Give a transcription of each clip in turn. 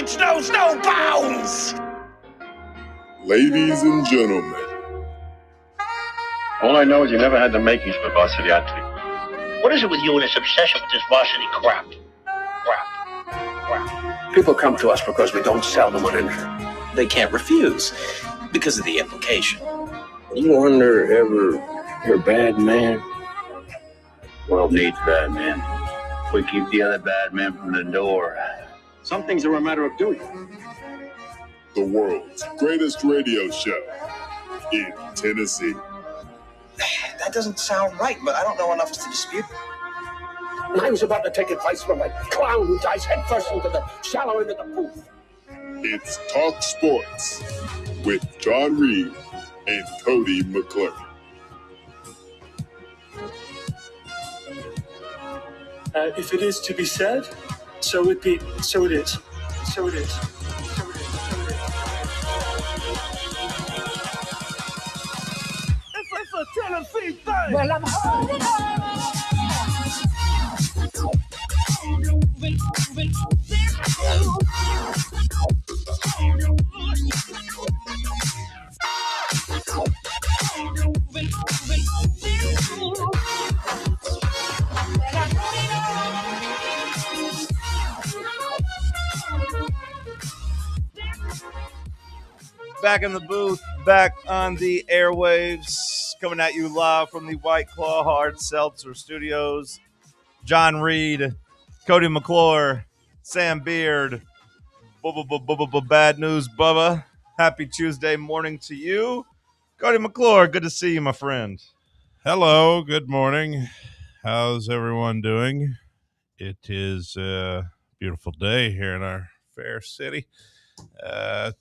streets knows no bounds. Ladies and gentlemen. All I know is you never had the makings of a varsity athlete. What is it with you and this obsession with this varsity crap? People come to us because we don't sell them on anything. They can't refuse because of the implication. You wonder ever you're a bad man? World needs bad men. We keep the other bad men from the door. Some things are a matter of doing. The world's greatest radio show in Tennessee. That doesn't sound right, but I don't know enough to dispute. And I was about to take advice from a clown who dives headfirst into the shallow end of the pool. It's Talk Sports with John Reed and Cody McClure. If it is to be said, so it be. So it is. So it is. It's a Tennessee thing. Well, I'm holding on. Back in the booth, back on the airwaves, coming at you live from the White Claw Hard Seltzer Studios. John Reed, Cody McClure, Sam Beard, Bad News Bubba. Happy Tuesday morning to you. Cody McClure, good to see you, my friend. Hello, good morning. How's everyone doing? It is a beautiful day here in our fair city.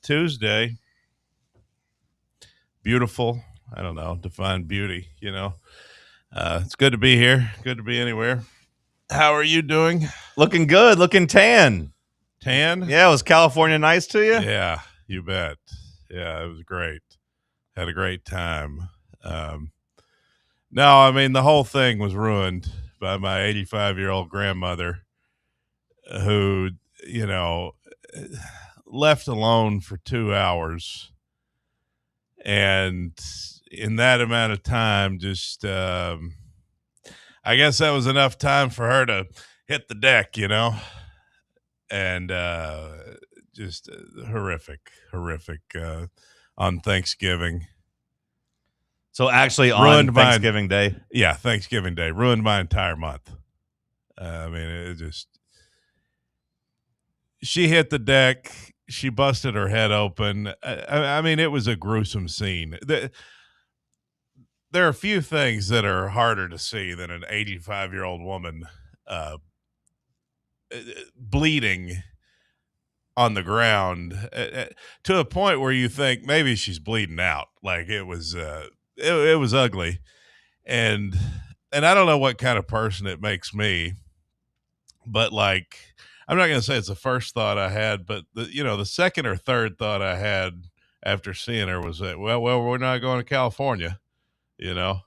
Tuesday. Beautiful. I don't know. Define beauty, you know. It's good to be here. Good to be anywhere. How are you doing? Looking good. Looking tan. Tan? Yeah, was California nice to you? Yeah, you bet. Yeah, it was great. Had a great time. No, I mean, the whole thing was ruined by my 85-year-old grandmother who, you know, left alone for 2 hours. And in that amount of time, just, I guess that was enough time for her to hit the deck, you know, and just horrific on Thanksgiving. So actually on Thanksgiving Day? Yeah, Thanksgiving Day. Ruined my entire month. I mean, it just, she hit the deck. She busted her head open. I mean, it was a gruesome scene. There are a few things that are harder to see than an 85-year-old woman bleeding on the ground to a point where you think maybe she's bleeding out. Like it was ugly. And I don't know what kind of person it makes me, but like, I'm not going to say it's the first thought I had, but the second or third thought I had after seeing her was that, well, we're not going to California, you know?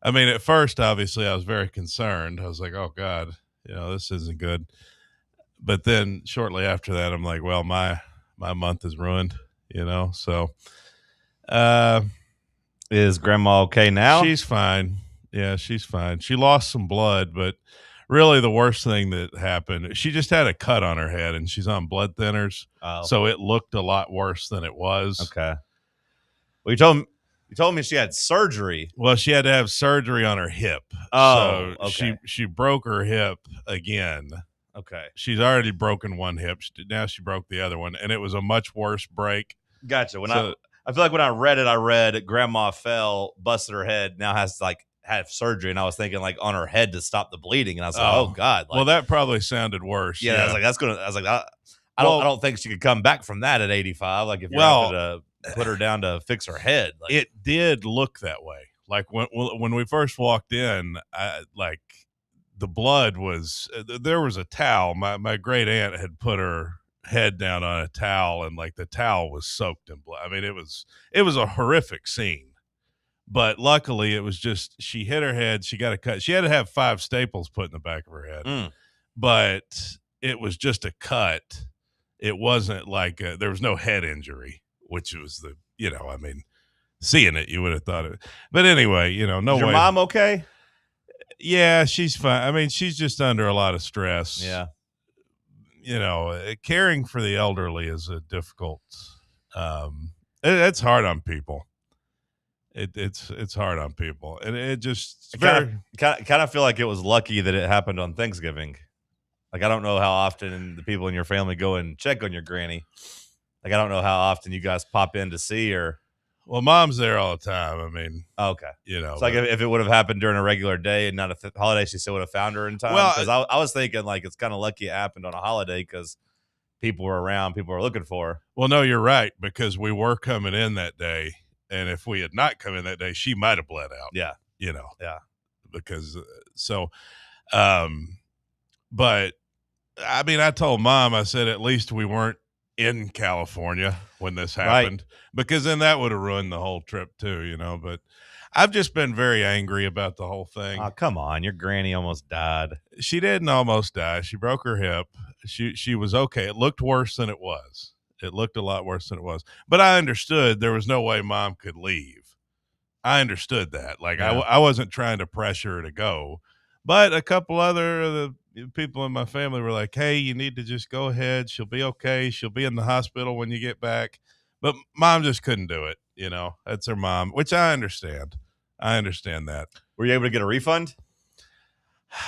I mean, at first, obviously I was very concerned. I was like, oh God, this isn't good. But then shortly after that, I'm like, well, my month is ruined, So, is grandma okay now? She's fine. Yeah, she's fine. She lost some blood, but really the worst thing that happened, she just had a cut on her head and she's on blood thinners. Oh. So it looked a lot worse than it was. Okay. Well, you told me she had surgery. Well, she had to have surgery on her hip. Oh, so okay. She broke her hip again. Okay. She's already broken one hip. Now she broke the other one, and it was a much worse break. Gotcha. I feel like when I read grandma fell, busted her head, now has to have surgery, and I was thinking on her head to stop the bleeding, and I was like, oh God. Well, that probably sounded worse. Yeah, I don't think she could come back from that at 85. If you have to put her down to fix her head. It did look that way. When we first walked in, the blood was, there was a towel. My great aunt had put her head down on a towel, and the towel was soaked in blood. I mean, it was a horrific scene. But luckily, it was just, she hit her head. She got a cut. She had to have 5 staples put in the back of her head. But it was just a cut. it wasn't like there was no head injury, which was seeing it, you would have thought it. But anyway, no Is your way. mom okay? Yeah, she's fine. I mean, she's just under a lot of stress. Yeah. Caring for the elderly is a difficult. It's hard on people. It's hard on people, and it just kind of feel like it was lucky that it happened on Thanksgiving. Like, I don't know how often the people in your family go and check on your granny. Like, I don't know how often you guys pop in to see her. Well, mom's there all the time. I mean, okay, it's like if it would have happened during a regular day and not a holiday, she still would have found her in time. Well, because I was thinking like it's kind of lucky it happened on a holiday because people were around, people were looking for her. Well, no, you're right, because we were coming in that day, and if we had not come in that day, she might have bled out. Yeah, yeah, because but I mean, I told Mom, I said at least we weren't in California when this happened, because then that would have ruined the whole trip too, But I've just been very angry about the whole thing. Oh, come on. Your granny almost died. She didn't almost die. She broke her hip. She was okay. It looked worse than it was. It looked a lot worse than it was. But I understood there was no way Mom could leave. I understood that. Like, yeah. I wasn't trying to pressure her to go. But a couple other people in my family were like, hey, you need to just go ahead. She'll be okay. She'll be in the hospital when you get back. But Mom just couldn't do it. That's her mom, which I understand. I understand that. Were you able to get a refund?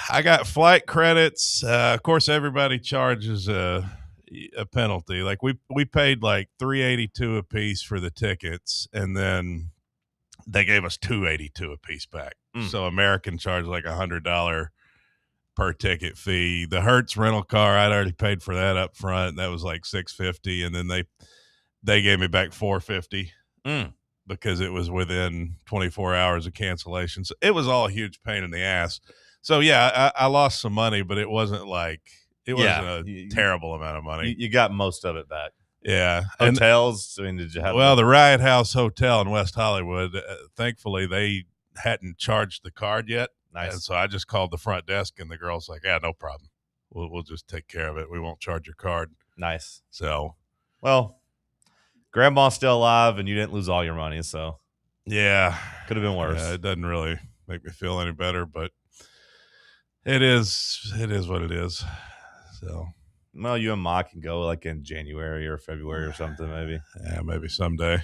I got flight credits. Of course, everybody charges a penalty. Like we paid like $382 a piece for the tickets, and then they gave us $282 a piece back. So American charged like $100 per ticket fee. The Hertz rental car, I'd already paid for that up front. That was like $650, and then they gave me back $450 because it was within 24 hours of cancellation. So it was all a huge pain in the ass. So yeah, I lost some money, but it wasn't like wasn't a terrible amount of money. You got most of it back. Yeah. Hotels. I mean, did you have? Well, the Riot House Hotel in West Hollywood. Thankfully, they hadn't charged the card yet. Nice. And so I just called the front desk, and the girl's like, "Yeah, no problem. We'll just take care of it. We won't charge your card." Nice. So, well, Grandma's still alive, and you didn't lose all your money. So, yeah, could have been worse. Yeah, it doesn't really make me feel any better, but it is what it is. So, well, you and Ma can go like in January or February or something, maybe. Yeah, maybe someday.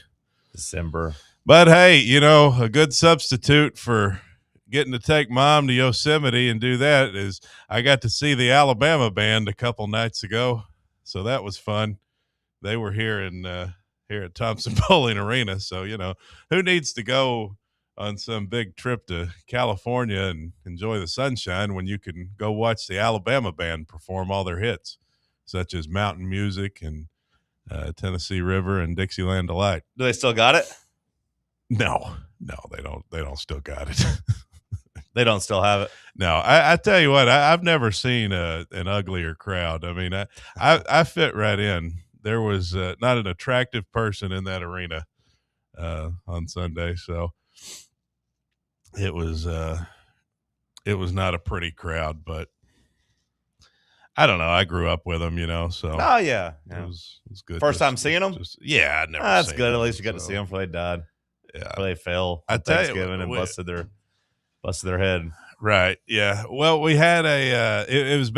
December. But hey, a good substitute for getting to take Mom to Yosemite and do that is I got to see the Alabama band a couple nights ago, so that was fun. They were here at Thompson Bowling Arena, so who needs to go on some big trip to California and enjoy the sunshine when you can go watch the Alabama band perform all their hits, such as Mountain Music and Tennessee River and Dixieland Delight. Do they still got it? No, they don't. They don't still got it. They don't still have it. No, I tell you what, I've never seen an uglier crowd. I mean, I fit right in. There was not an attractive person in that arena on Sunday, so it was not a pretty crowd. But I don't know. I grew up with them, so. Oh yeah, it was good. First time seeing them. Yeah, I'd never. That's seen good. them, At least you got to see them before they died. Yeah, before they fell. I on tell you, Thanksgiving and busted their head. Right. Yeah. Well, we had it was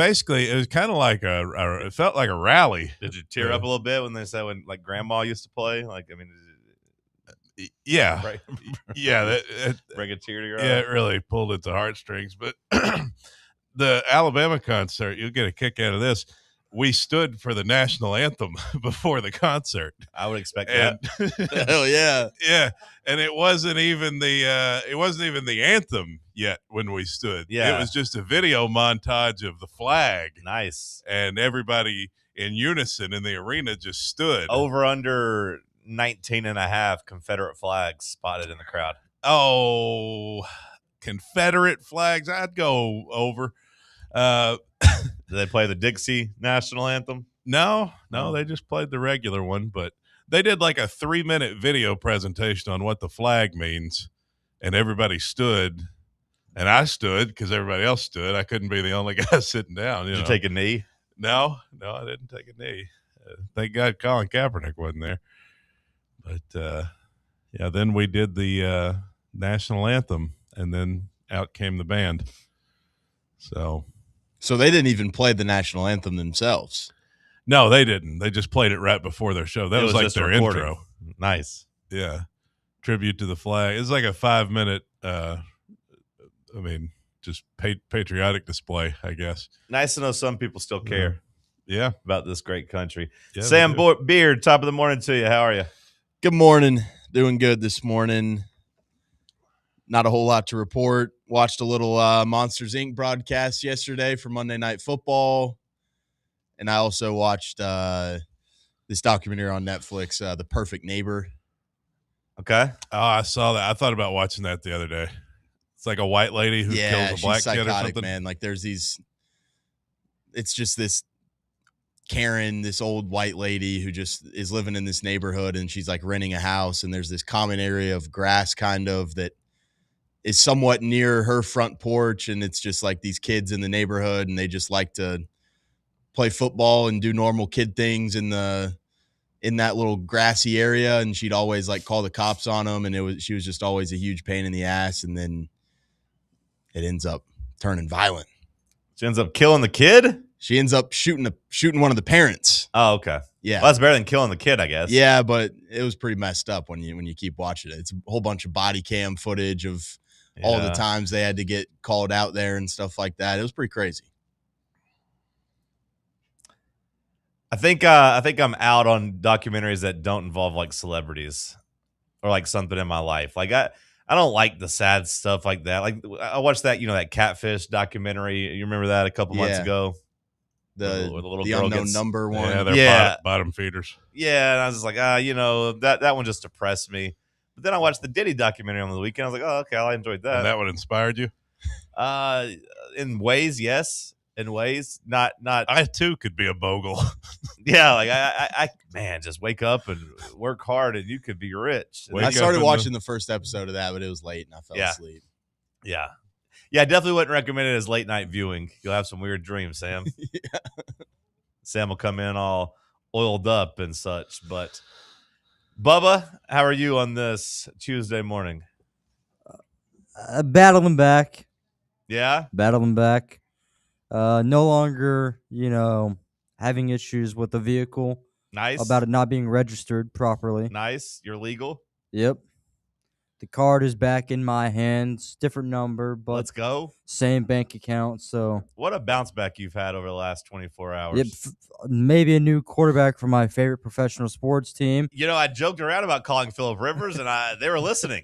kind of like it felt like a rally. Did you tear up a little bit when they said when like Grandma used to play? Like, I mean, yeah. Right. Yeah. Bring a tear to your eye. Yeah, it really pulled at the heartstrings. But the Alabama concert, you'll get a kick out of this. We stood for the national anthem before the concert. I would expect that. Hell yeah. Yeah. And it wasn't even the anthem yet when we stood. Yeah. It was just a video montage of the flag. Nice. And everybody in unison in the arena just stood. Over under 19 and a half Confederate flags spotted in the crowd. Oh, Confederate flags. I'd go over. Did they play the Dixie national anthem? No, they just played the regular one, but they did like a 3-minute video presentation on what the flag means, and everybody stood, and I stood because everybody else stood. I couldn't be the only guy sitting down. Did you take a knee? No, I didn't take a knee. Thank God Colin Kaepernick wasn't there. But yeah, then we did the national anthem, and then out came the band. So they didn't even play the national anthem themselves. no, they didn't. They just played it right before their show. That was like just their recording. intro. Nice. Yeah, tribute to the flag. It's like a 5-minute. Just patriotic display, I guess. Nice to know some people still care. Yeah, about this great country. Yeah, Sam Beard, top of the morning to you. How are you? Good morning. Doing good this morning. Not a whole lot to report. Watched a little Monsters, Inc. broadcast yesterday for Monday Night Football. And I also watched this documentary on Netflix, The Perfect Neighbor. Okay. Oh, I saw that. I thought about watching that the other day. It's like a white lady who kills a black kid or something. Man. Like there's it's just this Karen, this old white lady who just is living in this neighborhood, and she's like renting a house, and there's this common area of grass kind of that is somewhat near her front porch, and it's just like these kids in the neighborhood, and they just like to play football and do normal kid things in that little grassy area. And she'd always like call the cops on them, and she was just always a huge pain in the ass. And then it ends up turning violent. She ends up killing the kid? She ends up shooting one of the parents. Oh, okay. Yeah. Well, that's better than killing the kid, I guess. Yeah, but it was pretty messed up when you keep watching it. It's a whole bunch of body cam footage of all the times they had to get called out there and stuff like that. It was pretty crazy. I think I'm out on documentaries that don't involve like celebrities or like something in my life. Like I don't like the sad stuff like that. Like I watched that, that catfish documentary. You remember that a couple months ago? The little the girl unknown number one. Yeah, they're bottom feeders. Yeah, and I was just like, that one just depressed me. But then I watched the Diddy documentary on the weekend. I was like, oh, okay, I enjoyed that. And that one inspired you? In ways, yes. In ways, not. I too could be a bogle. Yeah, like I man, just wake up and work hard, and you could be rich. I started watching the first episode of that, but it was late, and I fell asleep. Yeah. I definitely wouldn't recommend it as late night viewing. You'll have some weird dreams, Sam. Yeah. Sam will come in all oiled up and such. But Bubba, how are you on this Tuesday morning? Battling back. Yeah? Battling back. No longer, having issues with the vehicle. Nice. About it not being registered properly. Nice. You're legal? Yep. The card is back in my hands. Different number, but let's go. Same bank account. So what a bounce back you've had over the last 24 hours. Yep. Maybe a new quarterback for my favorite professional sports team. I joked around about calling Phillip Rivers, and they were listening.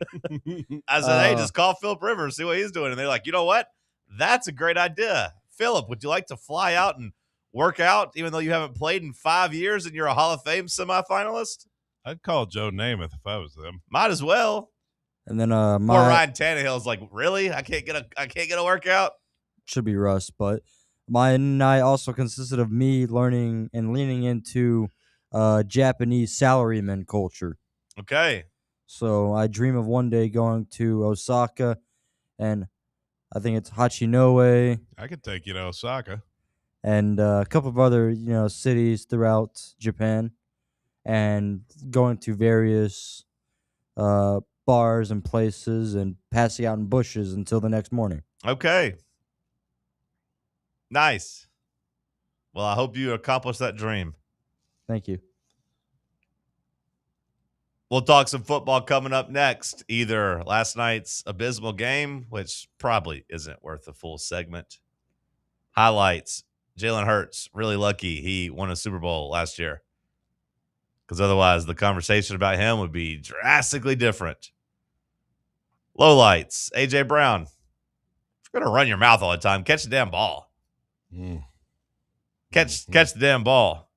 I said, hey, just call Phillip Rivers, see what he's doing. And they're like, you know what? That's a great idea. Phillip, would you like to fly out and work out, even though you haven't played in 5 years and you're a Hall of Fame semifinalist? I'd call Joe Namath if I was them. Might as well. And then poor Ryan Tannehill's like, really? I can't get a workout. Should be Russ, but my night also consisted of me learning and leaning into Japanese salaryman culture. Okay. So I dream of one day going to Osaka, and I think it's Hachinoe. I could take you to Osaka. And a couple of other, cities throughout Japan, and going to various bars and places and passing out in bushes until the next morning. Okay. Nice. Well, I hope you accomplish that dream. Thank you. We'll talk some football coming up next. Either last night's abysmal game, which probably isn't worth a full segment. Highlights. Jalen Hurts, really lucky he won a Super Bowl last year. Because otherwise the conversation about him would be drastically different. Lowlights. A.J. Brown. If you're going to run your mouth all the time, catch the damn ball. Catch the damn ball.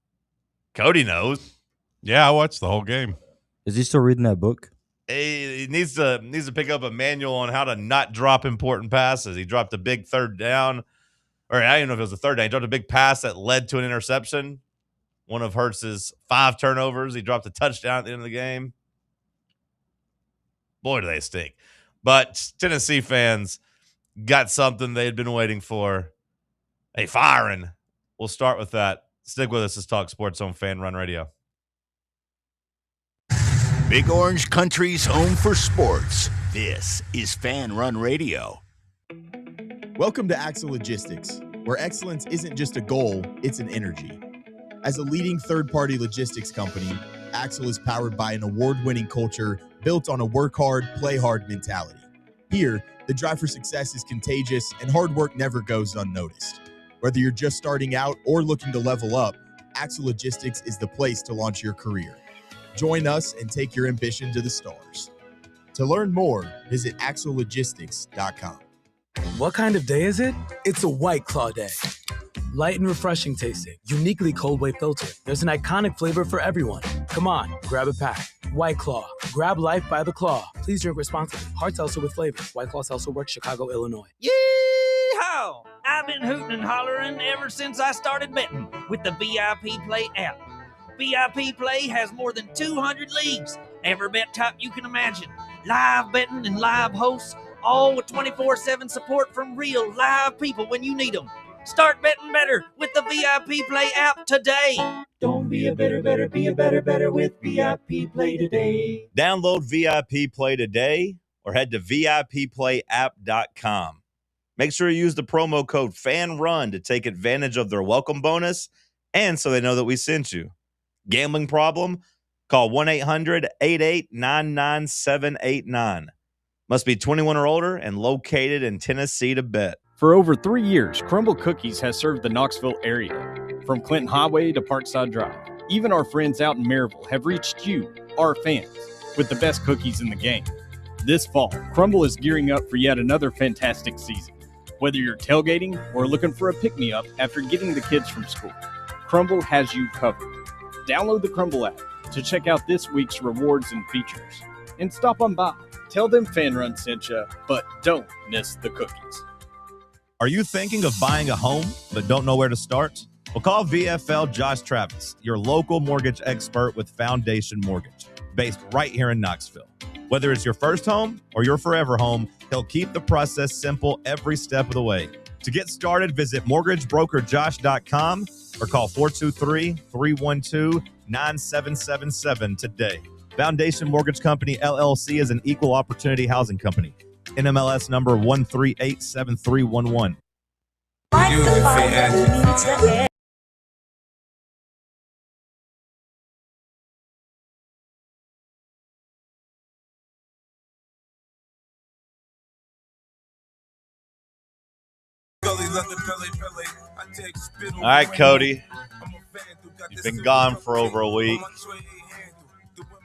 Cody knows. Yeah, I watched the whole game. Is he still reading that book? He needs to pick up a manual on how to not drop important passes. He dropped a big third down. Or I don't even know if it was a third down. He dropped a big pass that led to an interception. One of Hurts's 5 turnovers. He dropped a touchdown at the end of the game. Boy, do they stink. But Tennessee fans got something they had been waiting for. A firing. We'll start with that. Stick with us. It's Talk Sports on Fan Run Radio. Big Orange Country's home for sports. This is Fan Run Radio. Welcome to Axle Logistics, where excellence isn't just a goal, it's an energy. As a leading third-party logistics company, Axle is powered by an award-winning culture built on a work hard, play hard mentality. Here, the drive for success is contagious and hard work never goes unnoticed. Whether you're just starting out or looking to level up, Axle Logistics is the place to launch your career. Join us and take your ambition to the stars. To learn more, visit axlelogistics.com. What kind of day is it? It's a White Claw day. Light and refreshing tasting, uniquely cold wave filtered. There's an iconic flavor for everyone. Come on, grab a pack. White Claw. Grab life by the claw. Please drink responsibly. Hard seltzer with flavor. White Claw Seltzer Works, Chicago, Illinois. Yeehaw! I've been hooting and hollering ever since I started betting with the VIP Play app. VIP Play has more than 200 leagues. Every bet type you can imagine. Live betting and live hosts, all with 24/7 support from real live people when you need them. Start betting better with the VIP Play app today. Don't be a better, be a better with VIP Play today. Download VIP Play today or head to VIPPlayApp.com. Make sure you use the promo code FANRUN to take advantage of their welcome bonus and so they know that we sent you. Gambling problem? Call 1-800-88-99789. Must be 21 or older and located in Tennessee to bet. For over 3 years, Crumble Cookies has served the Knoxville area. From Clinton Highway to Parkside Drive, even our friends out in Maryville have reached you, our fans, with the best cookies in the game. This fall, Crumble is gearing up for yet another fantastic season. Whether you're tailgating or looking for a pick-me-up after getting the kids from school, Crumble has you covered. Download the Crumble app to check out this week's rewards and features. And stop on by. Tell them Fan Run sent you, but don't miss the cookies. Are you thinking of buying a home but don't know where to start? Well, call VFL Josh Travis, your local mortgage expert with Foundation Mortgage, based right here in Knoxville. Whether it's your first home or your forever home, he'll keep the process simple every step of the way. To get started, visit mortgagebrokerjosh.com or call 423-312-9777 today. Foundation Mortgage Company, LLC is an equal opportunity housing company. NMLS number 1387311. All right, Cody. You've been gone for over a week.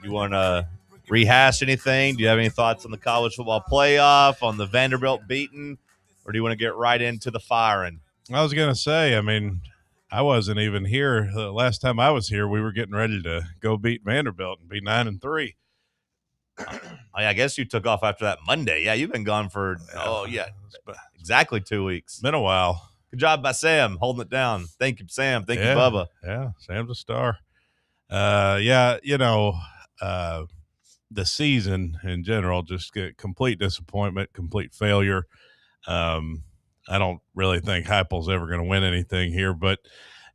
You want to rehash anything? Do you have any thoughts on the college football playoff, on the Vanderbilt beating, or do you want to get right into the firing? I was going to say, I mean, I wasn't even here. The last time I was here, we were getting ready to go beat Vanderbilt and be 9-3. I guess you took off after that Monday. Yeah, you've been gone for, exactly 2 weeks. Been a while. Good job by Sam holding it down. Thank you, Sam. Thank you, Bubba. Yeah, Sam's a star. The season in general, just get complete disappointment, complete failure. I don't really think Heupel's ever going to win anything here. But,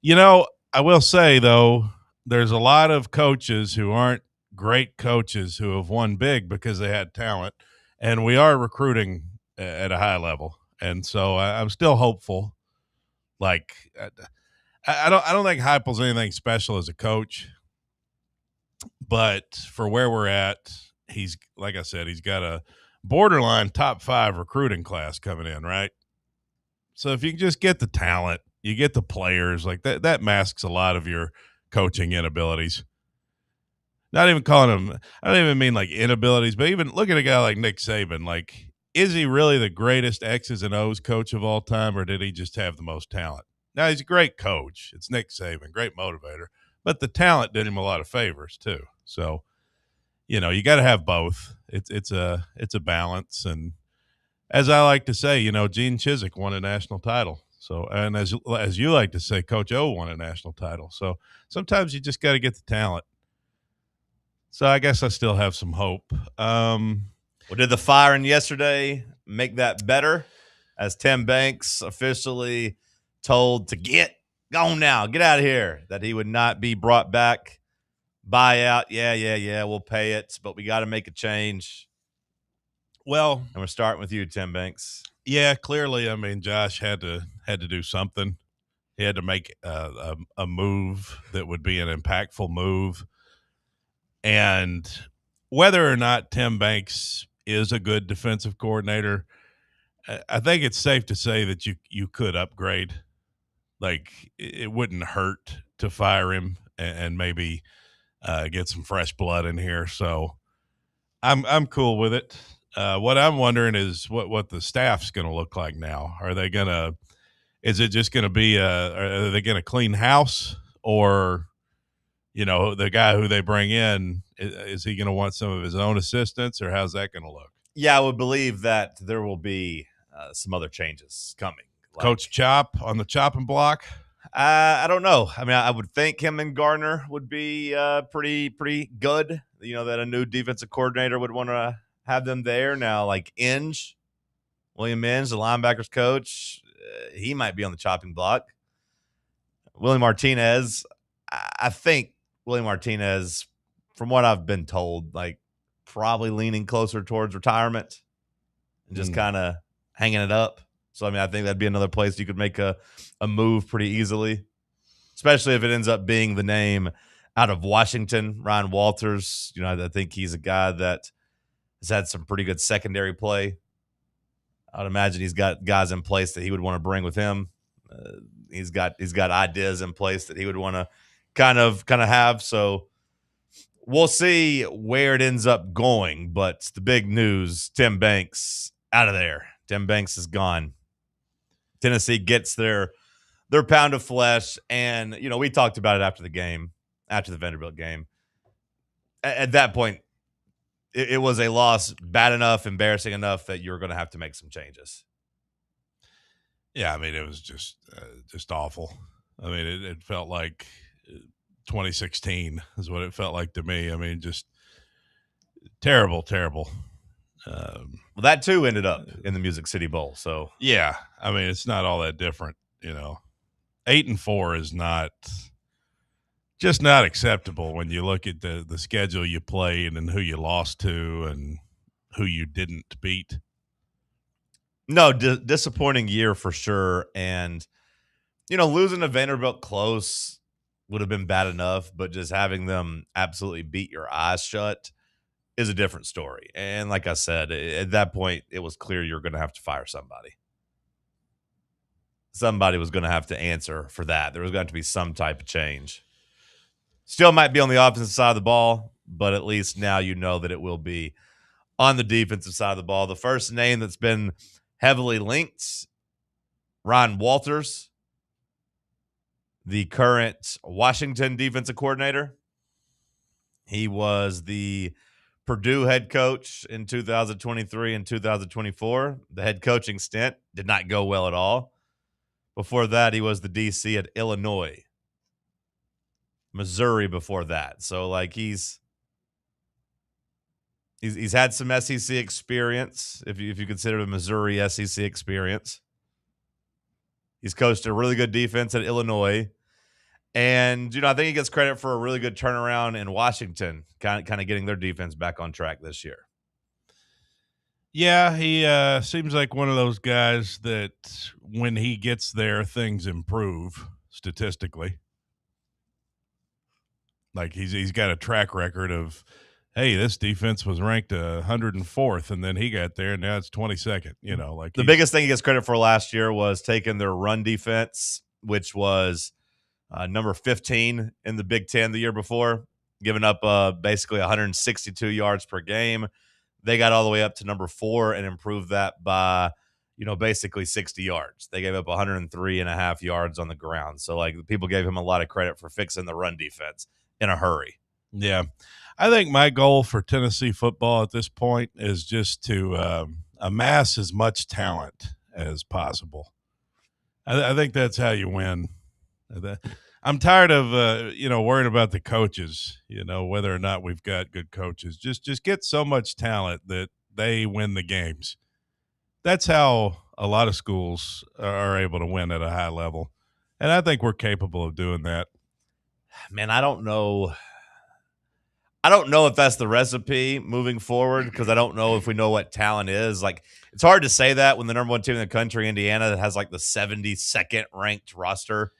I will say, though, there's a lot of coaches who aren't great coaches who have won big because they had talent. And we are recruiting at a high level. And so I'm still hopeful. Like, I don't think Heupel's anything special as a coach. But for where we're at, he's, like I said, he's got a borderline top 5 recruiting class coming in, right? So if you just get the talent, you get the players, like that masks a lot of your coaching inabilities. Not even calling them, I don't even mean like inabilities, but even look at a guy like Nick Saban. Like, is he really the greatest X's and O's coach of all time, or did he just have the most talent? Now, he's a great coach. It's Nick Saban, great motivator. But the talent did him a lot of favors too. So, you got to have both. It's a balance. And as I like to say, Gene Chizik won a national title. So, and as you like to say, Coach O won a national title. So sometimes you just got to get the talent. So I guess I still have some hope. Well, did the firing yesterday make that better? As Tim Banks officially told to get Gone now. Get out of here. That he would not be brought back. Buyout. Yeah. We'll pay it, but we got to make a change. Well, and we're starting with you, Tim Banks. Yeah, clearly. I mean, Josh had to do something. He had to make a move that would be an impactful move. And whether or not Tim Banks is a good defensive coordinator, I think it's safe to say that you could upgrade. Like, it wouldn't hurt to fire him and maybe get some fresh blood in here. So I'm cool with it. What I'm wondering is what the staff's going to look like now. Are they going to? Is it just going to be are they going to clean house, or the guy who they bring in, is he going to want some of his own assistants, or how's that going to look? Yeah, I would believe that there will be some other changes coming. Coach Chop on the chopping block. I don't know. I mean, I would think him and Gardner would be pretty good. That a new defensive coordinator would want to have them there. Now, like William Inge, the linebackers coach, he might be on the chopping block. Willie Martinez, I think Willie Martinez, from what I've been told, like probably leaning closer towards retirement and just kind of hanging it up. So, I mean, I think that'd be another place you could make a move pretty easily, especially if it ends up being the name out of Washington, Ryan Walters. I think he's a guy that has had some pretty good secondary play. I'd imagine he's got guys in place that he would want to bring with him. He's got ideas in place that he would want to kind of have. So we'll see where it ends up going. But the big news: Tim Banks out of there. Tim Banks is gone. Tennessee gets their pound of flesh, and we talked about it after the Vanderbilt game. At that point, it was a loss bad enough, embarrassing enough that you're going to have to make some changes. Yeah, I mean, it was just awful. I mean, it felt like 2016 is what it felt like to me. I mean, just terrible. Well, that too ended up in the Music City Bowl. So yeah, I mean, it's not all that different. 8-4 is not acceptable when you look at the schedule you played and who you lost to and who you didn't beat. No, disappointing year for sure. And, losing to Vanderbilt close would have been bad enough, but just having them absolutely beat your eyes shut is a different story. And like I said, at that point, it was clear you're going to have to fire somebody. Somebody was going to have to answer for that. There was going to be some type of change. Still might be on the offensive side of the ball, but at least now you know that it will be on the defensive side of the ball. The first name that's been heavily linked, Ryan Walters, the current Washington defensive coordinator. He was the Purdue head coach in 2023 and 2024. The head coaching stint did not go well at all. Before that, he was the DC at Illinois. Missouri before that. So, like, he's had some SEC experience, if you consider the Missouri SEC experience. He's coached a really good defense at Illinois. And, I think he gets credit for a really good turnaround in Washington, kind of getting their defense back on track this year. Yeah, he seems like one of those guys that when he gets there, things improve statistically. Like he's got a track record of, hey, this defense was ranked 104th, and then he got there, and now it's 22nd. Like the biggest thing he gets credit for last year was taking their run defense, which was number 15 in the Big Ten the year before, giving up basically 162 yards per game. They got all the way up to number 4 and improved that by, basically 60 yards. They gave up 103.5 yards on the ground. So, like, people gave him a lot of credit for fixing the run defense in a hurry. Yeah. I think my goal for Tennessee football at this point is just to amass as much talent as possible. I think that's how you win. I'm tired of, worrying about the coaches, whether or not we've got good coaches. Just get so much talent that they win the games. That's how a lot of schools are able to win at a high level. And I think we're capable of doing that. Man, I don't know. I don't know if that's the recipe moving forward because I don't know if we know what talent is. Like, it's hard to say that when the number one team in the country, Indiana, that has like the 72nd ranked roster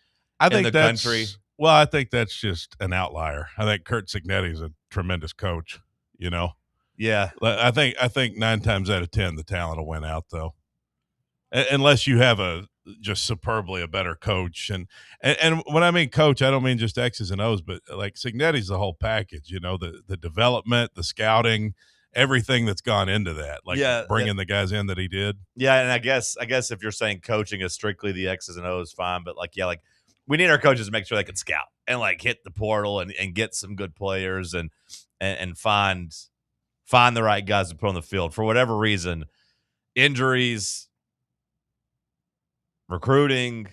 in the country. Well, I think that's just an outlier. I think Kurt Cignetti is a tremendous coach. You know. Yeah. I think 9 times out of 10 the talent will win out though, unless you have just superbly a better coach. And when I mean coach, I don't mean just X's and O's, but like Cignetti's the whole package, you know, the development, the scouting, everything that's gone into that, like bringing the guys in that he did. Yeah, and I guess if you're saying coaching is strictly the X's and O's, fine. But like we need our coaches to make sure they can scout and like hit the portal and get some good players and find the right guys to put on the field. For whatever reason, injuries, recruiting,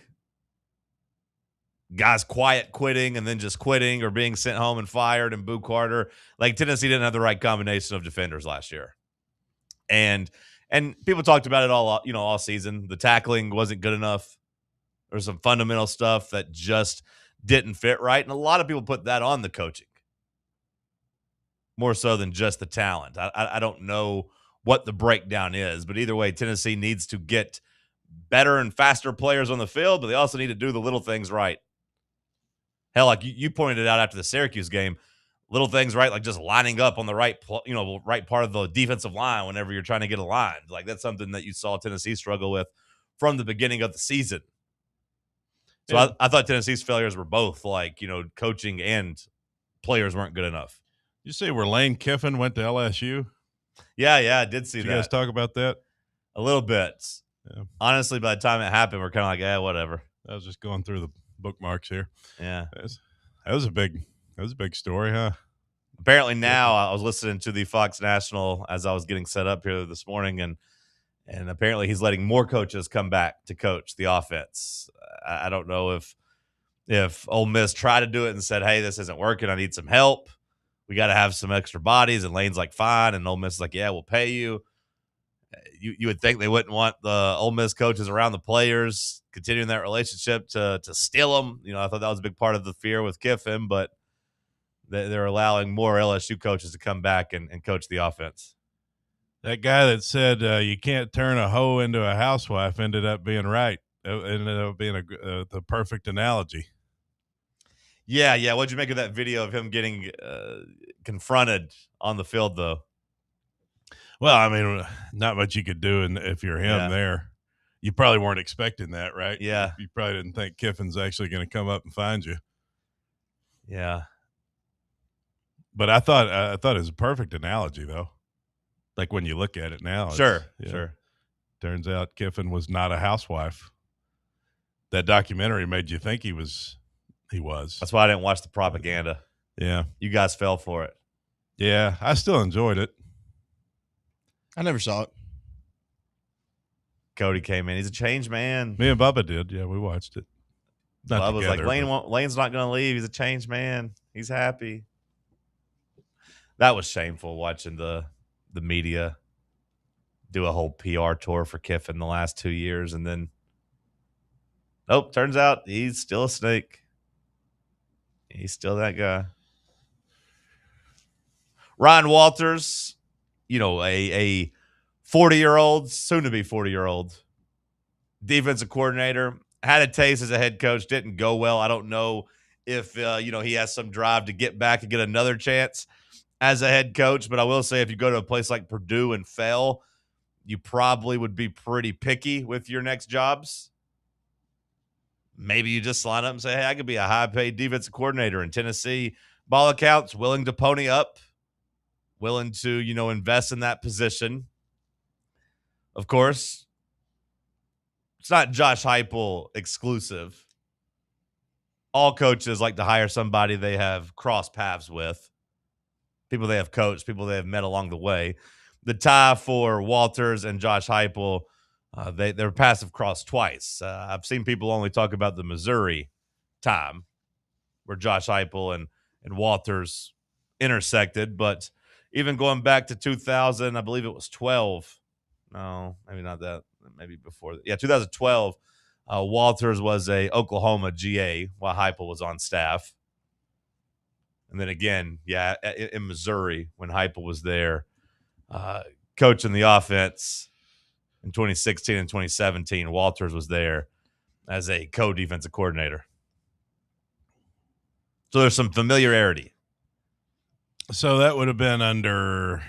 guys quiet quitting and then just quitting or being sent home and fired, and Boo Carter. Like, Tennessee didn't have the right combination of defenders last year. And people talked about it all season. The tackling wasn't good enough. There's some fundamental stuff that just didn't fit right. And a lot of people put that on the coaching, more so than just the talent. I don't know what the breakdown is, but either way, Tennessee needs to get better and faster players on the field, but they also need to do the little things right. Hell, like you pointed it out after the Syracuse game, little things right, like just lining up on the right part of the defensive line whenever you're trying to get aligned. Like, that's something that you saw Tennessee struggle with from the beginning of the season. So yeah. I thought Tennessee's failures were both coaching and players weren't good enough. You say where Lane Kiffin went to LSU? Yeah, I did see that. You guys talk about that? A little bit. Yeah. Honestly, by the time it happened, we're kind of like, whatever. I was just going through the bookmarks here. Yeah. That was a big story, huh? Apparently now, I was listening to the Fox National as I was getting set up here this morning, and apparently he's letting more coaches come back to coach the offense. I don't know if Ole Miss tried to do it and said, hey, this isn't working, I need some help. We got to have some extra bodies. And Lane's like, fine. And Ole Miss is like, yeah, we'll pay you. You would think they wouldn't want the Ole Miss coaches around the players, continuing that relationship to steal them. I thought that was a big part of the fear with Kiffin, but they're allowing more LSU coaches to come back and coach the offense. That guy that said you can't turn a hoe into a housewife ended up being right. It ended up being the perfect analogy. Yeah. What'd you make of that video of him getting confronted on the field, though? Well, I mean, not much you could do if you're him there. You probably weren't expecting that, right? Yeah. You probably didn't think Kiffin's actually going to come up and find you. Yeah. But I thought it was a perfect analogy, though. Like when you look at it now. Sure. Turns out Kiffin was not a housewife. That documentary made you think he was. That's why I didn't watch the propaganda. Yeah. You guys fell for it. Yeah. I still enjoyed it. I never saw it. Cody came in. He's a changed man. Me and Bubba did. Yeah, we watched it. Bubba was like, Lane's not going to leave. He's a changed man. He's happy. That was shameful watching the media do a whole PR tour for Kiffin the last 2 years. And then, turns out he's still a snake. He's still that guy. Ryan Walters, a 40-year-old, soon to be 40-year-old defensive coordinator, had a taste as a head coach, didn't go well. I don't know if he has some drive to get back and get another chance as a head coach, but I will say if you go to a place like Purdue and fail, you probably would be pretty picky with your next jobs. Maybe you just line up and say, hey, I could be a high-paid defensive coordinator in Tennessee. Ball accounts, willing to pony up, willing to, invest in that position. Of course, it's not Josh Heupel exclusive. All coaches like to hire somebody they have crossed paths with, people they have coached, people they have met along the way. The tie for Walters and Josh Heupel, they're passive cross twice. I've seen people only talk about the Missouri time where Josh Heupel and Walters intersected, but even going back to 2000, I believe it was 12. No, maybe not that. Maybe before that. Yeah, 2012. Walters was a Oklahoma GA while Heupel was on staff. And then again, in Missouri when Heupel was there, coaching the offense in 2016 and 2017, Walters was there as a co-defensive coordinator. So there's some familiarity. So that would have been under,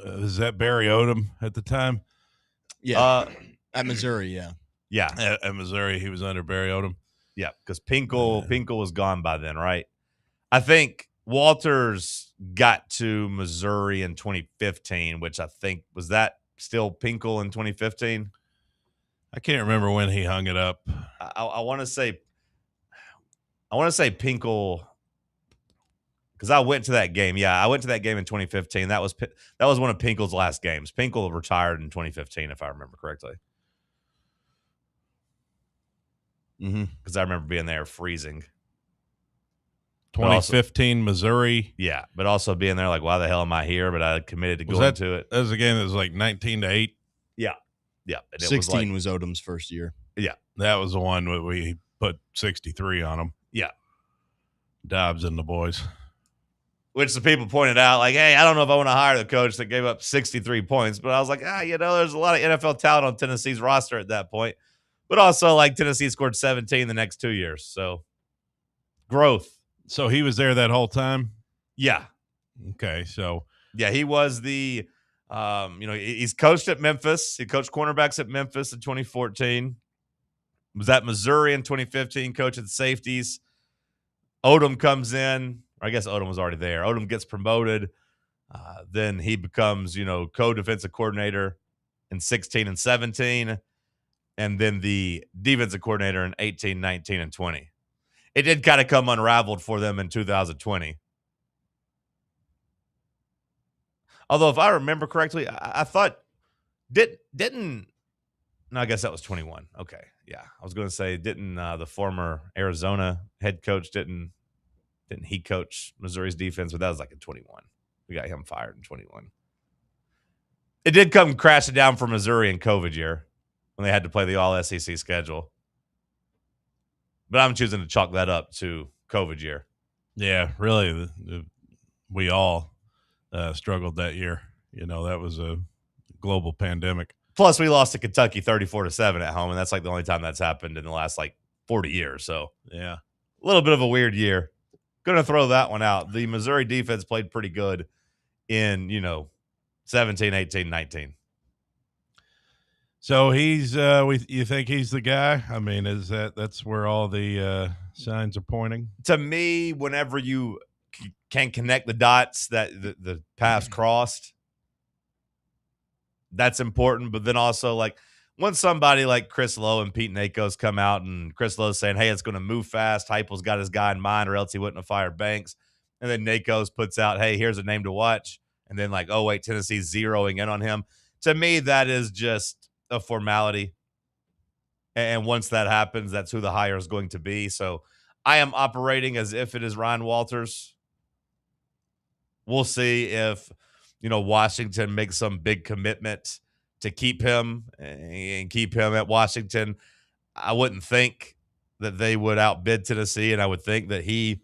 is that Barry Odom at the time? Yeah. At Missouri, yeah. Yeah. At Missouri, he was under Barry Odom. Yeah, because Pinkel was gone by then, right? I think Walters got to Missouri in 2015, which I think, was that still Pinkel in 2015? I can't remember when he hung it up. I want to say Pinkel, because I went to that game. Yeah, I went to that game in 2015. That was one of Pinkel's last games. Pinkel retired in 2015, if I remember correctly. Because I remember being there freezing. 2015 Missouri. Yeah, but also being there like, why the hell am I here? But I committed to going to it. That was a game that was like 19-8. Yeah. Yeah. And 16 was Odom's first year. Yeah. That was the one where we put 63 on him. Yeah. Dobbs and the boys. Which the people pointed out, like, hey, I don't know if I want to hire the coach that gave up 63 points. But I was like, there's a lot of NFL talent on Tennessee's roster at that point. But also, like, Tennessee scored 17 the next 2 years. So, growth. So he was there that whole time? Yeah. Okay, so. Yeah, he was the, he's coached at Memphis. He coached cornerbacks at Memphis in 2014. Was at Missouri in 2015, coaching safeties. Odom comes in. I guess Odom was already there. Odom gets promoted. Then he becomes, co-defensive coordinator in 16 and 17. And then the defensive coordinator in 18, 19, and 20. It did kind of come unraveled for them in 2020. Although, if I remember correctly, I thought didn't. No, I guess that was 21. Okay, yeah, I was going to say, didn't the former Arizona head coach didn't he coach Missouri's defense? But that was like in 21. We got him fired in 21. It did come crashing down for Missouri in COVID year when they had to play the All SEC schedule. But I'm choosing to chalk that up to COVID year. Yeah, really, we all struggled that year. That was a global pandemic. Plus, we lost to Kentucky 34-7 at home, and that's like the only time that's happened in the last 40 years. So, yeah, a little bit of a weird year. Going to throw that one out. The Missouri defense played pretty good in 17, 18, 19. So he's you think he's the guy? I mean, that's where all the signs are pointing? To me, whenever you can connect the dots that the paths crossed, that's important. But then also, when somebody like Chris Lowe and Pete Nakos come out and Chris Lowe's saying, hey, it's going to move fast, Heupel's got his guy in mind or else he wouldn't have fired Banks. And then Nakos puts out, hey, here's a name to watch. And then oh, wait, Tennessee's zeroing in on him. To me, that is just a formality. And once that happens, that's who the hire is going to be. So I am operating as if it is Ryan Walters. We'll see if, Washington makes some big commitment to keep him and keep him at Washington. I wouldn't think that they would outbid Tennessee, and I would think that he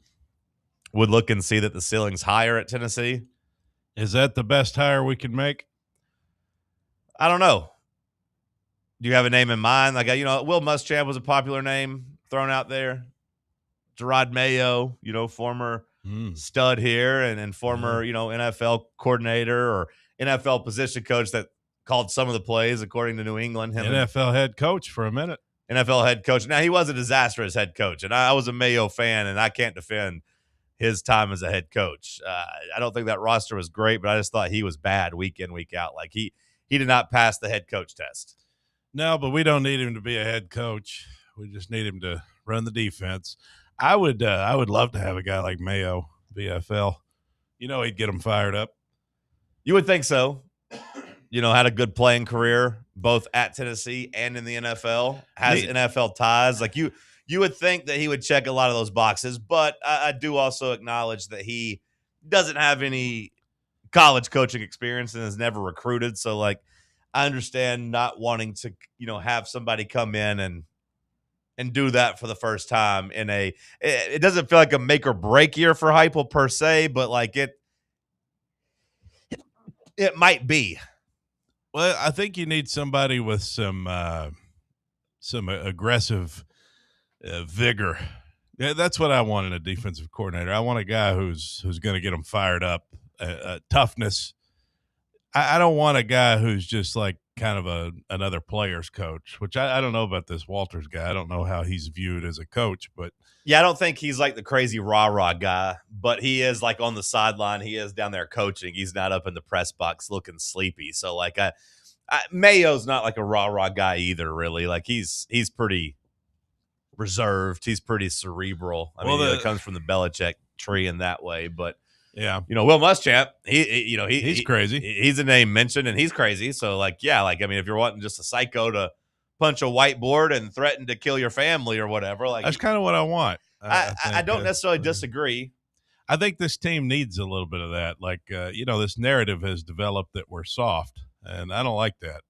would look and see that the ceiling's higher at Tennessee. Is that the best hire we can make? I don't know. Do you have a name in mind? Will Muschamp was a popular name thrown out there. Gerard Mayo, former stud here and former, NFL coordinator or NFL position coach that called some of the plays according to New England. NFL head coach for a minute. NFL head coach. Now, he was a disastrous head coach, and I was a Mayo fan, and I can't defend his time as a head coach. I don't think that roster was great, but I just thought he was bad week in, week out. He did not pass the head coach test. No, but we don't need him to be a head coach. We just need him to run the defense. I would love to have a guy like Mayo, VFL. He'd get him fired up. You would think so. Had a good playing career both at Tennessee and in the NFL. Has NFL ties. You would think that he would check a lot of those boxes, but I do also acknowledge that he doesn't have any college coaching experience and has never recruited. So I understand not wanting to, have somebody come in and and do that for the first time in it doesn't feel like a make or break year for Heupel per se, but like it might be. Well, I think you need somebody with some aggressive vigor. Yeah, that's what I want in a defensive coordinator. I want a guy who's going to get them fired up, toughness. I don't want a guy who's just like kind of another player's coach, which I don't know about this Walters guy. I don't know how he's viewed as a coach, but yeah, I don't think he's like the crazy rah-rah guy, but he is like on the sideline. He is down there coaching. He's not up in the press box looking sleepy. So like Mayo's not like a rah-rah guy either, really. Like he's pretty reserved. He's pretty cerebral. I mean, it comes from the Belichick tree in that way, but yeah, Will Muschamp, he's crazy. He's a name mentioned, and he's crazy. So, like, yeah, like I mean, if you're wanting just a psycho to punch a whiteboard and threaten to kill your family or whatever, like that's kind of what I want. I don't necessarily disagree. I think this team needs a little bit of that. Like, this narrative has developed that we're soft, and I don't like that.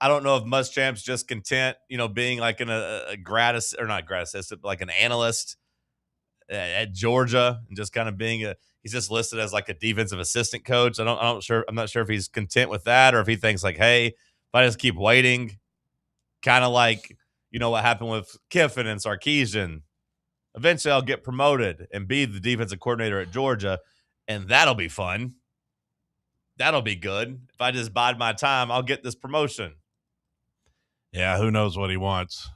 I don't know if Muschamp's just content, being like a gratis or not gratis assistant, but like an analyst at Georgia and just kind of being he's just listed as like a defensive assistant coach. I'm not sure if he's content with that or if he thinks like, hey, if I just keep waiting, kind of like, what happened with Kiffin and Sarkisian, eventually I'll get promoted and be the defensive coordinator at Georgia, and that'll be fun. That'll be good. If I just bide my time, I'll get this promotion. Yeah, who knows what he wants?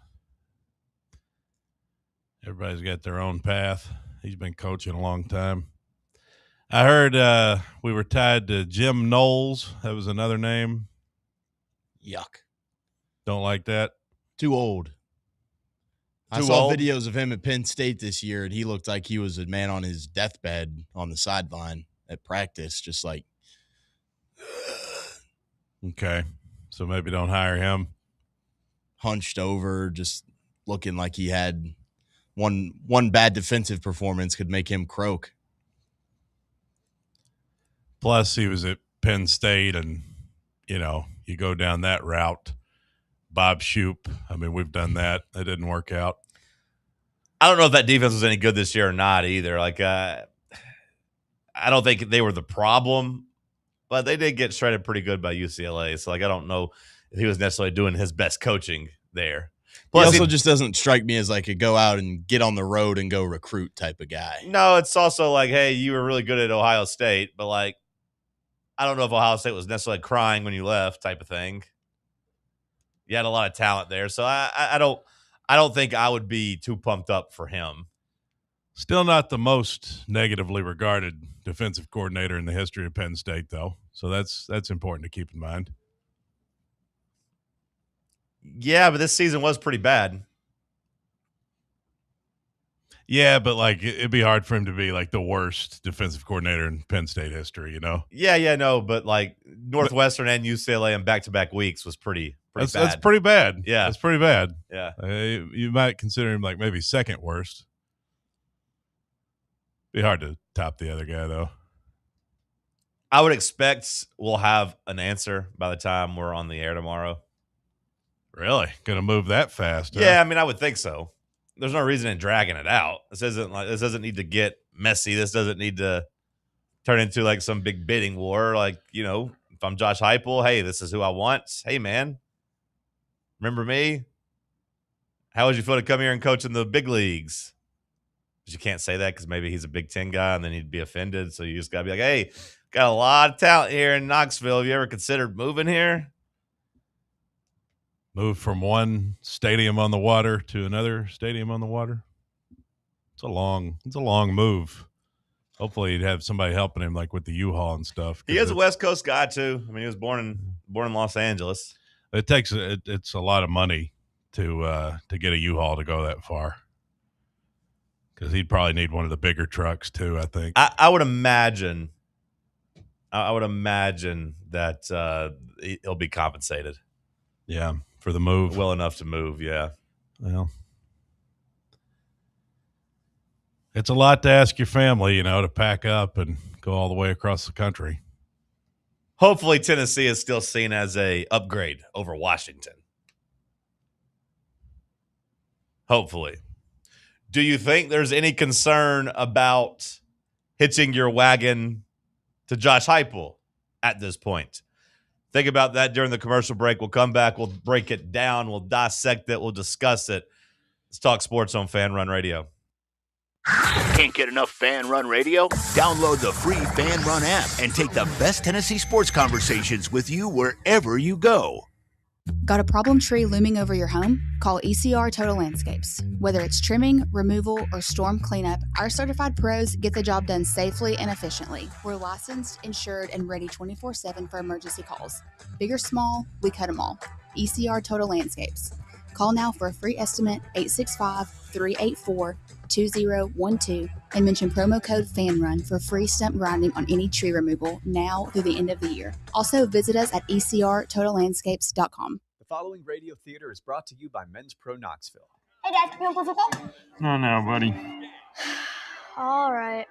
Everybody's got their own path. He's been coaching a long time. I heard we were tied to Jim Knowles. That was another name. Yuck. Don't like that? Too old. I saw videos of him at Penn State this year, and he looked like he was a man on his deathbed on the sideline at practice, just like. Okay. So maybe don't hire him. Hunched over, just looking like he had one bad defensive performance could make him croak. Plus, he was at Penn State, and, you go down that route. Bob Shoop. I mean, we've done that. It didn't work out. I don't know if that defense was any good this year or not either. Like, I don't think they were the problem, but they did get shredded pretty good by UCLA. So, like, I don't know if he was necessarily doing his best coaching there. Plus, he also just doesn't strike me as like a go out and get on the road and go recruit type of guy. No, it's also like, hey, you were really good at Ohio State, but like, I don't know if Ohio State was necessarily crying when you left type of thing. You had a lot of talent there. So I don't think I would be too pumped up for him. Still not the most negatively regarded defensive coordinator in the history of Penn State, though. So that's important to keep in mind. Yeah, but this season was pretty bad. Yeah, but like it'd be hard for him to be like the worst defensive coordinator in Penn State history, Yeah, no, but like Northwestern and UCLA in back-to-back weeks was pretty bad. That's pretty bad. Yeah, that's pretty bad. Yeah, you might consider him like maybe second worst. Be hard to top the other guy though. I would expect we'll have an answer by the time we're on the air tomorrow. Really? Gonna move that fast? Yeah, I mean, I would think so. There's no reason in dragging it out. This doesn't need to get messy. This doesn't need to turn into like some big bidding war. Like, if I'm Josh Heupel, hey, this is who I want. Hey, man, remember me? How would you feel to come here and coach in the big leagues? But you can't say that because maybe he's a Big Ten guy and then he'd be offended. So you just got to be like, hey, got a lot of talent here in Knoxville. Have you ever considered moving here? Move from one stadium on the water to another stadium on the water. It's a long move. Hopefully he'd have somebody helping him like with the U-Haul and stuff. He is a West Coast guy too. I mean, he was born in Los Angeles. It's a lot of money to get a U-Haul to go that far. Because he'd probably need one of the bigger trucks too, I think. I would imagine that he'll be compensated. Yeah, for the move. Well enough to move, yeah. Well, it's a lot to ask your family, to pack up and go all the way across the country. Hopefully Tennessee is still seen as a upgrade over Washington. Hopefully. Do you think there's any concern about hitching your wagon to Josh Heupel at this point? Think about that during the commercial break. We'll come back. We'll break it down. We'll dissect it. We'll discuss it. Let's talk sports on Fan Run Radio. Can't get enough Fan Run Radio? Download the free Fan Run app and take the best Tennessee sports conversations with you wherever you go. Got a problem tree looming over your home? Call ECR Total Landscapes. Whether it's trimming, removal, or storm cleanup, our certified pros get the job done safely and efficiently. We're licensed, insured, and ready 24/7 for emergency calls. Big or small, we cut them all. ECR Total Landscapes. Call now for a free estimate, 865-384-2012, and mention promo code FANRUN for free stump grinding on any tree removal now through the end of the year. Also, visit us at ecrtotallandscapes.com. The following radio theater is brought to you by Men's Pro Knoxville. Hey, Dad, you want to play football? No, buddy. All right.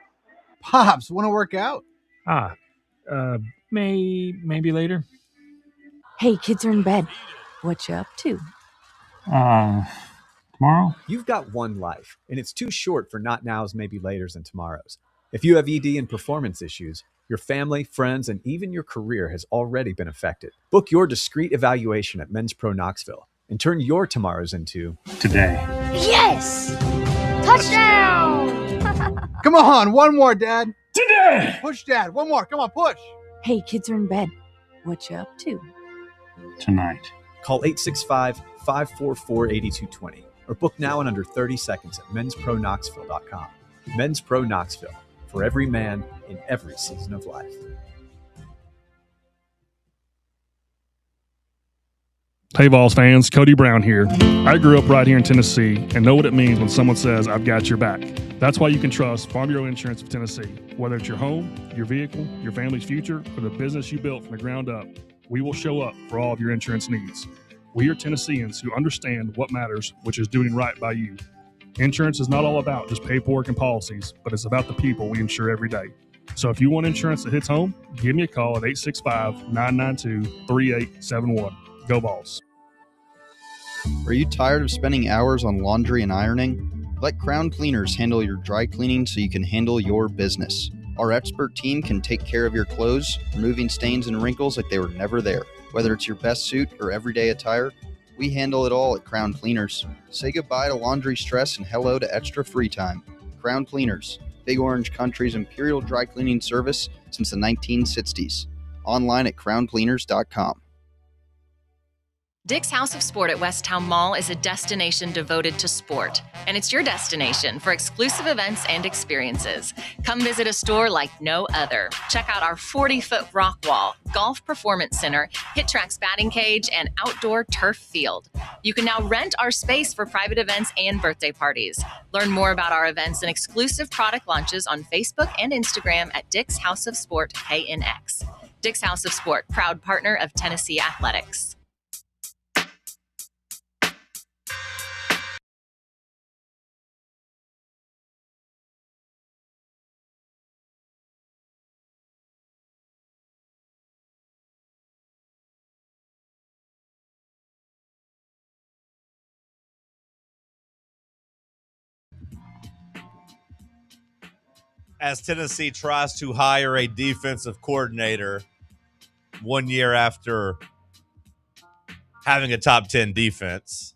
Pops, want to work out? Maybe later. Hey, kids are in bed. What you up to? Tomorrow? You've got one life, and it's too short for not nows, maybe laters, and tomorrows. If you have ED and performance issues, your family, friends, and even your career has already been affected. Book your discreet evaluation at Men's Pro Knoxville and turn your tomorrows into today. Yes! Touchdown! Come on, one more, Dad. Today! Push, Dad. One more. Come on, push. Hey, kids are in bed. What you up to? Tonight. Call 865-544-8220 or book now in under 30 seconds at menspronknoxville.com. Men's Pro Knoxville, for every man in every season of life. Hey, Vols fans, Cody Brown here. I grew up right here in Tennessee and know what it means when someone says, I've got your back. That's why you can trust Farm Bureau Insurance of Tennessee. Whether it's your home, your vehicle, your family's future, or the business you built from the ground up, we will show up for all of your insurance needs. We are Tennesseans who understand what matters, which is doing right by you. Insurance is not all about just paperwork and policies, but it's about the people we insure every day. So if you want insurance that hits home, give me a call at 865-992-3871. Go Vols. Are you tired of spending hours on laundry and ironing? Let Crown Cleaners handle your dry cleaning so you can handle your business. Our expert team can take care of your clothes, removing stains and wrinkles like they were never there. Whether it's your best suit or everyday attire, we handle it all at Crown Cleaners. Say goodbye to laundry stress and hello to extra free time. Crown Cleaners, Big Orange Country's imperial dry cleaning service since the 1960s. Online at crowncleaners.com. Dick's House of Sport at Westtown Mall is a destination devoted to sport, and it's your destination for exclusive events and experiences. Come visit a store like no other. Check out our 40-foot rock wall, golf performance center, Hit Tracks batting cage, and outdoor turf field. You can now rent our space for private events and birthday parties. Learn more about our events and exclusive product launches on Facebook and Instagram at Dick's House of Sport KNX. Dick's House of Sport, proud partner of Tennessee Athletics. As Tennessee tries to hire a defensive coordinator 1 year after having a top 10 defense,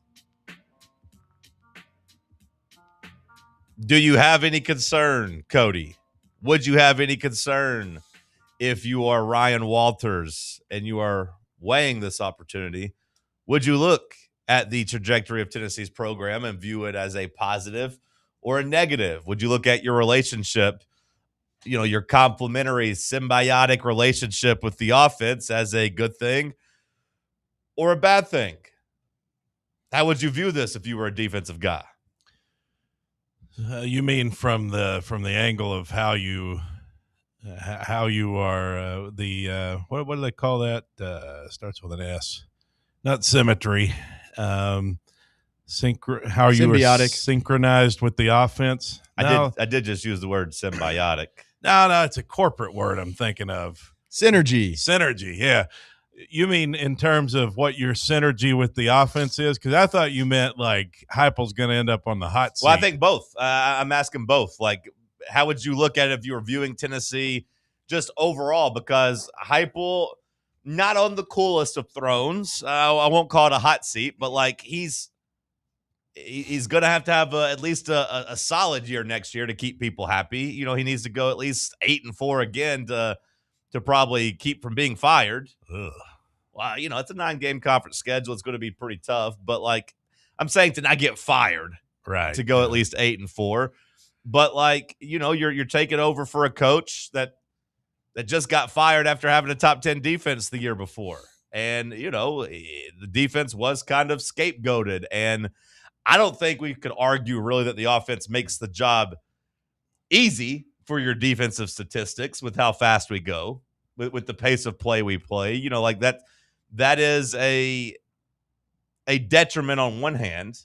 do you have any concern, Cody? Would you have any concern if you are Ryan Walters and you are weighing this opportunity? Would you look at the trajectory of Tennessee's program and view it as a positive or a negative? Would you look at your relationship, your complementary, symbiotic relationship with the offense as a good thing or a bad thing? How would you view this if you were a defensive guy? You mean from the angle of how you are what do they call that? Starts with an S. Not symmetry. How you symbiotic. are synchronized with the offense. I did just use the word symbiotic. No, it's a corporate word I'm thinking of. Synergy, yeah. You mean in terms of what your synergy with the offense is? Because I thought you meant like Heupel's going to end up on the hot seat. Well, I think both. I'm asking both. Like, how would you look at it if you were viewing Tennessee just overall? Because Heupel, not on the coolest of thrones. I won't call it a hot seat, but like he's going to have at least a solid year next year to keep people happy. You know, he needs to go at least 8-4 again to probably keep from being fired. Ugh. Well, you know, it's a 9-game conference schedule. It's going to be pretty tough. But, like, I'm saying to not get fired. Right. To go at least 8-4. But, like, you know, you're taking over for a coach that just got fired after having a top 10 defense the year before. And, you know, the defense was kind of scapegoated. And I don't think we could argue really that the offense makes the job easy for your defensive statistics with how fast we go, with the pace of play we play. You know, like that is a detriment on one hand.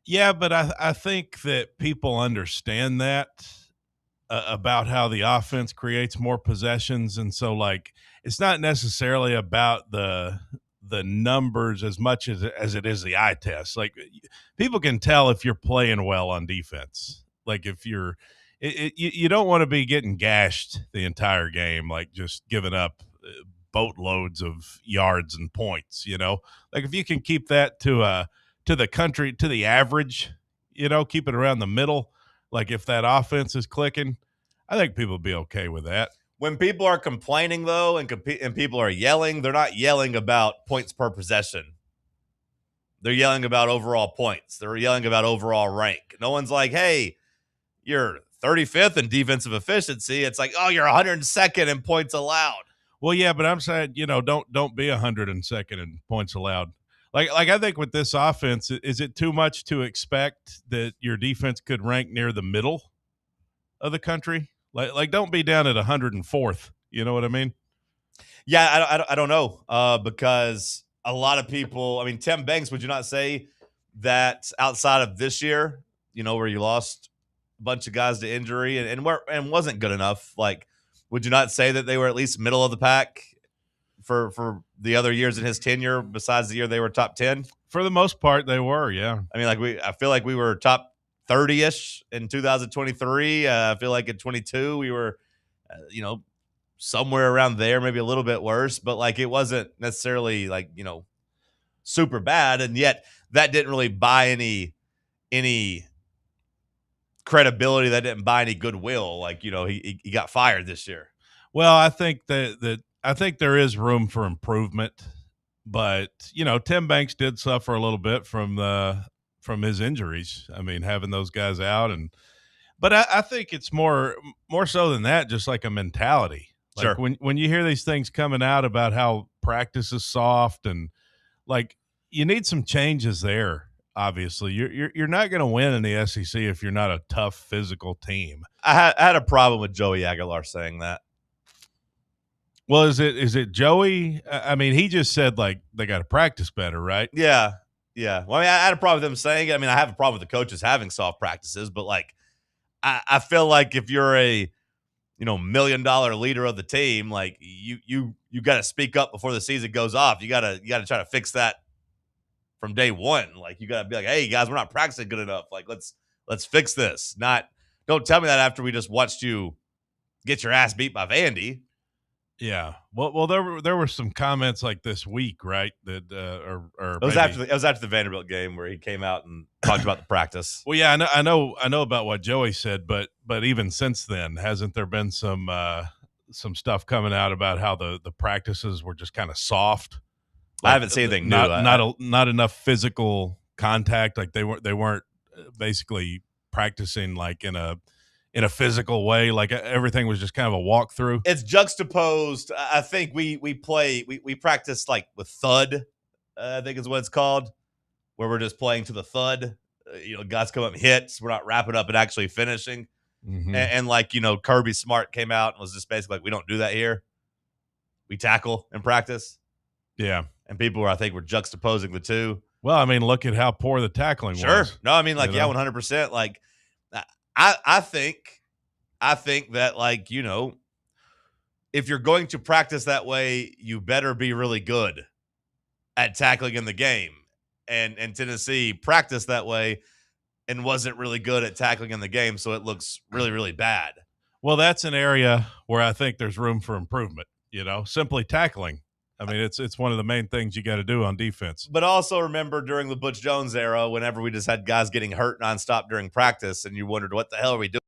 Yeah, but I think that people understand that about how the offense creates more possessions. And so, like, it's not necessarily about the numbers as much as it is the eye test. Like, people can tell if you're playing well on defense. Like, if you're you don't want to be getting gashed the entire game, like just giving up boatloads of yards and points, you know? Like, if you can keep that to the average, you know, keep it around the middle. Like, if that offense is clicking, I think people will be okay with that. When people are complaining, though, and people are yelling, they're not yelling about points per possession. They're yelling about overall points. They're yelling about overall rank. No one's like, hey, you're 35th in defensive efficiency. It's like, oh, you're 102nd in points allowed. Well, yeah, but I'm saying, you know, don't be 102nd in points allowed. Like I think with this offense, is it too much to expect that your defense could rank near the middle of the country? Like don't be down at 104th. You know what I mean? Yeah, I don't know because a lot of people. I mean, Tim Banks, would you not say that outside of this year, you know, where you lost a bunch of guys to injury and wasn't good enough? Like, would you not say that they were at least middle of the pack for the other years in his tenure besides the year they were top 10? For the most part, they were, yeah. I mean, I feel like we were top 30-ish in 2023. I feel like in 22 we were, you know, somewhere around there, maybe a little bit worse, but like it wasn't necessarily like, you know, super bad. And yet that didn't really buy any credibility. That didn't buy any goodwill. Like, you know, he got fired this year. Well, I think I think there is room for improvement, but you know, Tim Banks did suffer a little bit from his injuries. I mean, having those guys out, but I think it's more so than that, just like a mentality. Like Sure. when you hear these things coming out about how practice is soft and like you need some changes there. Obviously, you're not going to win in the SEC if you're not a tough physical team. I had a problem with Joey Aguilar saying that. Well, is it Joey? I mean, he just said like they got to practice better, right? Yeah. Well, I mean, I had a problem with them saying it. I mean, I have a problem with the coaches having soft practices, but like, I feel like if you're a, you know, $1 million leader of the team, like you got to speak up before the season goes off. You got to try to fix that from day one. Like you got to be like, hey guys, we're not practicing good enough. Like let's fix this. Don't tell me that after we just watched you get your ass beat by Vandy. Yeah. Well, there were some comments like this week, right? That It was after the Vanderbilt game where he came out and talked about the practice. Well, yeah, I know about what Joey said, but even since then, hasn't there been some stuff coming out about how the practices were just kind of soft? Like, I haven't seen anything new. Not enough physical contact. Like they weren't basically practicing like in a physical way. Like everything was just kind of a walkthrough. It's juxtaposed. I think we practice like with thud. I think is what it's called, where we're just playing to the thud. You know, guys come up and hits. We're not wrapping up and actually finishing. Mm-hmm. And like, you know, Kirby Smart came out and was just basically like, we don't do that here. We tackle in practice. Yeah. And people I think were juxtaposing the two. Well, I mean, look at how poor the tackling Sure. was. No, I mean, like, you yeah, know? 100%. Like, I think that, like, you know, if you're going to practice that way, you better be really good at tackling in the game. And Tennessee practiced that way and wasn't really good at tackling in the game, so it looks really, really bad. Well, that's an area where I think there's room for improvement, simply tackling. I mean, it's one of the main things you got to do on defense. But also remember during the Butch Jones era, whenever we just had guys getting hurt nonstop during practice, and you wondered, what the hell are we doing?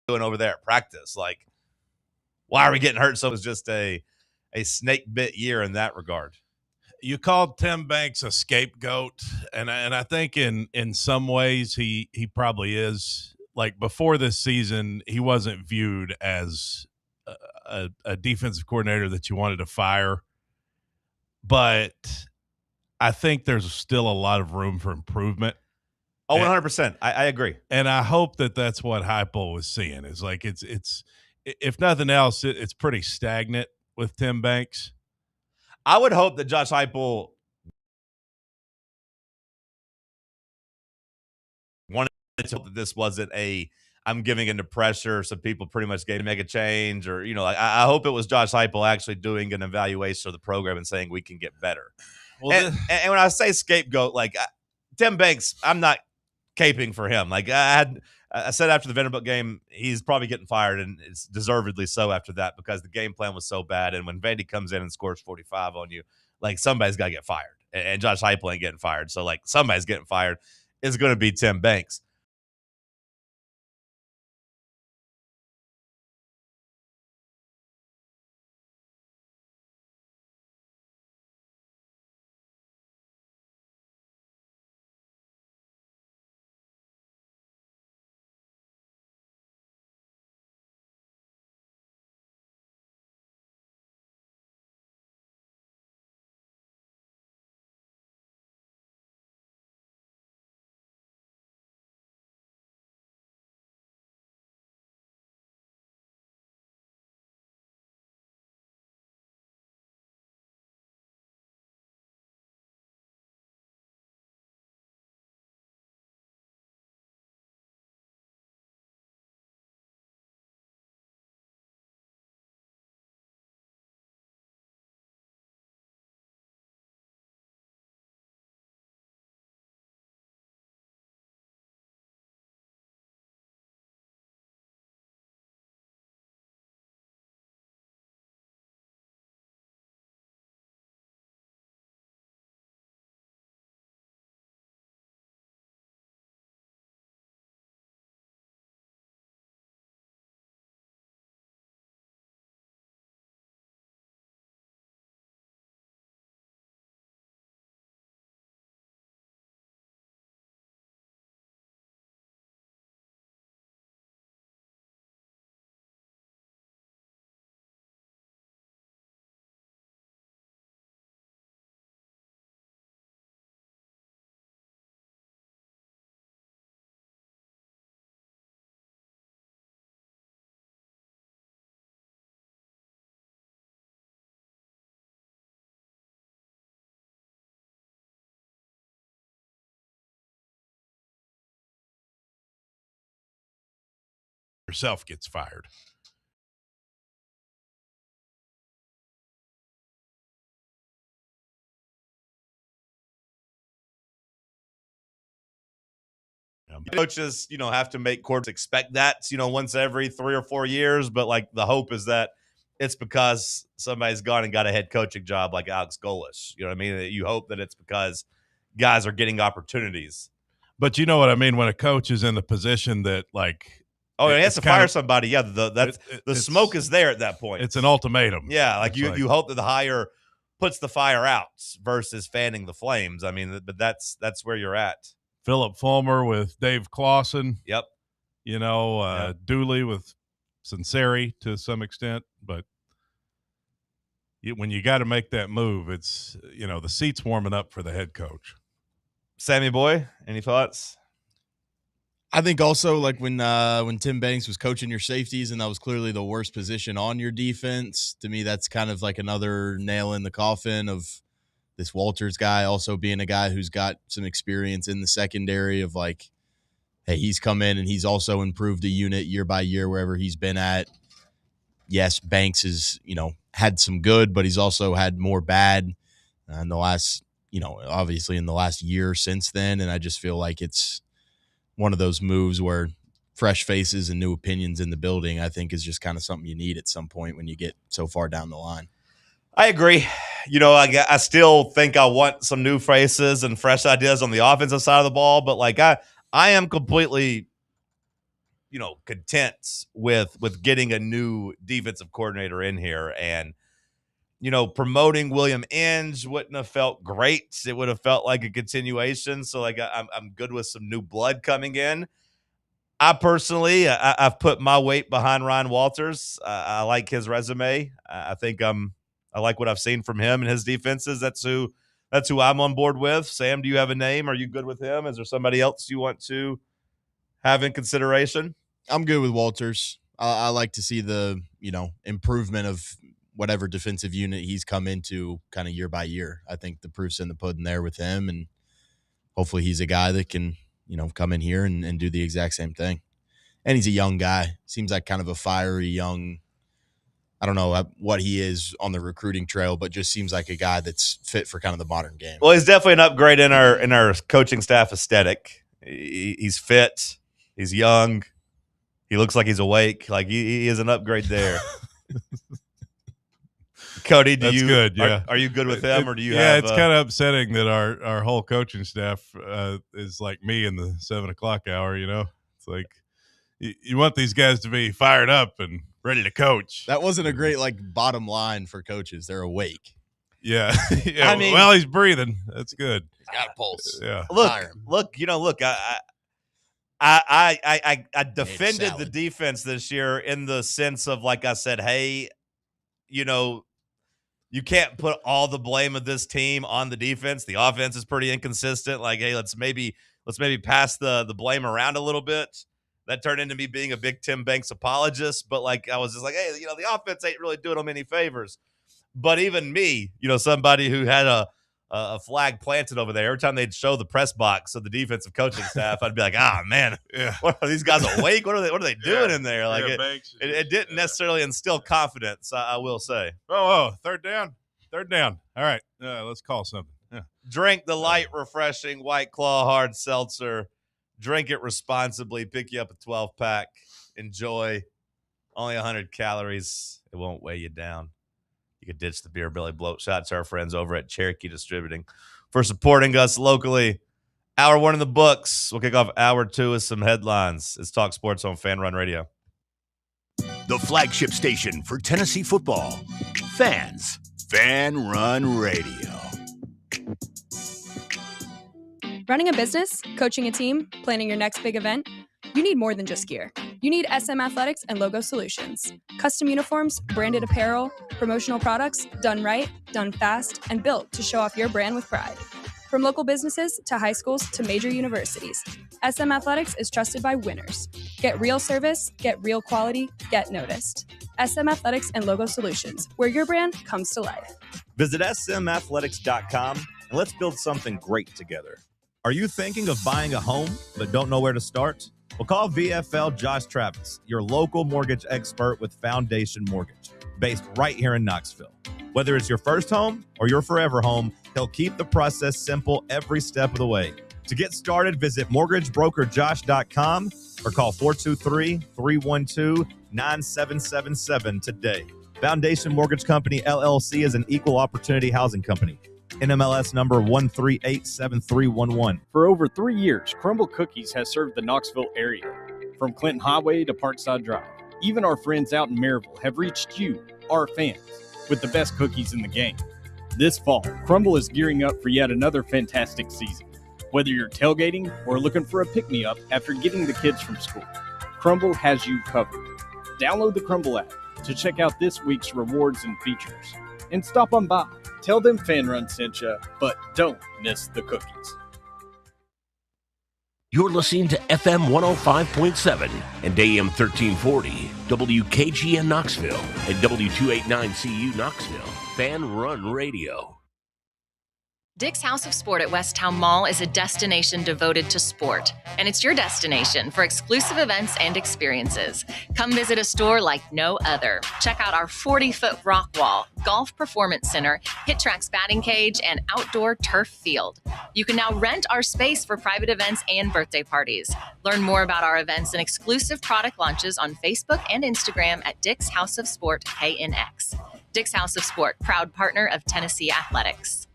Over there at practice, like, why are we getting hurt? So it was just a snake bit year in that regard. You called Tim Banks a scapegoat, and I think in some ways he probably is. Like, before this season, he wasn't viewed as a defensive coordinator that you wanted to fire, but I think there's still a lot of room for improvement. Oh, 100%. I agree. And I hope that that's what Heupel was seeing. Is like it's if nothing else, it's pretty stagnant with Tim Banks. I would hope that Josh Heupel wanted to hope that this wasn't I'm giving into pressure, so people pretty much gave to make a change, or I hope it was Josh Heupel actually doing an evaluation of the program and saying we can get better. Well, and when I say scapegoat, like Tim Banks, I'm not caping for him. Like I said after the Vanderbilt game, he's probably getting fired, and it's deservedly so after that, because the game plan was so bad. And when Vandy comes in and scores 45 on you, like, somebody's got to get fired. And Josh Heupel ain't getting fired. So, like, somebody's getting fired. It's going to be Tim Banks. Yourself gets fired. Coaches, have to make courts expect that, once every 3 or 4 years. But, like, the hope is that it's because somebody's gone and got a head coaching job like Alex Golesh. You know what I mean? You hope that it's because guys are getting opportunities. But you know what I mean? When a coach is in the position that, like, he has to fire somebody. Yeah, the smoke is there at that point. It's an ultimatum. Yeah, like you hope that the hire puts the fire out versus fanning the flames. I mean, but that's where you're at. Philip Fulmer with Dave Clawson. Yep. Dooley with Sinceri to some extent. But when you got to make that move, it's, the seat's warming up for the head coach. Sammy Boy, any thoughts? I think also, like, when Tim Banks was coaching your safeties and that was clearly the worst position on your defense, to me that's kind of like another nail in the coffin of this Walters guy also being a guy who's got some experience in the secondary of like, hey, he's come in and he's also improved a unit year by year wherever he's been at. Yes, Banks is, had some good, but he's also had more bad in the last, obviously in the last year since then. And I just feel like it's one of those moves where fresh faces and new opinions in the building, I think, is just kind of something you need at some point when you get so far down the line. I agree. I still think I want some new faces and fresh ideas on the offensive side of the ball, but like I am completely content with getting a new defensive coordinator in here. And, promoting William Inge wouldn't have felt great. It would have felt like a continuation. So, like, I'm good with some new blood coming in. I personally, I've put my weight behind Ryan Walters. I like his resume. I think I like what I've seen from him and his defenses. That's who I'm on board with. Sam, do you have a name? Are you good with him? Is there somebody else you want to have in consideration? I'm good with Walters. I like to see the, improvement of whatever defensive unit he's come into kind of year by year. I think the proof's in the pudding there with him, and hopefully he's a guy that can, come in here and do the exact same thing. And he's a young guy. Seems like kind of a fiery young, I don't know what he is on the recruiting trail, but just seems like a guy that's fit for kind of the modern game. Well, he's definitely an upgrade in our coaching staff aesthetic. He's fit. He's young. He looks like he's awake. Like he is an upgrade there. Cody, good. Yeah. Are you good with him, or do you have? Yeah, it's kind of upsetting that our whole coaching staff is like me in the 7:00 hour. It's like you want these guys to be fired up and ready to coach. That wasn't a great bottom line for coaches. They're awake. Yeah. Yeah. I mean, well, he's breathing. That's good. He's got a pulse. Yeah. Look. I defended the defense this year in the sense of, like I said, hey, you can't put all the blame of this team on the defense. The offense is pretty inconsistent. Like, hey, let's maybe pass the blame around a little bit. That turned into me being a big Tim Banks apologist, but I was just like, hey, the offense ain't really doing them any favors. But even me, somebody who had a flag planted over there, every time they'd show the press box of the defensive coaching staff, I'd be like, man, what are these guys awake? What are they doing in there? Like it didn't necessarily instill confidence, I will say. Oh, third down. All right, let's call something. Yeah. Drink the light, refreshing White Claw hard seltzer. Drink it responsibly. Pick you up a 12-pack. Enjoy. Only 100 calories. It won't weigh you down. You can ditch the beer belly bloat. Shout out to our friends over at Cherokee Distributing for supporting us locally. Hour 1 in the books. We'll kick off hour 2 with some headlines. It's Talk Sports on Fan Run Radio. The flagship station for Tennessee football. Fans. Fan Run Radio. Running a business, coaching a team, planning your next big event, you need more than just gear. You need SM Athletics and Logo Solutions. Custom uniforms, branded apparel, promotional products, done right, done fast, and built to show off your brand with pride. From local businesses to high schools to major universities, SM Athletics is trusted by winners. Get real service, get real quality, get noticed. SM Athletics and Logo Solutions, where your brand comes to life. Visit smathletics.com and let's build something great together. Are you thinking of buying a home but don't know where to start? Well, call VFL Josh Travis, your local mortgage expert with Foundation Mortgage, based right here in Knoxville. Whether it's your first home or your forever home, he'll keep the process simple every step of the way. To get started, visit mortgagebrokerjosh.com or call 423-312-9777 today. Foundation Mortgage Company, LLC is an equal opportunity housing company. NMLS number 1387311. For over 3 years, Crumble Cookies has served the Knoxville area. From Clinton Highway to Parkside Drive, even our friends out in Maryville have reached you, our fans, with the best cookies in the game. This fall, Crumble is gearing up for yet another fantastic season. Whether you're tailgating or looking for a pick-me-up after getting the kids from school, Crumble has you covered. Download the Crumble app to check out this week's rewards and features. And stop on by. Tell them Fan Run sent you, but don't miss the cookies. You're listening to FM 105.7 and AM 1340, WKGN Knoxville, and W289CU Knoxville, Fan Run Radio. Dick's House of Sport at Westtown Mall is a destination devoted to sport, and it's your destination for exclusive events and experiences. Come visit a store like no other. Check out our 40-foot rock wall, golf performance center, Hit Tracks batting cage, and outdoor turf field. You can now rent our space for private events and birthday parties. Learn more about our events and exclusive product launches on Facebook and Instagram at Dick's House of Sport KNX. Dick's House of Sport, proud partner of Tennessee Athletics.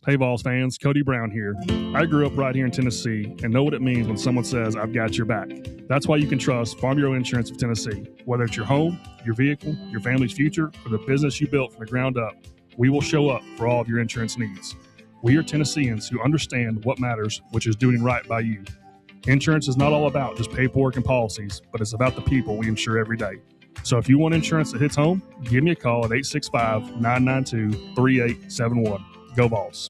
Hey, Vols fans, Cody Brown here. I grew up right here in Tennessee and know what it means when someone says, I've got your back. That's why you can trust Farm Bureau Insurance of Tennessee. Whether it's your home, your vehicle, your family's future, or the business you built from the ground up, we will show up for all of your insurance needs. We are Tennesseans who understand what matters, which is doing right by you. Insurance is not all about just paperwork and policies, but it's about the people we insure every day. So if you want insurance that hits home, give me a call at 865-992-3871. Go Vols.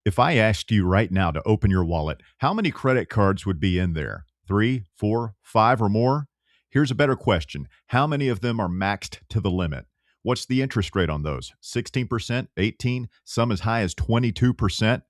If I asked you right now to open your wallet, how many credit cards would be in there? 3, 4, 5, or more? Here's a better question. How many of them are maxed to the limit? What's the interest rate on those? 16%, 18%, some as high as 22%?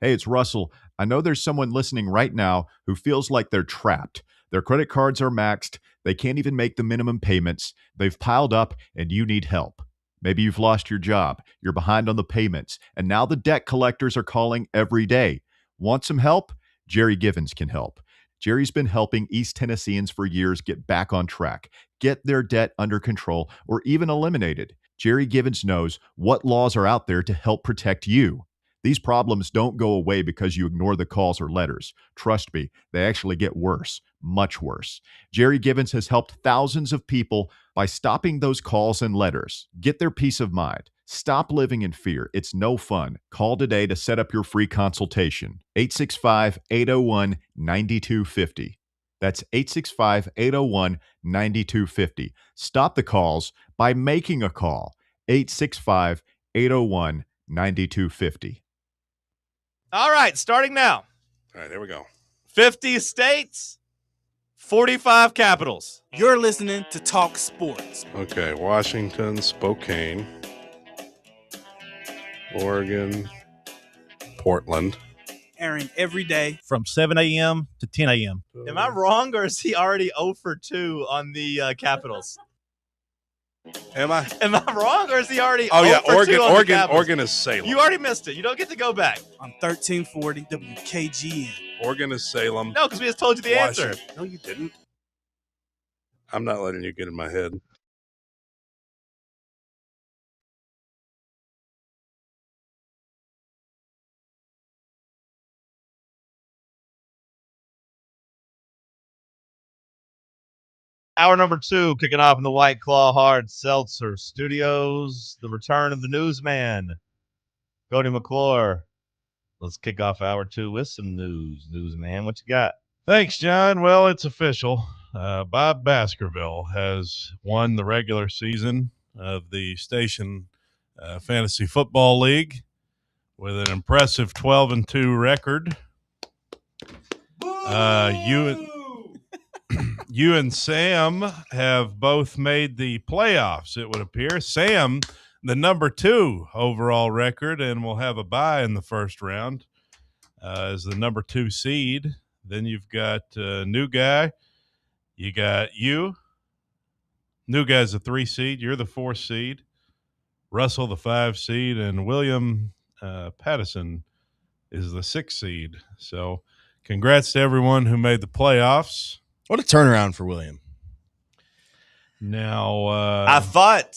Hey, it's Russell. I know there's someone listening right now who feels like they're trapped. Their credit cards are maxed. They can't even make the minimum payments. They've piled up, and you need help. Maybe you've lost your job, you're behind on the payments, and now the debt collectors are calling every day. Want some help? Jerry Givens can help. Jerry's been helping East Tennesseans for years get back on track, get their debt under control, or even eliminated. Jerry Givens knows what laws are out there to help protect you. These problems don't go away because you ignore the calls or letters. Trust me, they actually get worse, much worse. Jerry Givens has helped thousands of people by stopping those calls and letters. Get their peace of mind. Stop living in fear. It's no fun. Call today to set up your free consultation. 865-801-9250. That's 865-801-9250. Stop the calls by making a call. 865-801-9250. All right, starting now. All right, there we go. 50 states, 45 capitals. You're listening to Talk Sports. Okay, Washington, Spokane, Oregon, Portland. Airing every day. From 7 a.m. to 10 a.m. Am I wrong, or is he already 0 for 2 on the capitals? Am I wrong, or is he already? Oh yeah, for 2 on the Capitals? Oregon is Salem. You already missed it. You don't get to go back. On 1340 WKGN. Oregon is Salem. No, because we just told you the answer. No, you didn't. I'm not letting you get in my head. Hour number 2 kicking off in the White Claw Hard Seltzer Studios. The return of the newsman, Cody McClure. Let's kick off hour 2 with some news. Newsman, what you got? Thanks, John. Well, it's official. Bob Baskerville has won the regular season of the Station Fantasy Football League with an impressive 12-2 record. You and Sam have both made the playoffs, it would appear. Sam, the number 2 overall record, and will have a bye in the first round as the number 2 seed. Then you've got New Guy. You got you. New Guy's the 3 seed. You're the 4 seed. Russell, the 5 seed. And William Pattison is the 6 seed. So congrats to everyone who made the playoffs. What a turnaround for William. Now, I thought,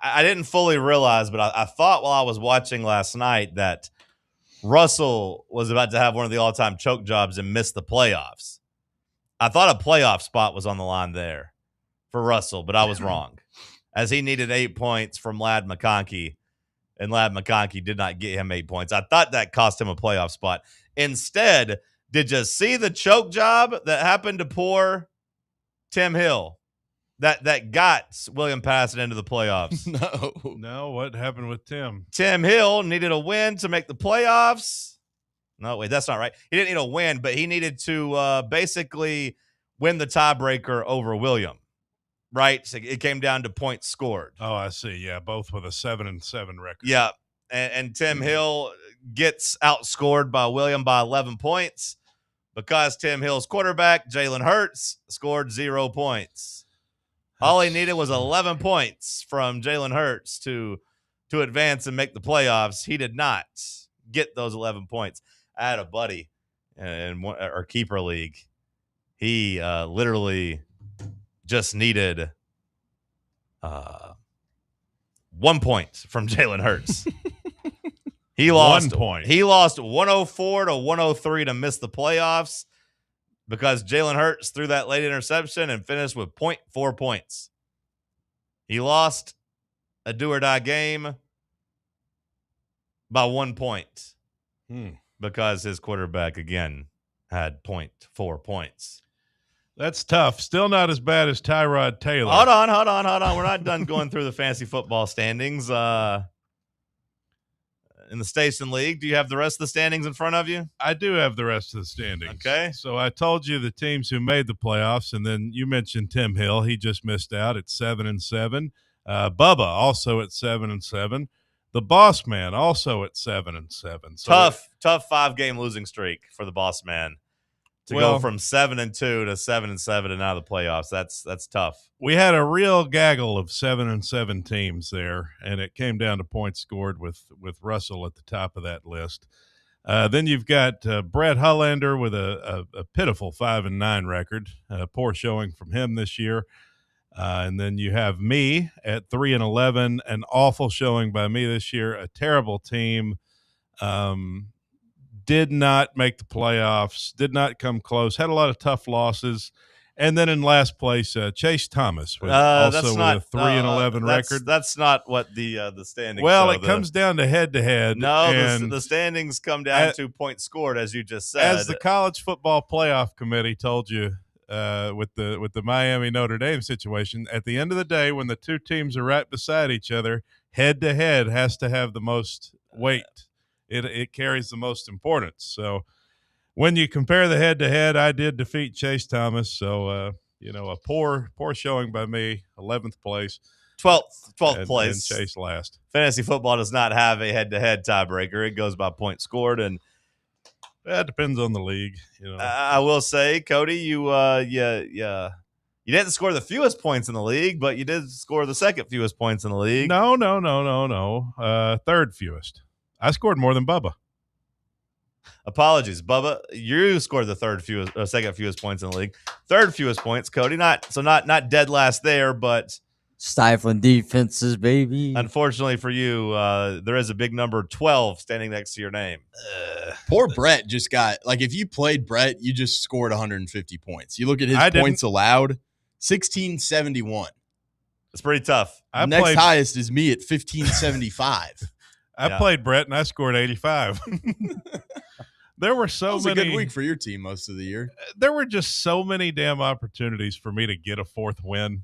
I didn't fully realize, but I thought while I was watching last night that Russell was about to have one of the all-time choke jobs and miss the playoffs. I thought a playoff spot was on the line there for Russell, but I was wrong, as he needed 8 points from Ladd McConkey, and Ladd McConkey did not get him 8 points. I thought that cost him a playoff spot. Instead, did you see the choke job that happened to poor Tim Hill that got William Pattison into the playoffs? No, what happened with Tim? Tim Hill needed a win to make the playoffs. No, wait, that's not right. He didn't need a win, but he needed to basically win the tiebreaker over William, right? So it came down to points scored. Oh, I see. Yeah, both with a 7-7 record. Yeah, and Tim Hill gets outscored by William by 11 points because Tim Hill's quarterback, Jalen Hurts, scored 0 points. All he needed was 11 points from Jalen Hurts to advance and make the playoffs. He did not get those 11 points. I had a buddy in our keeper league. He literally just needed 1 point from Jalen Hurts. He lost 1 point. He lost 104 to 103 to miss the playoffs because Jalen Hurts threw that late interception and finished with 0.4 points. He lost a do-or-die game by 1 point because his quarterback, again, had 0.4 points. That's tough. Still not as bad as Tyrod Taylor. Hold on. We're not done going through the fantasy football standings. In the Station League, do you have the rest of the standings in front of you? I do have the rest of the standings. Okay. So I told you the teams who made the playoffs, and then you mentioned Tim Hill. He just missed out at 7-7. Bubba also at 7-7. The Boss Man also at 7-7. So Tough 5-game losing streak for the Boss Man to go from 7-2 to 7-7 and out of the playoffs. That's tough. We had a real gaggle of 7-7 teams there, and it came down to points scored with Russell at the top of that list. Then you've got Brett Hullander with a pitiful 5-9 record, poor showing from him this year. And then you have me at 3-11, an awful showing by me this year, a terrible team. Did not make the playoffs, did not come close, had a lot of tough losses. And then in last place, Chase Thomas with also with a 3-11 record. That's not what the standings. Well, it comes down to head-to-head. No, the standings come down to points scored, as you just said. As the college football playoff committee told you with the Miami Notre Dame situation, at the end of the day, when the two teams are right beside each other, head-to-head has to have the most weight. It carries the most importance. So when you compare the head-to-head, I did defeat Chase Thomas. So, a poor showing by me, 11th place. 12th place. And Chase last. Fantasy football does not have a head-to-head tiebreaker. It goes by points scored, and that depends on the league. I will say, Cody, you didn't score the fewest points in the league, but you did score the second fewest points in the league. No. Third fewest. I scored more than Bubba. Apologies, Bubba. You scored the second fewest points in the league. Third fewest points, Cody. Not dead last there, but stifling defenses, baby. Unfortunately for you, there is a big number 12 standing next to your name. Poor Brett just got, if you played Brett, you just scored 150 points. You look at his points allowed, 1671. It's pretty tough. Next highest is me at 1575. I played Brett, and I scored 85. There were so many. It was a good week for your team most of the year. There were just so many damn opportunities for me to get a fourth win.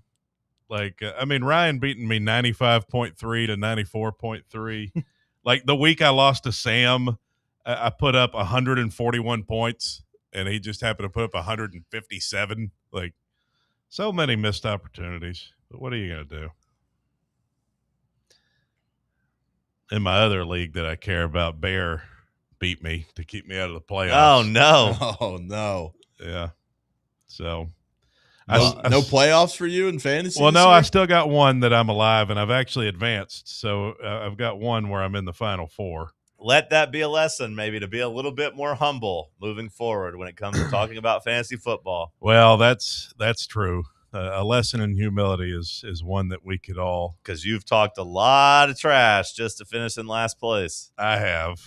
Ryan beating me 95.3 to 94.3. The week I lost to Sam, I put up 141 points, and he just happened to put up 157. So many missed opportunities. But what are you going to do? In my other league that I care about, Bear beat me to keep me out of the playoffs. Oh, no. Oh, no. Yeah. So no playoffs for you in fantasy? Well, this no, year? I still got one that I'm alive, and I've actually advanced. So I've got one where I'm in the Final Four. Let that be a lesson, maybe, to be a little bit more humble moving forward when it comes to talking about fantasy football. Well, that's true. A lesson in humility is one that we could all. Because you've talked a lot of trash just to finish in last place. I have.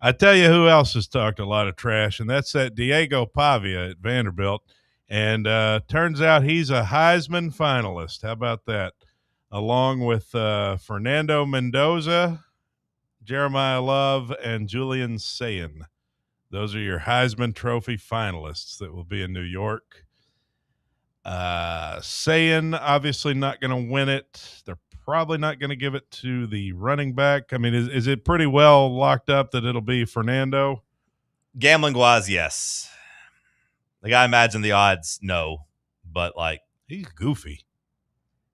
I tell you who else has talked a lot of trash, and that's that Diego Pavia at Vanderbilt. And turns out he's a Heisman finalist. How about that? Along with Fernando Mendoza, Jeremiah Love, and Julian Sayin. Those are your Heisman Trophy finalists that will be in New York. Sayin obviously not going to win it. They're probably not going to give it to the running back. Is it pretty well locked up that it'll be Fernando? Gambling wise, yes. I imagine the odds, no. But he's goofy.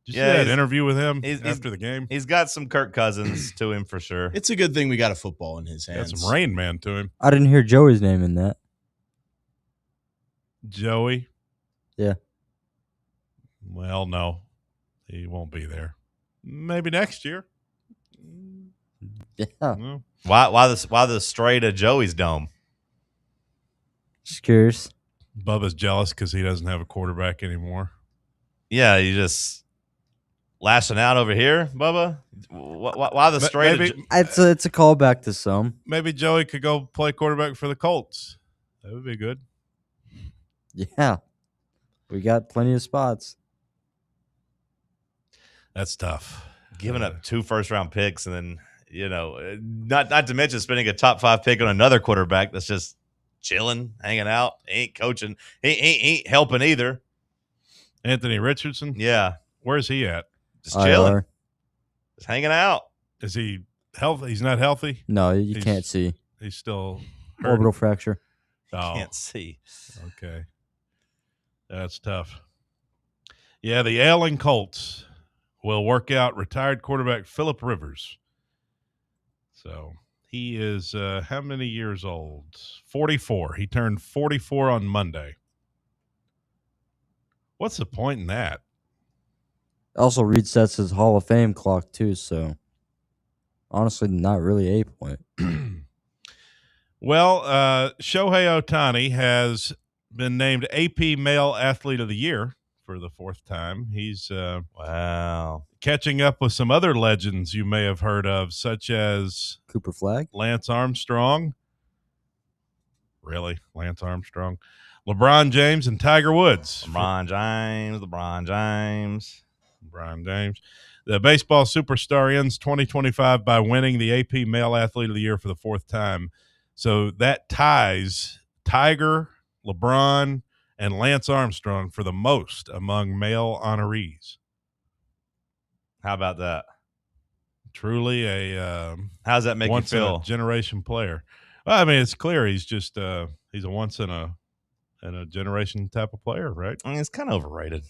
Did you see that interview with him after the game? He's got some Kirk Cousins to him for sure. It's a good thing we got a football in his hands. Got some Rain Man to him. I didn't hear Joey's name in that. Joey? Yeah. Well, no. He won't be there. Maybe next year. Yeah. No. Why the stray to Joey's dome? Just curious. Bubba's jealous because he doesn't have a quarterback anymore. Yeah, you just lashing out over here, Bubba. Why the stray? It's a callback to some. Maybe Joey could go play quarterback for the Colts. That would be good. Yeah, we got plenty of spots. That's tough. Giving up 2 first-round picks and then not to mention spending a top 5 pick on another quarterback that's just chilling, hanging out, ain't coaching, he ain't helping either. Anthony Richardson? Yeah. Where's he at? Just chilling. Just hanging out. Is he healthy? He's not healthy? No, you can't see. He's still hurt. Orbital fracture. Oh. Can't see. Okay. That's tough. Yeah, the ailing Colts will work out retired quarterback Phillip Rivers. So he is how many years old? 44. He turned 44 on Monday. What's the point in that? Also resets his Hall of Fame clock too, so honestly, not really a point. Well, Shohei Ohtani has been named AP Male Athlete of the Year for the 4th time. He's catching up with some other legends you may have heard of, such as Cooper Flagg, Lance Armstrong. Really? Lance Armstrong? LeBron James and Tiger Woods. LeBron James. The baseball superstar ends 2025 by winning the AP Male Athlete of the Year for the 4th time. So that ties Tiger, LeBron, and Lance Armstrong for the most among male honorees. How about that? Truly a how does that make you feel? Once in a generation player. Well, I mean, it's clear he's just he's a once in a generation type of player, right? I mean, it's kind of overrated.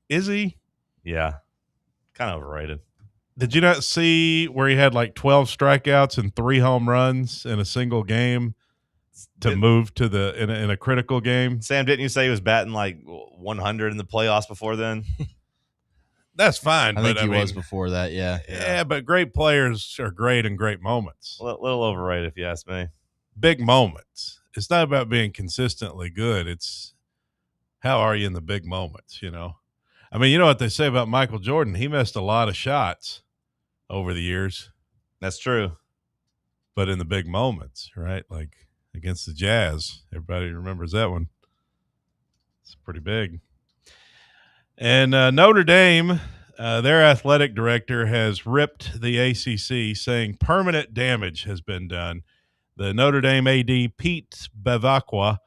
Is he? Yeah, kind of overrated. Did you not see where he had like 12 strikeouts and 3 home runs in a single game to move to in a critical game? Sam, didn't you say he was batting like 100 in the playoffs before then? That's fine. I think he was before that, yeah. Yeah, but great players are great in great moments. A little overrated, if you ask me. Big moments. It's not about being consistently good. It's how are you in the big moments, you know? I mean, you know what they say about Michael Jordan? He missed a lot of shots over the years. That's true. But in the big moments, right? Like against the Jazz. Everybody remembers that one. It's pretty big. And Notre Dame, their athletic director has ripped the ACC, saying permanent damage has been done. The Notre Dame AD, Pete Bevacqua,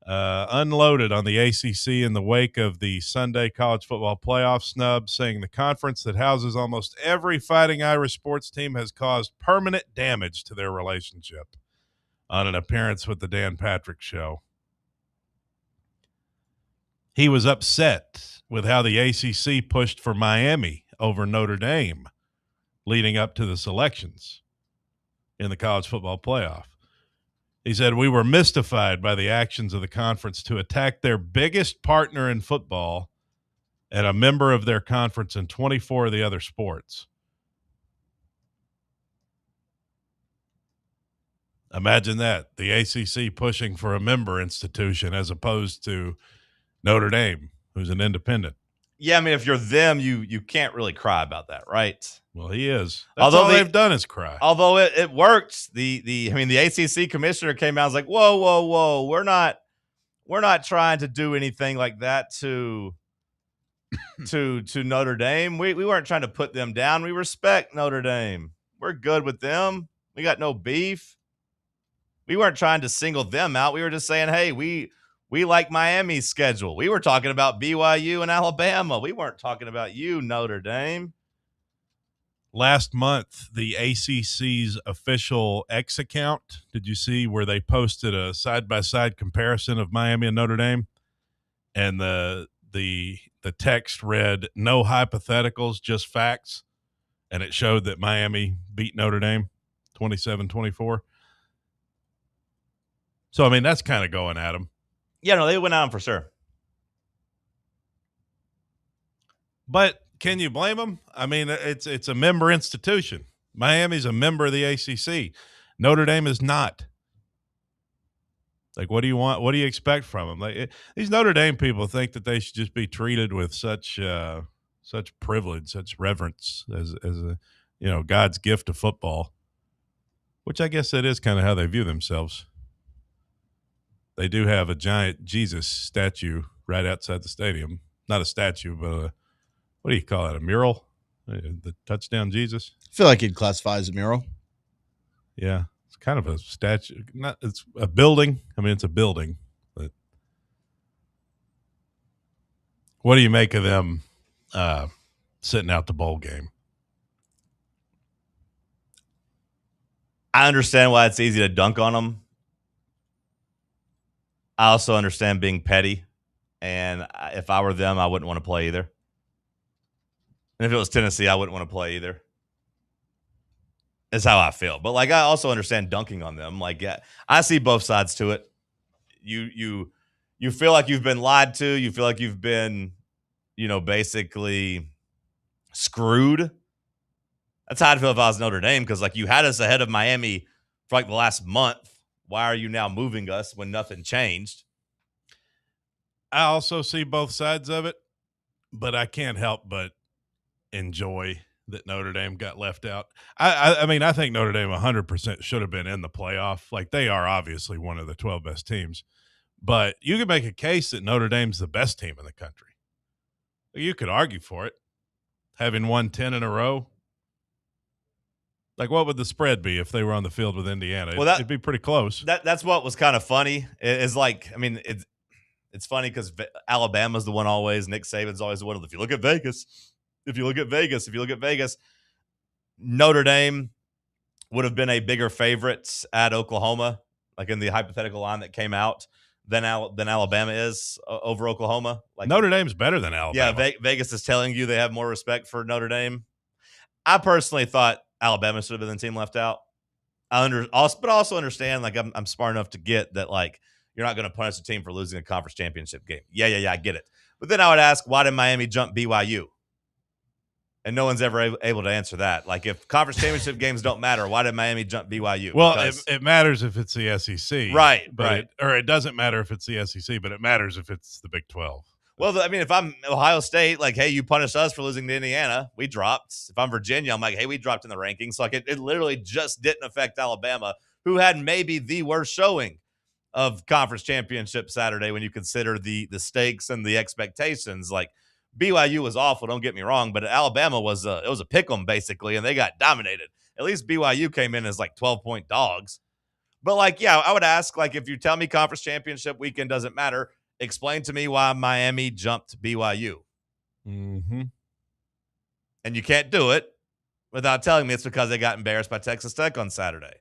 unloaded on the ACC in the wake of the Sunday college football playoff snub, saying the conference that houses almost every Fighting Irish sports team has caused permanent damage to their relationship on an appearance with the Dan Patrick Show. He was upset with how the ACC pushed for Miami over Notre Dame leading up to the selections in the college football playoff. He said, "We were mystified by the actions of the conference to attack their biggest partner in football and a member of their conference in 24 of the other sports." Imagine that, the ACC pushing for a member institution as opposed to Notre Dame, who's an independent. Yeah, I mean, if you're them, you can't really cry about that, right? Well, he is. That's all they've done is cry. Although it worked. The ACC commissioner came out and was like, whoa, we're not trying to do anything like that to Notre Dame. We weren't trying to put them down. We respect Notre Dame. We're good with them. We got no beef. We weren't trying to single them out. We were just saying, hey, we like Miami's schedule. We were talking about BYU and Alabama. We weren't talking about you, Notre Dame. Last month, the ACC's official X account, did you see where they posted a side-by-side comparison of Miami and Notre Dame? And the the text read, "No hypotheticals, just facts." And it showed that Miami beat Notre Dame 27-24. So, I mean, that's kind of going at them. Yeah, no, they went on for sure. But can you blame them? I mean, it's a member institution. Miami's a member of the ACC. Notre Dame is not. Like, what do you want? What do you expect from them? Like, these Notre Dame people think that they should just be treated with such privilege, such reverence as a, God's gift to football, which I guess that is kind of how they view themselves. They do have a giant Jesus statue right outside the stadium. Not a statue, but what do you call it? A mural? The touchdown Jesus? I feel like he'd classify as a mural. Yeah. It's kind of a statue. It's a building. I mean, it's a building. But what do you make of them sitting out the bowl game? I understand why it's easy to dunk on them. I also understand being petty. And if I were them, I wouldn't want to play either. And if it was Tennessee, I wouldn't want to play either. Is how I feel. But like, I also understand dunking on them. Like, yeah, I see both sides to it. You feel like you've been lied to. You feel like you've been, basically screwed. That's how I'd feel if I was Notre Dame, because like you had us ahead of Miami for like the last month. Why are you now moving us when nothing changed? I also see both sides of it, but I can't help but enjoy that Notre Dame got left out. I mean, I think Notre Dame 100% should have been in the playoff. Like, they are obviously one of the 12 best teams, but you could make a case that Notre Dame's the best team in the country. You could argue for it, having won 10 in a row. Like, what would the spread be if they were on the field with Indiana? Well, it'd be pretty close. That's what was kind of funny. It's like, I mean, it's funny because Alabama's the one always. Nick Saban's always the one. If you look at Vegas, Notre Dame would have been a bigger favorite at Oklahoma, like in the hypothetical line that came out, than Alabama is over Oklahoma. Like, Notre Dame's better than Alabama. Yeah, Vegas is telling you they have more respect for Notre Dame. I personally thought Alabama should have been the team left out. But also understand, like, I'm smart enough to get that, like, you're not going to punish a team for losing a conference championship game. Yeah, I get it. But then I would ask, why did Miami jump BYU? And no one's ever able to answer that. Like, if conference championship games don't matter, why did Miami jump BYU? Well, it matters if it's the SEC. Right, but right. It doesn't matter if it's the SEC, but it matters if it's the Big 12. Well, I mean, if I'm Ohio State, like, hey, you punished us for losing to Indiana. We dropped. If I'm Virginia, I'm like, hey, we dropped in the rankings. So, like, it literally just didn't affect Alabama, who had maybe the worst showing of conference championship Saturday when you consider the stakes and the expectations. Like, BYU was awful, don't get me wrong, but Alabama was a pick 'em basically, and they got dominated. At least BYU came in as like 12-point dogs. But like, yeah, I would ask, like, if you tell me conference championship weekend doesn't matter, explain to me why Miami jumped BYU. Mm-hmm. And you can't do it without telling me it's because they got embarrassed by Texas Tech on Saturday.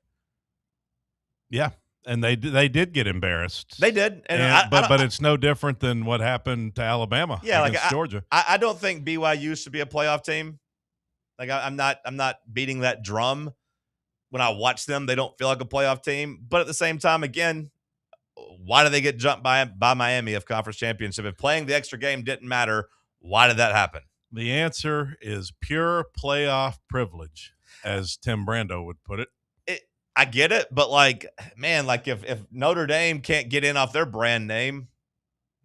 Yeah. And they did get embarrassed. They did, but it's no different than what happened to Alabama against Georgia. I don't think BYU should be a playoff team. Like, I'm not beating that drum. When I watch them, they don't feel like a playoff team. But at the same time, again, why did they get jumped by Miami of conference championship? If playing the extra game didn't matter, why did that happen? The answer is pure playoff privilege, as Tim Brando would put it. I get it, but like, man, like if Notre Dame can't get in off their brand name,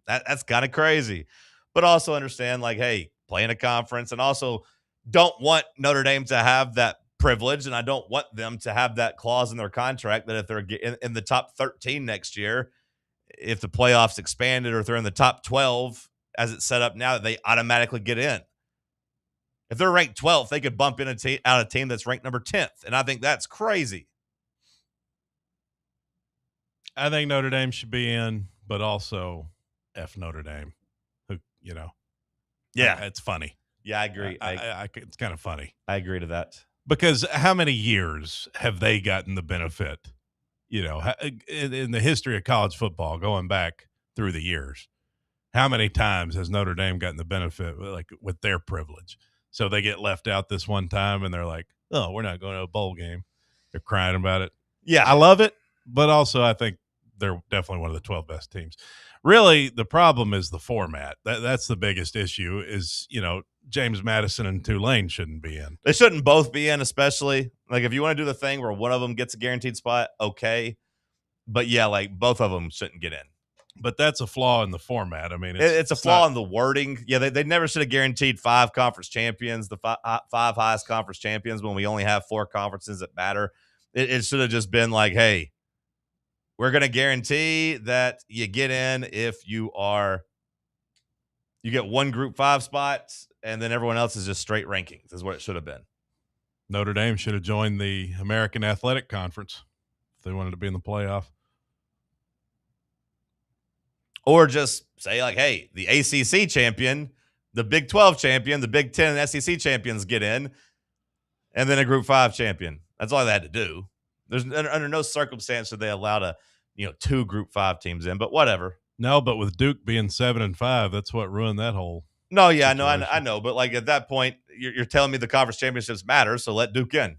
that's kind of crazy. But also understand, like, hey, play in a conference, and also don't want Notre Dame to have that privilege, and I don't want them to have that clause in their contract that if they're in the top 13 next year, if the playoffs expanded, or if they're in the top 12 as it's set up now, that they automatically get in. If they're ranked 12th, they could bump in out a team that's ranked number 10th, and I think that's crazy. I think Notre Dame should be in, but also F Notre Dame. Who, yeah, it's funny. Yeah, I agree. It's kind of funny. I agree to that. Because how many years have they gotten the benefit, in the history of college football, going back through the years? How many times has Notre Dame gotten the benefit like with their privilege? So they get left out this one time and they're like, oh, we're not going to a bowl game. They're crying about it. Yeah. I love it, but also I think they're definitely one of the 12 best teams. Really, the problem is the format. That's the biggest issue is, James Madison and Tulane shouldn't be in. They shouldn't both be in, especially. Like, if you want to do the thing where one of them gets a guaranteed spot, okay. But, yeah, like, both of them shouldn't get in. But that's a flaw in the format. I mean, it's a flaw in the wording. Yeah, they never should have guaranteed 5 conference champions, the 5 highest conference champions, when we only have 4 conferences that matter. It should have just been like, hey, we're going to guarantee that you get in if you get one Group 5 spot, and then everyone else is just straight rankings, is what it should have been. Notre Dame should have joined the American Athletic Conference if they wanted to be in the playoff. Or just say, like, hey, the ACC champion, the Big 12 champion, the Big 10 and SEC champions get in, and then a Group 5 champion. That's all they had to do. There's under no circumstance should they allow 2 Group 5 teams in, but whatever. No, but with Duke being 7-5, that's what ruined that whole. No, yeah, I know, but like at that point, you're telling me the conference championships matter, so let Duke in.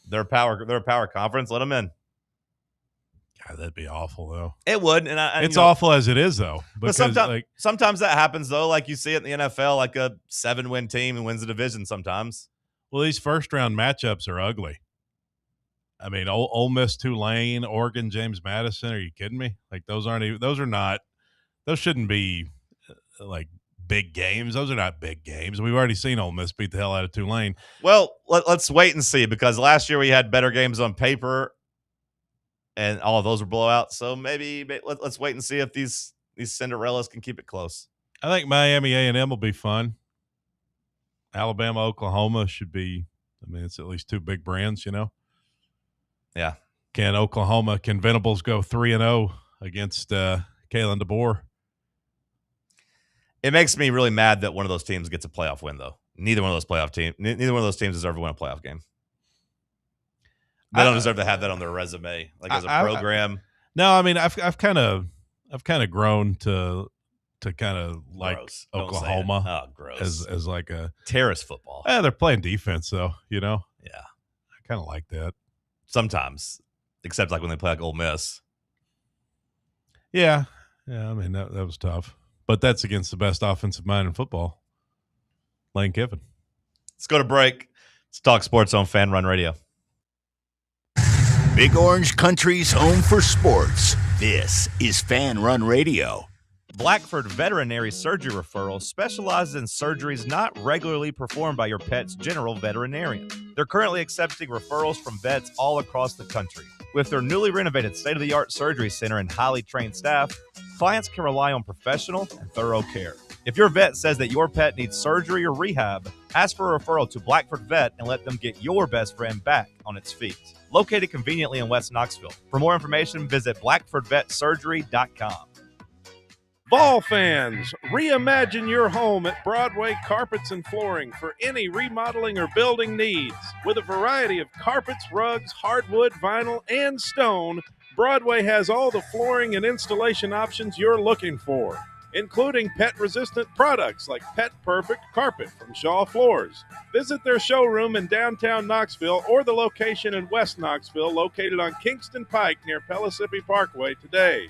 They're a power conference. Let them in. God, that'd be awful, though. It would, and it's awful as it is, though. But sometimes that happens, though. Like you see it in the NFL, like a 7-win team and wins the division sometimes. Well, these first-round matchups are ugly. I mean, Ole Miss, Tulane, Oregon, James Madison. Are you kidding me? Like those shouldn't be like big games. Those are not big games. We've already seen Ole Miss beat the hell out of Tulane. Well, let's wait and see, because last year we had better games on paper, and all of those were blowouts. So maybe let's wait and see if these Cinderellas can keep it close. I think Miami A&M will be fun. Alabama, Oklahoma should be. I mean, it's at least 2 big brands, Yeah. Can Venables go 3-0 against Kalen DeBoer? It makes me really mad that one of those teams gets a playoff win, though. Neither one of those teams deserve to win a playoff game. They don't deserve to have that on their resume, like as a program. No, I mean, I've kind of grown to kind of like Gross. Oklahoma gross. as like a terrorist football. Yeah, they're playing defense, though. Yeah, I kind of like that sometimes, except like when they play like Ole Miss. Yeah. I mean that was tough, but that's against the best offensive mind in football, Lane Kiffin. Let's go to break. Let's talk sports on Fan Run Radio. Big Orange Country's home for sports. This is Fan Run Radio. Blackford Veterinary Surgery Referral specializes in surgeries not regularly performed by your pet's general veterinarian. They're currently accepting referrals from vets all across the country. With their newly renovated state-of-the-art surgery center and highly trained staff, clients can rely on professional and thorough care. If your vet says that your pet needs surgery or rehab, ask for a referral to Blackford Vet and let them get your best friend back on its feet. Located conveniently in West Knoxville. For more information, visit blackfordvetsurgery.com. Vol fans, reimagine your home at Broadway Carpets and Flooring for any remodeling or building needs. With a variety of carpets, rugs, hardwood, vinyl, and stone, Broadway has all the flooring and installation options you're looking for, including pet-resistant products like Pet Perfect Carpet from Shaw Floors. Visit their showroom in downtown Knoxville or the location in West Knoxville located on Kingston Pike near Pellissippi Parkway today.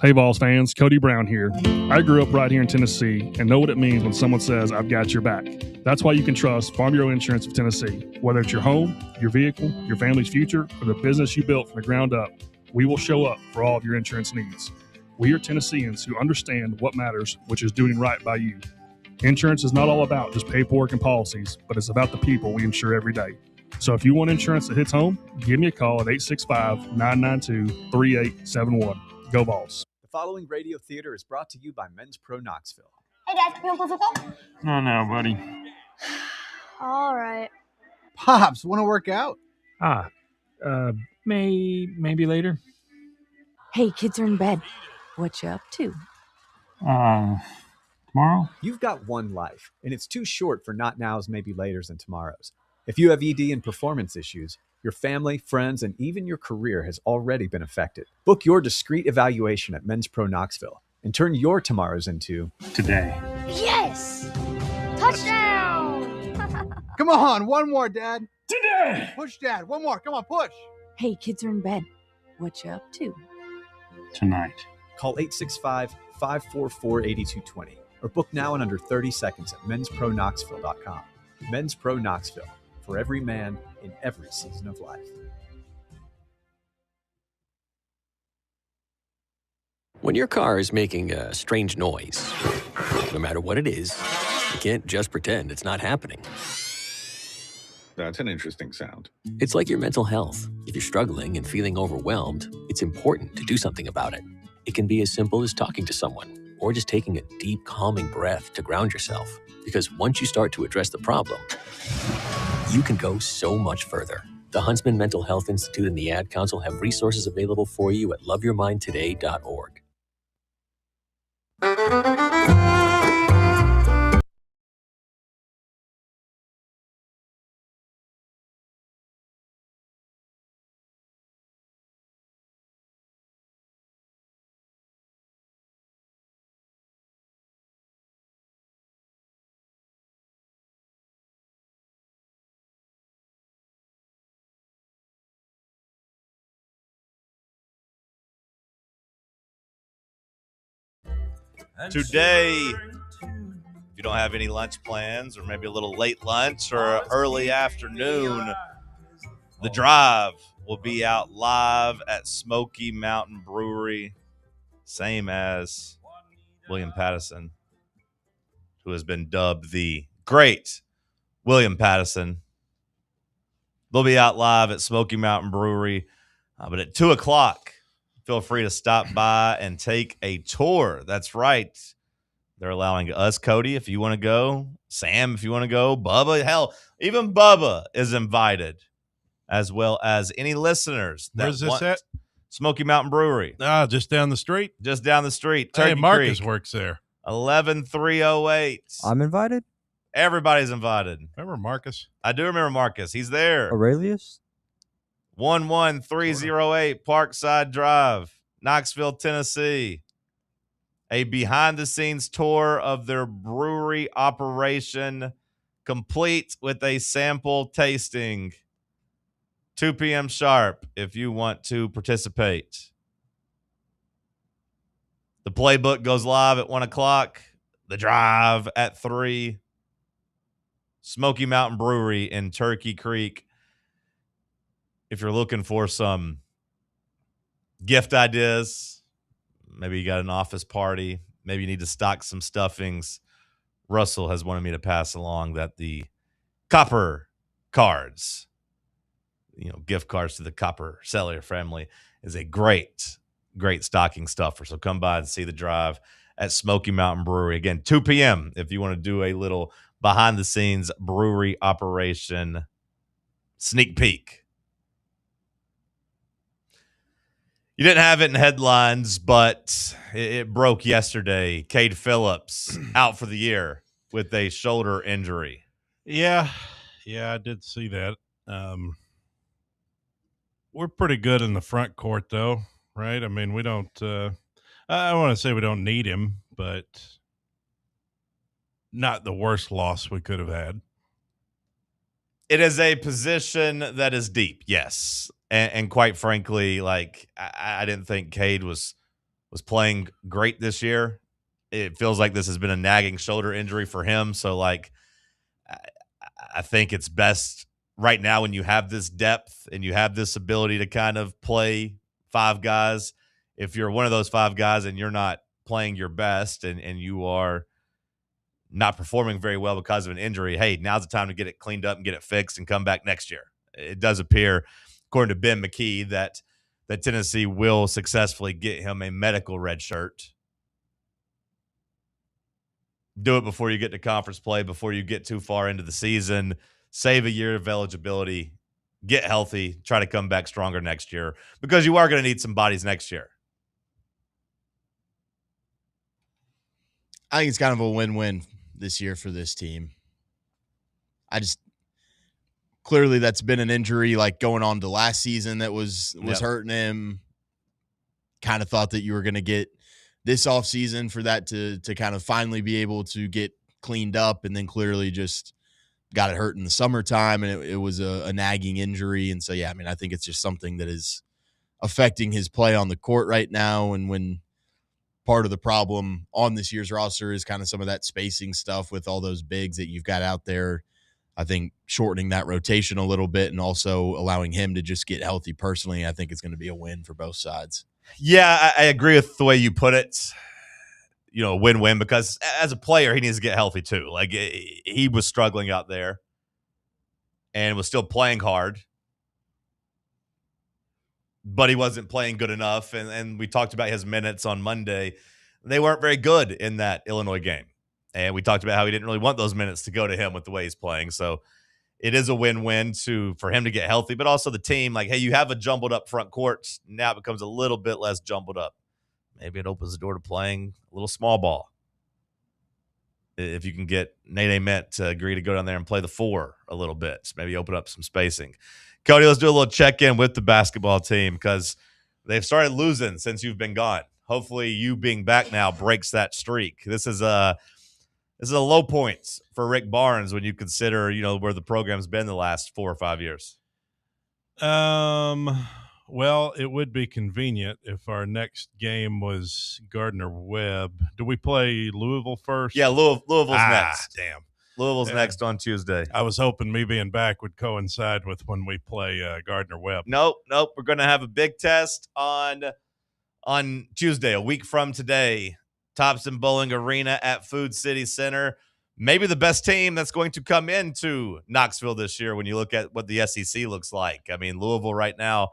Hey, Vols fans, Cody Brown here. I grew up right here in Tennessee and know what it means when someone says, I've got your back. That's why you can trust Farm Bureau Insurance of Tennessee. Whether it's your home, your vehicle, your family's future, or the business you built from the ground up, we will show up for all of your insurance needs. We are Tennesseans who understand what matters, which is doing right by you. Insurance is not all about just paperwork and policies, but it's about the people we insure every day. So if you want insurance that hits home, give me a call at 865-992-3871. Go Vols. The following radio theater is brought to you by Men's Pro Knoxville. Hey, Dad, can we play football? No, buddy. All right. Pops, want to work out? Maybe later. Hey, kids are in bed. What you up to? Tomorrow? You've got one life, and it's too short for not nows, maybe laters, and tomorrows. If you have ED and performance issues, Your family, friends, and even your career has already been affected. Book your discreet evaluation at Men's Pro Knoxville and turn your tomorrows into today. Yes! Touchdown! Come on, one more, Dad. Today! Push, Dad. One more. Come on, push. Hey, kids are in bed. What you up to? Tonight. Call 865-544-8220 or book now in under 30 seconds at menspronknoxville.com. Men's Pro Knoxville, for every man in every season of life. When your car is making a strange noise, no matter what it is, you can't just pretend it's not happening. That's an interesting sound. It's like your mental health. If you're struggling and feeling overwhelmed, it's important to do something about it. It can be as simple as talking to someone or just taking a deep, calming breath to ground yourself. Because once you start to address the problem, you can go so much further. The Huntsman Mental Health Institute and the Ad Council have resources available for you at loveyourmindtoday.org. Today, if you don't have any lunch plans or maybe a little late lunch or early afternoon, the drive will be out live at Smoky Mountain Brewery, same as William Pattison, who has been dubbed the great William Pattison. They'll be out live at Smoky Mountain Brewery, but at 2 o'clock, feel free to stop by and take a tour. That's right. They're allowing us, Cody, if you want to go, Sam, if you want to go, Bubba, hell, even Bubba is invited, as well as any listeners. Where's this at? Smoky Mountain Brewery. Just down the street? Just down the street. Hey, Turkey Marcus Creek. works there. 11308. I'm invited? Everybody's invited. Remember Marcus? I do remember Marcus. He's there. Aurelius? 11308 Parkside Drive, Knoxville, Tennessee. A behind-the-scenes tour of their brewery operation, complete with a sample tasting. 2 p.m. sharp if you want to participate. The playbook goes live at 1 o'clock. The drive at 3. Smoky Mountain Brewery in Turkey Creek. If you're looking for some gift ideas, maybe you got an office party, maybe you need to stock some stuffings, Russell has wanted me to pass along that the Copper cards, gift cards to the Copper Cellular family, is a great stocking stuffer. So come by and see the drive at Smoky Mountain Brewery. Again, 2 p.m. if you want to do a little behind-the-scenes brewery operation sneak peek. You didn't have it in headlines, but it broke yesterday. Cade Phillips out for the year with a shoulder injury. Yeah, I did see that. We're pretty good in the front court, though, right? I mean, we don't I want to say we don't need him, but not the worst loss we could have had. It is a position that is deep, yes. And quite frankly, I didn't think Cade was playing great this year. It feels like this has been a nagging shoulder injury for him. So, I think it's best right now when you have this depth and you have this ability to kind of play 5 guys. If you're one of those 5 guys and you're not playing your best and you are not performing very well because of an injury, hey, now's the time to get it cleaned up and get it fixed and come back next year. It does appear, according to Ben McKee, that Tennessee will successfully get him a medical red shirt. Do it before you get to conference play, before you get too far into the season. Save a year of eligibility. Get healthy. Try to come back stronger next year because you are going to need some bodies next year. I think it's kind of a win-win this year for this team. clearly that's been an injury like going on to last season that was Yep. hurting him. Kind of thought that you were going to get this offseason for that to kind of finally be able to get cleaned up, and then clearly just got it hurt in the summertime, and it was a nagging injury. And so, yeah, I mean, I think it's just something that is affecting his play on the court right now. And when part of the problem on this year's roster is kind of some of that spacing stuff with all those bigs that you've got out there, I think shortening that rotation a little bit and also allowing him to just get healthy personally, I think it's going to be a win for both sides. Yeah, I agree with the way you put it. You know, win-win, because as a player, he needs to get healthy too. Like, he was struggling out there and was still playing hard, but he wasn't playing good enough. And we talked about his minutes on Monday. They weren't very good in that Illinois game. And we talked about how he didn't really want those minutes to go to him with the way he's playing. So it is a win-win for him to get healthy, but also the team. Like, hey, you have a jumbled up front court. Now it becomes a little bit less jumbled up. Maybe it opens the door to playing a little small ball. If you can get Nene Mint to agree to go down there and play the 4 a little bit, maybe open up some spacing. Cody, let's do a little check-in with the basketball team because they've started losing since you've been gone. Hopefully you being back now breaks that streak. This is a low point for Rick Barnes when you consider, where the program's been the last 4 or 5 years. Well, it would be convenient if our next game was Gardner-Webb. Do we play Louisville first? Yeah, Louisville's next. Damn. Louisville's next on Tuesday. I was hoping me being back would coincide with when we play Gardner-Webb. Nope. We're going to have a big test on Tuesday, a week from today. Thompson Bowling Arena at Food City Center. Maybe the best team that's going to come into Knoxville this year when you look at what the SEC looks like. I mean, Louisville right now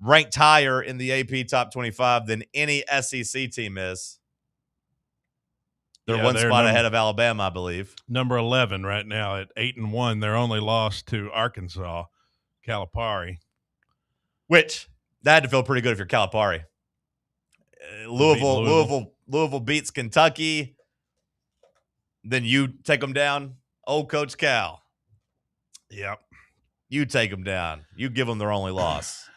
ranked higher in the AP Top 25 than any SEC team is. They're one spot ahead of Alabama, I believe. Number 11 right now at 8-1. They're only lost to Arkansas, Calipari. Which, that had to feel pretty good if you're Calipari. Louisville beats Kentucky. Then you take them down. Old Coach Cal. Yep. You take them down. You give them their only loss.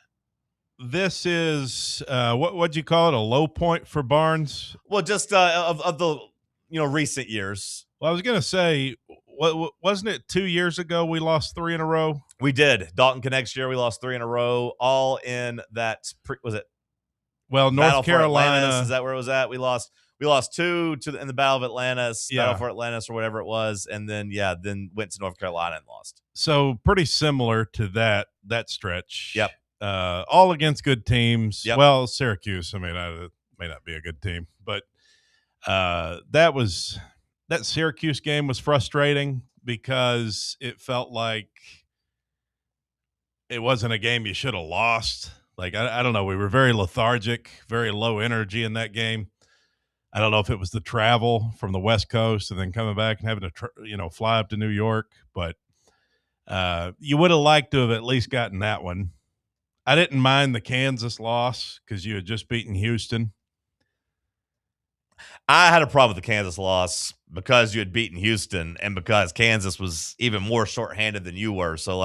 This is what'd you call it? A low point for Barnes? Well, just of the recent years. Well, I was gonna say, wasn't it 2 years ago we lost 3 in a row? We did. Dalton Connect's year we lost 3 in a row. All in that. Was it? Well, North Carolina. Atlantis, is that where it was at? We lost 2 in the Battle of Atlantis, yeah. Battle for Atlantis or whatever it was, and then went to North Carolina and lost. So pretty similar to that stretch. Yep. All against good teams. Yep. Well, Syracuse, I mean, may not be a good team, but that Syracuse game was frustrating because it felt like it wasn't a game you should have lost. Like, I don't know. We were very lethargic, very low energy in that game. I don't know if it was the travel from the West Coast and then coming back and having to, fly up to New York, but you would have liked to have at least gotten that one. I didn't mind the Kansas loss because you had just beaten Houston. I had a problem with the Kansas loss because you had beaten Houston and because Kansas was even more shorthanded than you were. So,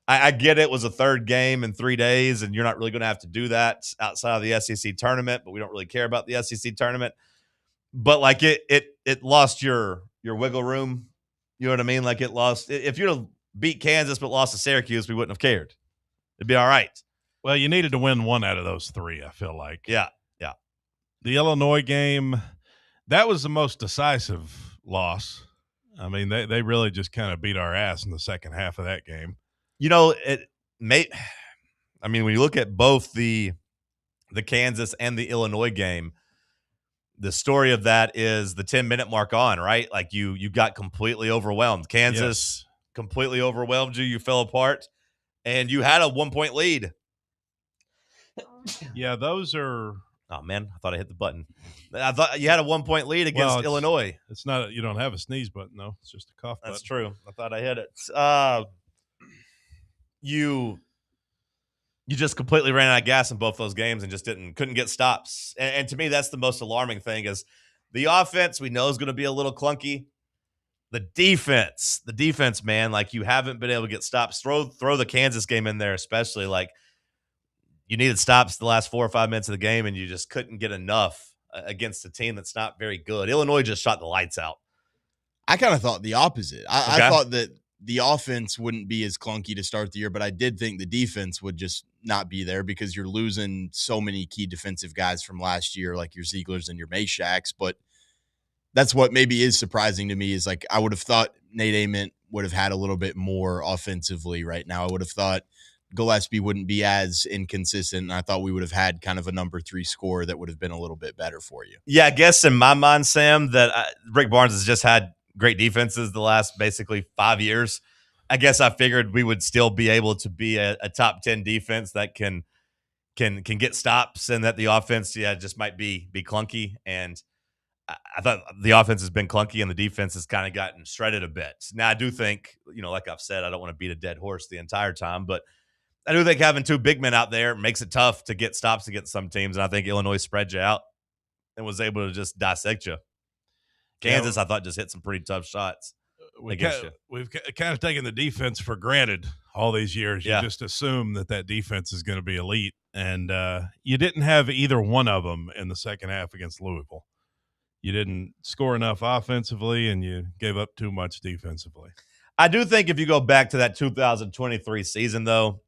I get it was a third game in 3 days, and you're not really going to have to do that outside of the SEC tournament, but we don't really care about the SEC tournament. But, it lost your wiggle room. You know what I mean? Like, it lost – if you'd have beat Kansas but lost to Syracuse, we wouldn't have cared. It'd be all right. Well, you needed to win 1 out of those 3, I feel like. Yeah. The Illinois game, that was the most decisive loss. I mean, they really just kind of beat our ass in the second half of that game. When you look at both the Kansas and the Illinois game, the story of that is the 10-minute mark on, right? Like you got completely overwhelmed. Kansas completely overwhelmed you. You fell apart, and you had a 1-point lead. Yeah, those are. Oh man, I thought I hit the button. I thought you had a 1-point lead against Illinois. It's not. You don't have a sneeze button though. It's just a cough button. That's true. I thought I hit it. You just completely ran out of gas in both those games and just couldn't get stops. And to me, that's the most alarming thing is the offense we know is going to be a little clunky. The defense, man, like you haven't been able to get stops. Throw the Kansas game in there, especially like you needed stops the last 4 or 5 minutes of the game, and you just couldn't get enough against a team that's not very good. Illinois just shot the lights out. I kind of thought the opposite. I Okay. thought that the offense wouldn't be as clunky to start the year, but I did think the defense would just not be there because you're losing so many key defensive guys from last year, like your Zieglers and your Mayshacks. But that's what maybe is surprising to me is like I would have thought Nate Ament would have had a little bit more offensively right now. I would have thought Gillespie wouldn't be as inconsistent. And I thought we would have had kind of a number 3 score that would have been a little bit better for you. Yeah, I guess in my mind, Sam, that Rick Barnes has just had great defenses the last basically 5 years. I guess I figured we would still be able to be a top 10 defense that can get stops, and that the offense, just might be clunky. And I thought the offense has been clunky and the defense has kind of gotten shredded a bit. Now, I do think, like I've said, I don't want to beat a dead horse the entire time, but I do think having 2 big men out there makes it tough to get stops against some teams. And I think Illinois spread you out and was able to just dissect you. Kansas, I thought, just hit some pretty tough shots against you. We've kind of taken the defense for granted all these years. You just assume that defense is going to be elite. And you didn't have either one of them in the second half against Louisville. You didn't score enough offensively, and you gave up too much defensively. I do think if you go back to that 2023 season, though,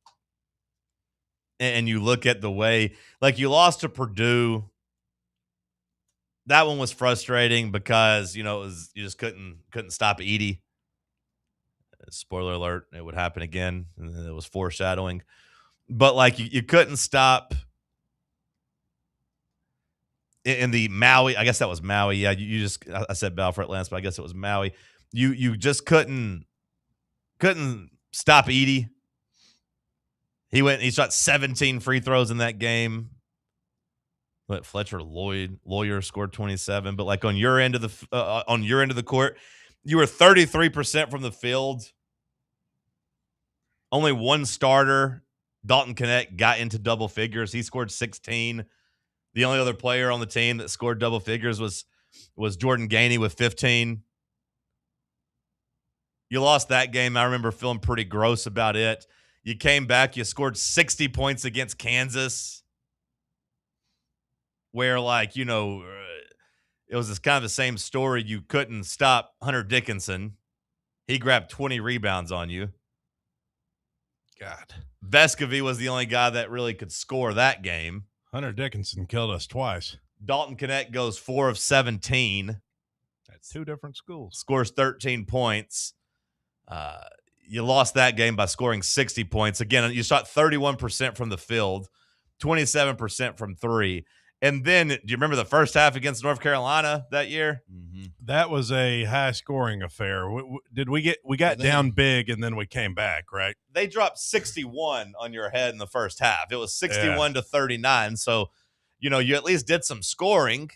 and you look at the way, like you lost to Purdue, that one was frustrating because, you just couldn't stop Edey. Spoiler alert, it would happen again. And it was foreshadowing. But, like, you couldn't stop in the Maui. I guess that was Maui. Yeah, I said Balfour Lance, but I guess it was Maui. You just couldn't stop Edey. He shot 17 free throws in that game. But Fletcher Lawyer scored 27. But like on your end of the court, you were 33% from the field. Only one starter, Dalton Knecht, got into double figures. He scored 16. The only other player on the team that scored double figures was Jordan Gainey with 15. You lost that game. I remember feeling pretty gross about it. You came back. You scored 60 points against Kansas, where, like, it was this kind of the same story. You couldn't stop Hunter Dickinson. He grabbed 20 rebounds on you. God. Vescovy was the only guy that really could score that game. Hunter Dickinson killed us twice. Dalton Knecht goes 4 of 17. That's 2 different schools. Scores 13 points. You lost that game by scoring 60 points. Again, you shot 31% from the field, 27% from 3. And then, do you remember the first half against North Carolina that year? Mm-hmm. That was a high-scoring affair. We got down big, and then we came back, right? They dropped 61 on your head in the first half. It was 61 to 39. So, you at least did some scoring.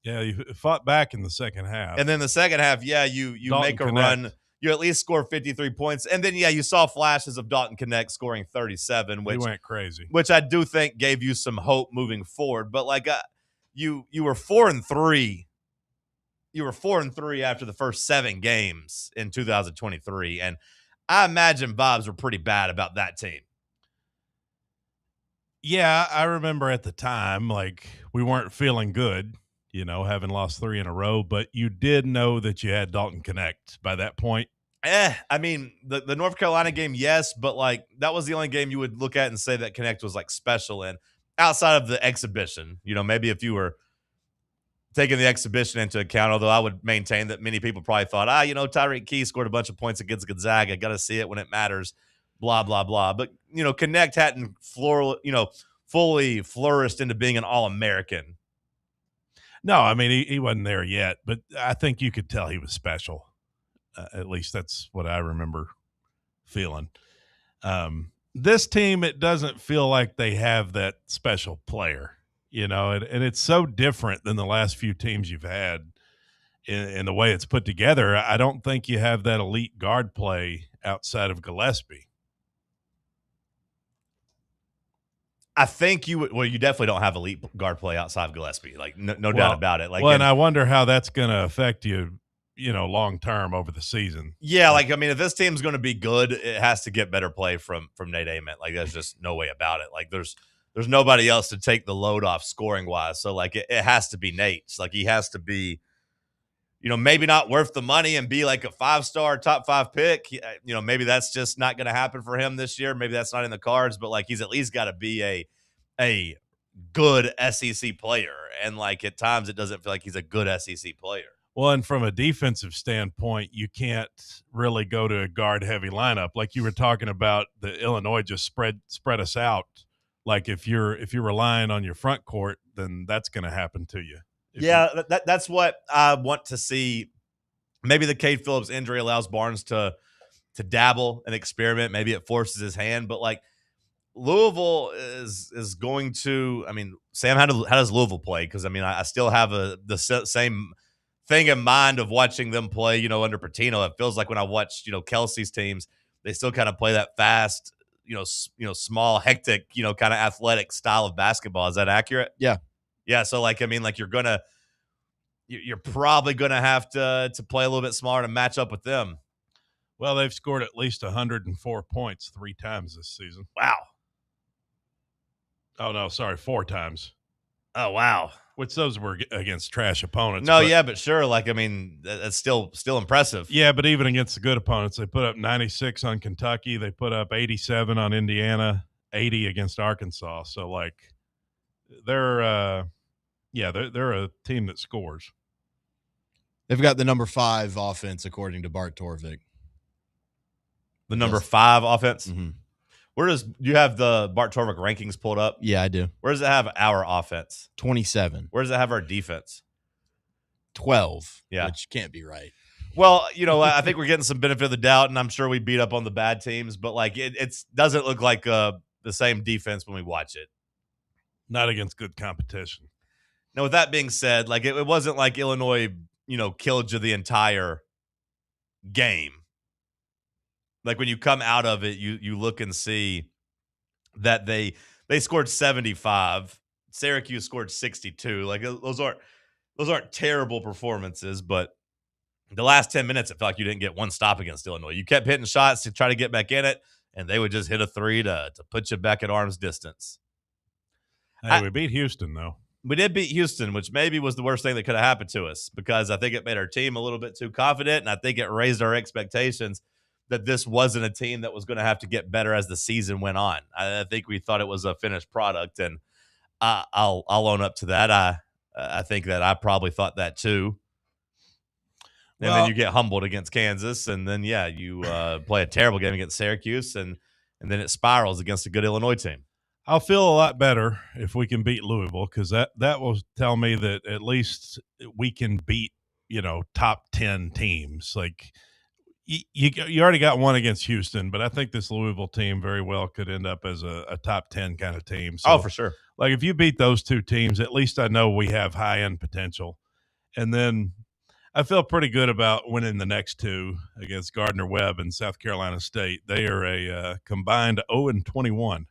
Yeah, you fought back in the second half. And then the second half, you make a run. You at least score 53 points. And then, you saw flashes of Dalton Knecht scoring 37, which went crazy. Which I do think gave you some hope moving forward. But, like, you were 4-3. You were 4-3 after the first 7 games in 2023. And I imagine Bobs were pretty bad about that team. Yeah, I remember at the time, like, we weren't feeling good, having lost 3 in a row, but you did know that you had Dalton Knecht by that point. I mean, the North Carolina game, yes, but, like, that was the only game you would look at and say that Knecht was, like, special in, outside of the exhibition. Maybe if you were taking the exhibition into account, although I would maintain that many people probably thought, Tyreek Key scored a bunch of points against Gonzaga. Got to see it when it matters, blah, blah, blah. But, Knecht hadn't fully flourished into being an All-American. No, I mean, he wasn't there yet, but I think you could tell he was special. At least that's what I remember feeling. This team, it doesn't feel like they have that special player, and it's so different than the last few teams you've had in the way it's put together. I don't think you have that elite guard play outside of Gillespie. I think you definitely don't have elite guard play outside of Gillespie. Like, no doubt about it. Like, and I wonder how that's going to affect you long term over the season. Yeah, like I mean, if this team's going to be good, it has to get better play from Nate Ament. Like there's just no way about it. Like there's nobody else to take the load off scoring wise. So like it has to be Nate. Like he has to be, maybe not worth the money and be like a 5-star top 5 pick. Maybe that's just not going to happen for him this year. Maybe that's not in the cards. But like he's at least got to be a good SEC player. And like at times it doesn't feel like he's a good SEC player. Well, and from a defensive standpoint, you can't really go to a guard-heavy lineup like you were talking about. The Illinois just spread us out. Like if you're relying on your front court, then that's going to happen to you. That's what I want to see. Maybe the Cade Phillips injury allows Barnes to dabble and experiment. Maybe it forces his hand, but like Louisville is going to. I mean, Sam, how does Louisville play? Because I mean, I still have the same thing in mind of watching them play, under Patino. It feels like when I watched, Kelsey's teams, they still kind of play that fast, small, hectic, kind of athletic style of basketball. Is that accurate? Yeah. Yeah. So like, I mean, like you're probably going to have to play a little bit smarter to match up with them. Well, they've scored at least 104 points 3 times this season. Wow. Oh, no, sorry, 4 times. Oh, wow. Which those were against trash opponents. No, but sure. Like, I mean, that's still impressive. Yeah, but even against the good opponents, they put up 96 on Kentucky. They put up 87 on Indiana, 80 against Arkansas. So, like, they're a team that scores. They've got the number 5 offense, according to Bart Torvik. The number 5 offense? Mm-hmm. Where do you have the Bart Torvik rankings pulled up? Yeah, I do. Where does it have our offense? 27. Where does it have our defense? 12. Yeah. Which can't be right. Well, I think we're getting some benefit of the doubt, and I'm sure we beat up on the bad teams, but like it doesn't look like the same defense when we watch it. Not against good competition. Now, with that being said, like it wasn't like Illinois, killed you the entire game. Like when you come out of it, you look and see that they scored 75. Syracuse scored 62. Like those aren't terrible performances, but the last 10 minutes, it felt like you didn't get one stop against Illinois. You kept hitting shots to try to get back in it, and they would just hit a 3 to put you back at arm's distance. Hey, we beat Houston, though. We did beat Houston, which maybe was the worst thing that could have happened to us because I think it made our team a little bit too confident, and I think it raised our expectations that this wasn't a team that was going to have to get better as the season went on. I think we thought it was a finished product, and I'll own up to that. I think that I probably thought that too. And then you get humbled against Kansas, and then you play a terrible game against Syracuse, and then it spirals against a good Illinois team. I'll feel a lot better if we can beat Louisville because that will tell me that at least we can beat top 10 teams. Like you already got one against Houston, but I think this Louisville team very well could end up as a top 10 kind of team. So, oh, for sure. Like if you beat those 2 teams, at least I know we have high end potential, and then I feel pretty good about winning the next 2 against Gardner-Webb and South Carolina State. They are a combined 0-21.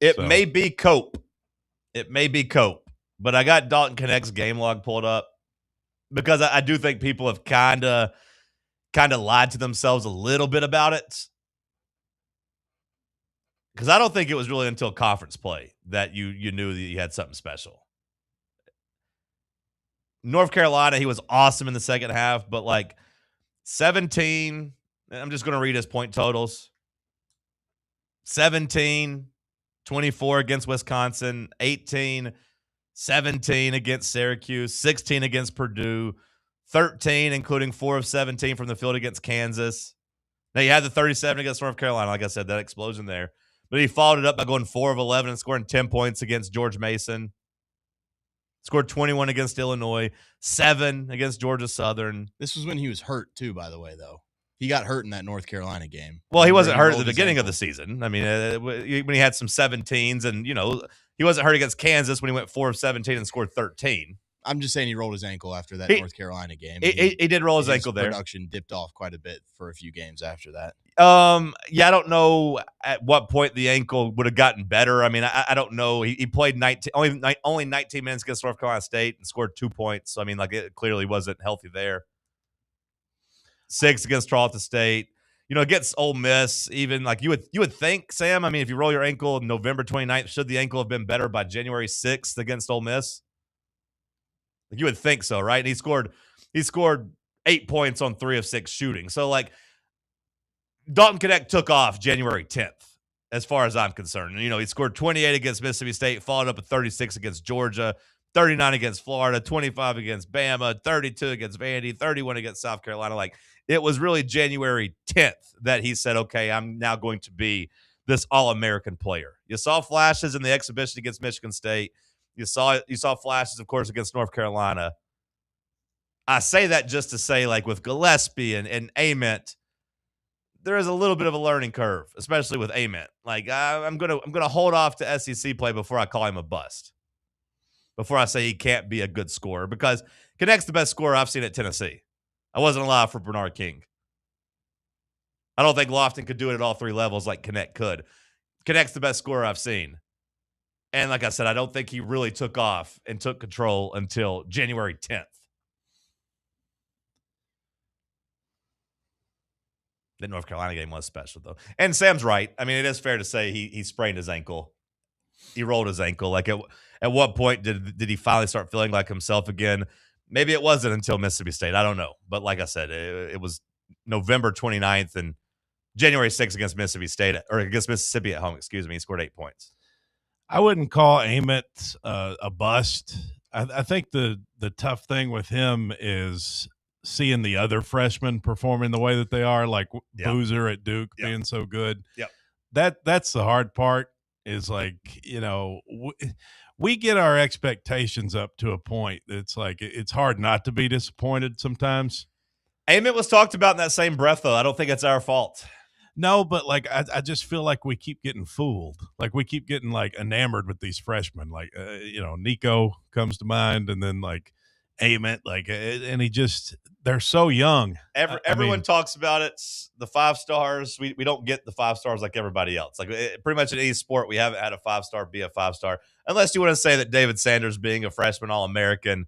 It may be Cope. It may be Cope. But I got Dalton Connect's game log pulled up because I do think people have kind of lied to themselves a little bit about it. Because I don't think it was really until conference play that you knew that you had something special. North Carolina, he was awesome in the second half, but like 17, I'm just going to read his point totals. 17, 24 against Wisconsin, 18, 17 against Syracuse, 16 against Purdue, 13, including 4 of 17 from the field against Kansas. Now, you had the 37 against North Carolina. Like I said, that explosion there. But he followed it up by going 4 of 11 and scoring 10 points against George Mason. Scored 21 against Illinois, 7 against Georgia Southern. This was when he was hurt, too, by the way, though. He got hurt in that North Carolina game. Well, he wasn't hurt at the beginning of the season. I mean, when he had some 17s and, he wasn't hurt against Kansas when he went 4 of 17 and scored 13. I'm just saying he rolled his ankle after that North Carolina game. He did roll his ankle there. Production dipped off quite a bit for a few games after that. Yeah, I don't know at what point the ankle would have gotten better. I mean, I don't know. He played 19, only 19 minutes against North Carolina State and scored 2 points. So, I mean, like it clearly wasn't healthy there. 6 against Tarleton State. Against Ole Miss, even like you would think, Sam. I mean, if you roll your ankle November 29th, should the ankle have been better by January 6th against Ole Miss? Like you would think so, right? And he scored 8 points on 3 of 6 shooting. So like Dalton Knecht took off January 10th, as far as I'm concerned. He scored 28 against Mississippi State, followed up with 36 against Georgia, 39 against Florida, 25 against Bama, 32 against Vandy, 31 against South Carolina. Like it was really January 10th that he said, okay, I'm now going to be this All-American player. You saw flashes in the exhibition against Michigan State. You saw flashes, of course, against North Carolina. I say that just to say, like with Gillespie and Ament, there is a little bit of a learning curve, especially with Ament. Like I'm gonna hold off to SEC play before I call him a bust. Before I say he can't be a good scorer, because Knecht's the best scorer I've seen at Tennessee. I wasn't allowed for Bernard King. I don't think Lofton could do it at all 3 levels like Knecht could. Knecht's the best scorer I've seen. And like I said, I don't think he really took off and took control until January 10th. The North Carolina game was special, though. And Sam's right. I mean, it is fair to say he sprained his ankle. He rolled his ankle. Like at what point did he finally start feeling like himself again? Maybe it wasn't until Mississippi State. I don't know. But like I said, it was November 29th and January 6th against Mississippi State, or against Mississippi at home, excuse me. He scored 8 points. I wouldn't call Ament a bust. I think the tough thing with him is seeing the other freshmen performing the way that they are, like Boozer at Duke being so good. Yep. That's the hard part. Is like, we get our expectations up to a point. It's like it's hard not to be disappointed sometimes. Ament was talked about in that same breath, though. I don't think it's our fault. No, but like I just feel like we keep getting fooled. Like we keep getting like enamored with these freshmen. Like Nico comes to mind, and then like Ament, like, and they're so young. Everyone talks about it. The 5 stars. We don't get the 5 stars like everybody else. Like pretty much in any sport, we haven't had a 5-star be a 5-star, unless you want to say that David Sanders being a freshman All-American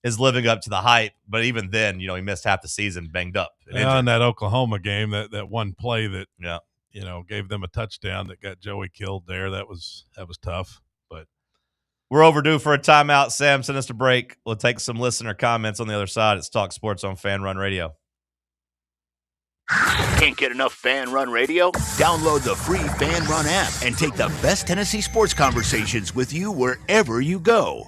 is living up to the hype. But even then, he missed half the season banged up. In that Oklahoma game, that one play that gave them a touchdown that got Joey killed there. That was tough. But we're overdue for a timeout. Sam, send us to break. We'll take some listener comments on the other side. It's Talk Sports on Fan Run Radio. Can't get enough Fan Run Radio? Download the free Fan Run app and take the best Tennessee sports conversations with you wherever you go.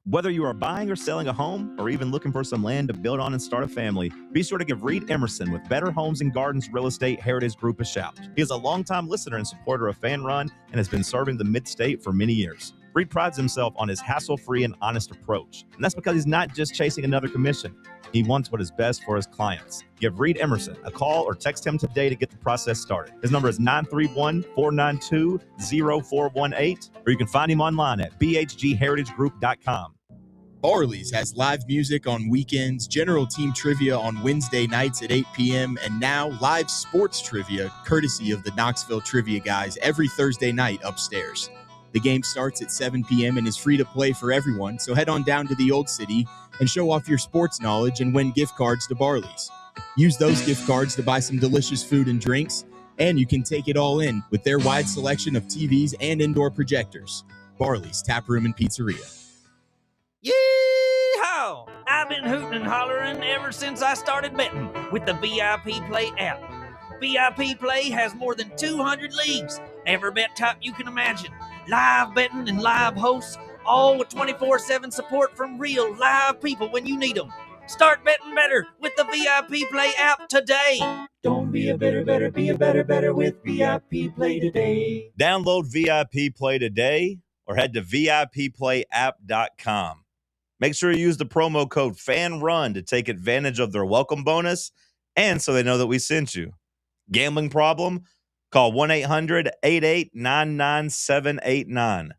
Whether you are buying or selling a home, or even looking for some land to build on and start a family, be sure to give Reed Emerson with Better Homes and Gardens Real Estate Heritage Group a shout. He is a longtime listener and supporter of Fan Run and has been serving the Mid-State for many years. Reed prides himself on his hassle-free and honest approach, and that's because he's not just chasing another commission. He wants what is best for his clients. Give Reed Emerson a call or text him today to get the process started. His number is 931-492-0418, or you can find him online at bhgheritagegroup.com. Barley's has live music on weekends, general team trivia on Wednesday nights at 8 p.m., and now live sports trivia courtesy of the Knoxville Trivia Guys every Thursday night upstairs. The game starts at 7 p.m. and is free to play for everyone, so head on down to the Old City and show off your sports knowledge and win gift cards to Barley's. Use those gift cards to buy some delicious food and drinks, and you can take it all in with their wide selection of TVs and indoor projectors. Barley's Tap Room and Pizzeria. Yee-haw! I've been hooting and hollering ever since I started betting with the VIP Play app. VIP Play has more than 200 leagues, every bet type you can imagine, live betting and live hosts, all with 24/7 support from real live people when you need them. Start betting better with the VIP Play app today. Don't be a better, be a better with VIP Play today. Download VIP Play today or head to VIPPlayApp.com. Make sure you use the promo code FANRUN to take advantage of their welcome bonus and so they know that we sent you. Gambling problem? Call 1-800-88-99789.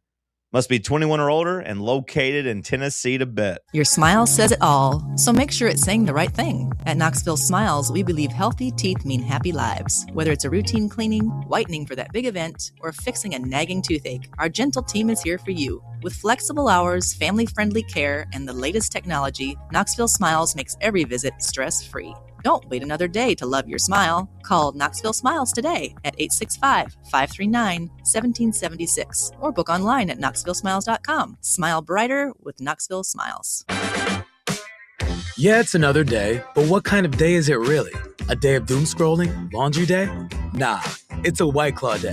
Must be 21 or older and located in Tennessee to bet. Your smile says it all, so make sure it's saying the right thing. At Knoxville Smiles, we believe healthy teeth mean happy lives. Whether it's a routine cleaning, whitening for that big event, or fixing a nagging toothache, our gentle team is here for you. With flexible hours, family-friendly care, and the latest technology, Knoxville Smiles makes every visit stress-free. Don't wait another day to love your smile. Call Knoxville Smiles today at 865-539-1776 or book online at knoxvillesmiles.com. Smile brighter with Knoxville Smiles. Yeah, it's another day, but what kind of day is it really? A day of doom scrolling? Laundry day? Nah, it's a White Claw day.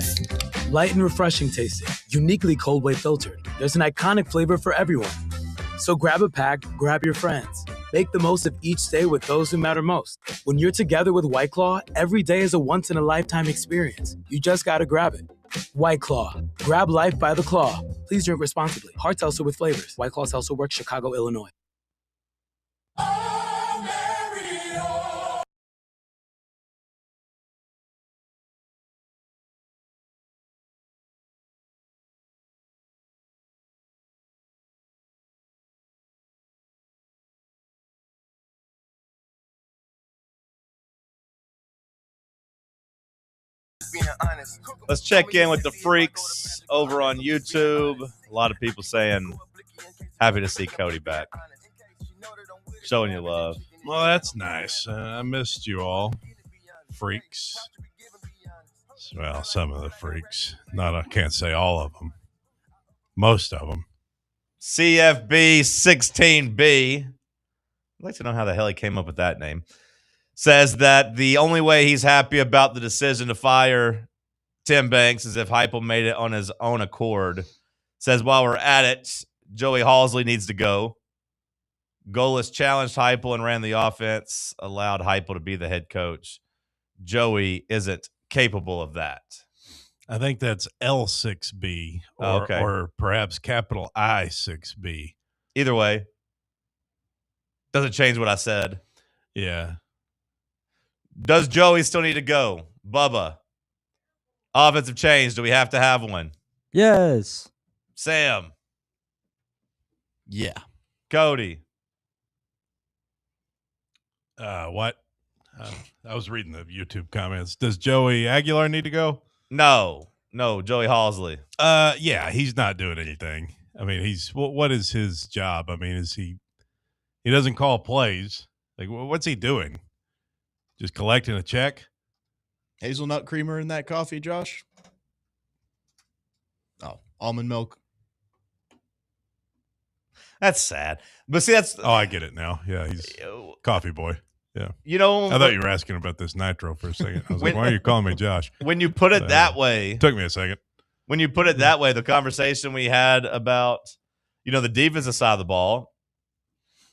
Light and refreshing tasting, uniquely cold way filtered. There's an iconic flavor for everyone. So grab a pack, grab your friends. Make the most of each day with those who matter most. When you're together with White Claw, every day is a once-in-a-lifetime experience. You just gotta grab it. White Claw. Grab life by the claw. Please drink responsibly. Hard seltzer with flavors. White Claw Seltzer Works, Chicago, Illinois. Let's check in with the freaks over on YouTube. A lot of people saying happy to see Cody back. Showing you love. Well, that's nice. I missed you all, freaks. Well, some of the freaks. I can't say all of them. Most of them. CFB 16B. I'd like to know how the hell he came up with that name. Says that the only way he's happy about the decision to fire Tim Banks is if Heupel made it on his own accord. Says while we're at it, Joey Halsley needs to go. Golis challenged Heupel and ran the offense, allowed Heupel to be the head coach. Joey isn't capable of that. I think that's L6B or, or perhaps capital I6B. Either way, doesn't change what I said. Yeah. Does Joey still need to go? Bubba. Offensive change. Do we have to have one? Yes. Sam. Yeah. Cody. What? I was reading the YouTube comments. Does Joey Aguilar need to go? No, Joey Halsley. Yeah, he's not doing anything. I mean, what is his job? I mean, he doesn't call plays. Like, what's he doing? Just collecting a check? Hazelnut creamer in that coffee, Josh? Oh, almond milk. That's sad. But see, that's... Oh, I get it now. Yeah, he's coffee boy. Yeah. You know... I thought you were asking about this nitro for a second. I was like, why are you calling me Josh? When you put it that way... Took me a second. When you put it that way, the conversation we had about, the defensive side of the ball,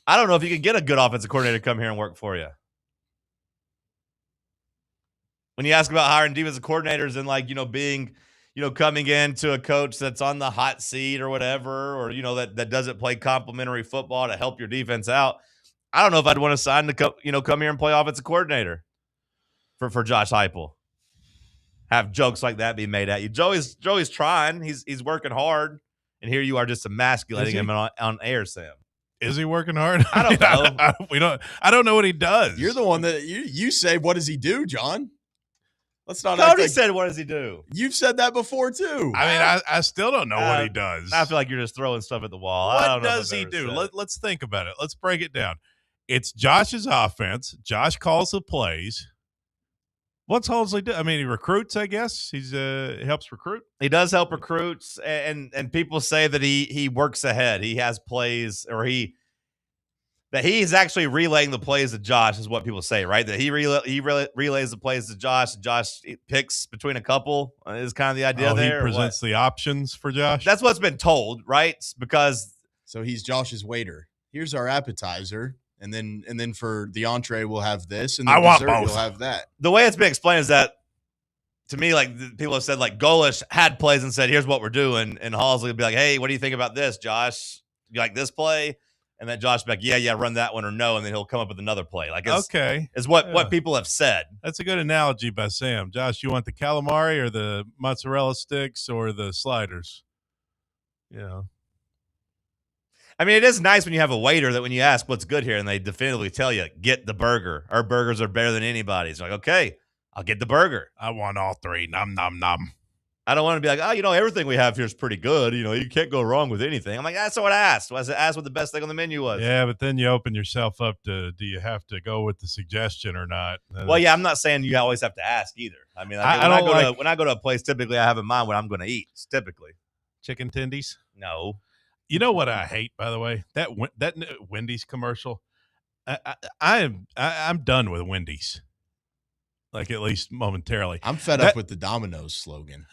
I don't know if you can get a good offensive coordinator to come here and work for you. When you ask about hiring defensive coordinators and being, coming into a coach that's on the hot seat or whatever, or, that doesn't play complimentary football to help your defense out. I don't know if I'd want to sign to come here and play offensive coordinator for Josh Heupel. Have jokes like that be made at you. Joey's trying. He's working hard, and here you are just emasculating him on air, Sam. Is he working hard? I don't know. I don't know what he does. You're the one that you say. What does he do, John? Let's not. Cody said, "What does he do?" You've said that before too. I mean, I still don't know what he does. I feel like you're just throwing stuff at the wall. What does he do? Let's think about it. Let's break it down. It's Josh's offense. Josh calls the plays. What's Halsley do? I mean, he recruits, I guess. He helps recruit. He does help recruits, and people say that he works ahead. He has plays, or that he's actually relaying the plays to Josh is what people say, right? That he relays the plays to Josh. Josh picks between a couple is kind of the idea there. He presents the options for Josh. That's what's been told, right? Because so he's Josh's waiter. Here's our appetizer. And then for the entree, we'll have this, and then dessert, you'll have that. The way it's been explained is that, to me, people have said, Golish had plays and said, here's what we're doing. And Halsley would be like, hey, what do you think about this, Josh? You like this play? And then Josh would be like, yeah, run that one or no. And then he'll come up with another play. Okay. Is what people have said. That's a good analogy by Sam. Josh, you want the calamari or the mozzarella sticks or the sliders? I mean, it is nice when you have a waiter that when you ask what's good here and they definitively tell you, get the burger. Our burgers are better than anybody's. Like, okay, I'll get the burger. I want all three. Nom, nom, nom. I don't want to be like, everything we have here is pretty good. You can't go wrong with anything. I'm like, that's what I asked. I asked what the best thing on the menu was. Yeah, but then you open yourself up to, do you have to go with the suggestion or not? Well, yeah, I'm not saying you always have to ask either. I mean, when I go to a place, typically I have in mind what I'm going to eat. Typically, chicken tendies. No. You know what I hate, by the way? That Wendy's commercial. I'm done with Wendy's. Like, at least momentarily. I'm fed up with the Domino's slogan.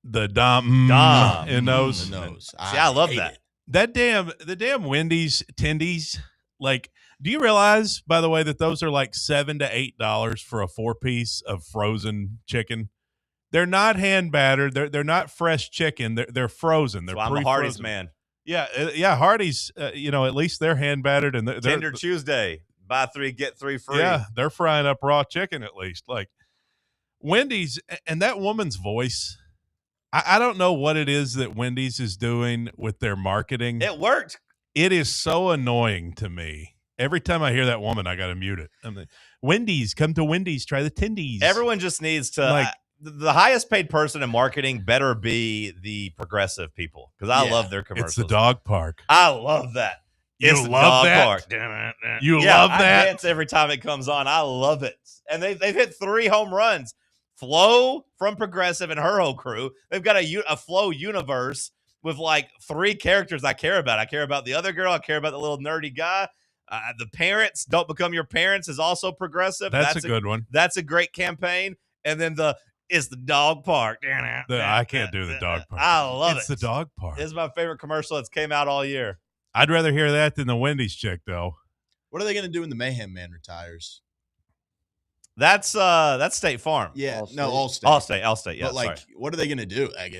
The Dom in those. The nose. I love that. The damn Wendy's tendies. Like, do you realize, by the way, that those are like $7 to $8 for a 4-piece of frozen chicken? They're not hand battered. They're not fresh chicken. They're frozen. They're I'm a Hardee's man. Yeah, Hardee's. At least they're hand battered and they're Tender Tuesday. Buy 3 get 3 free. Yeah, they're frying up raw chicken at least. Like Wendy's, and that woman's voice. I don't know what it is that Wendy's is doing with their marketing. It worked. It is so annoying to me. Every time I hear that woman, I got to mute it. I'm like, Wendy's, come to Wendy's, try the tendies. Everyone just needs to the highest paid person in marketing better be the progressive people because I love their commercials. It's the dog park. I love that. You It's the love dog that? park. You love that? I dance every time it comes on. I love it. And they've hit 3 home runs. Flo from Progressive and her whole crew. They've got a Flo universe with like 3 characters I care about. I care about the other girl. I care about the little nerdy guy. The parents, Don't Become Your Parents, is also Progressive. That's a good one. That's a great campaign. And then it's the dog park. I can't do the dog park. I love it. It's the dog park. This is my favorite commercial that's came out all year. I'd rather hear that than the Wendy's chick, though. What are they going to do when the Mayhem Man retires? That's State Farm. Yeah, Allstate. Allstate. Yeah, but what are they going to do? Like,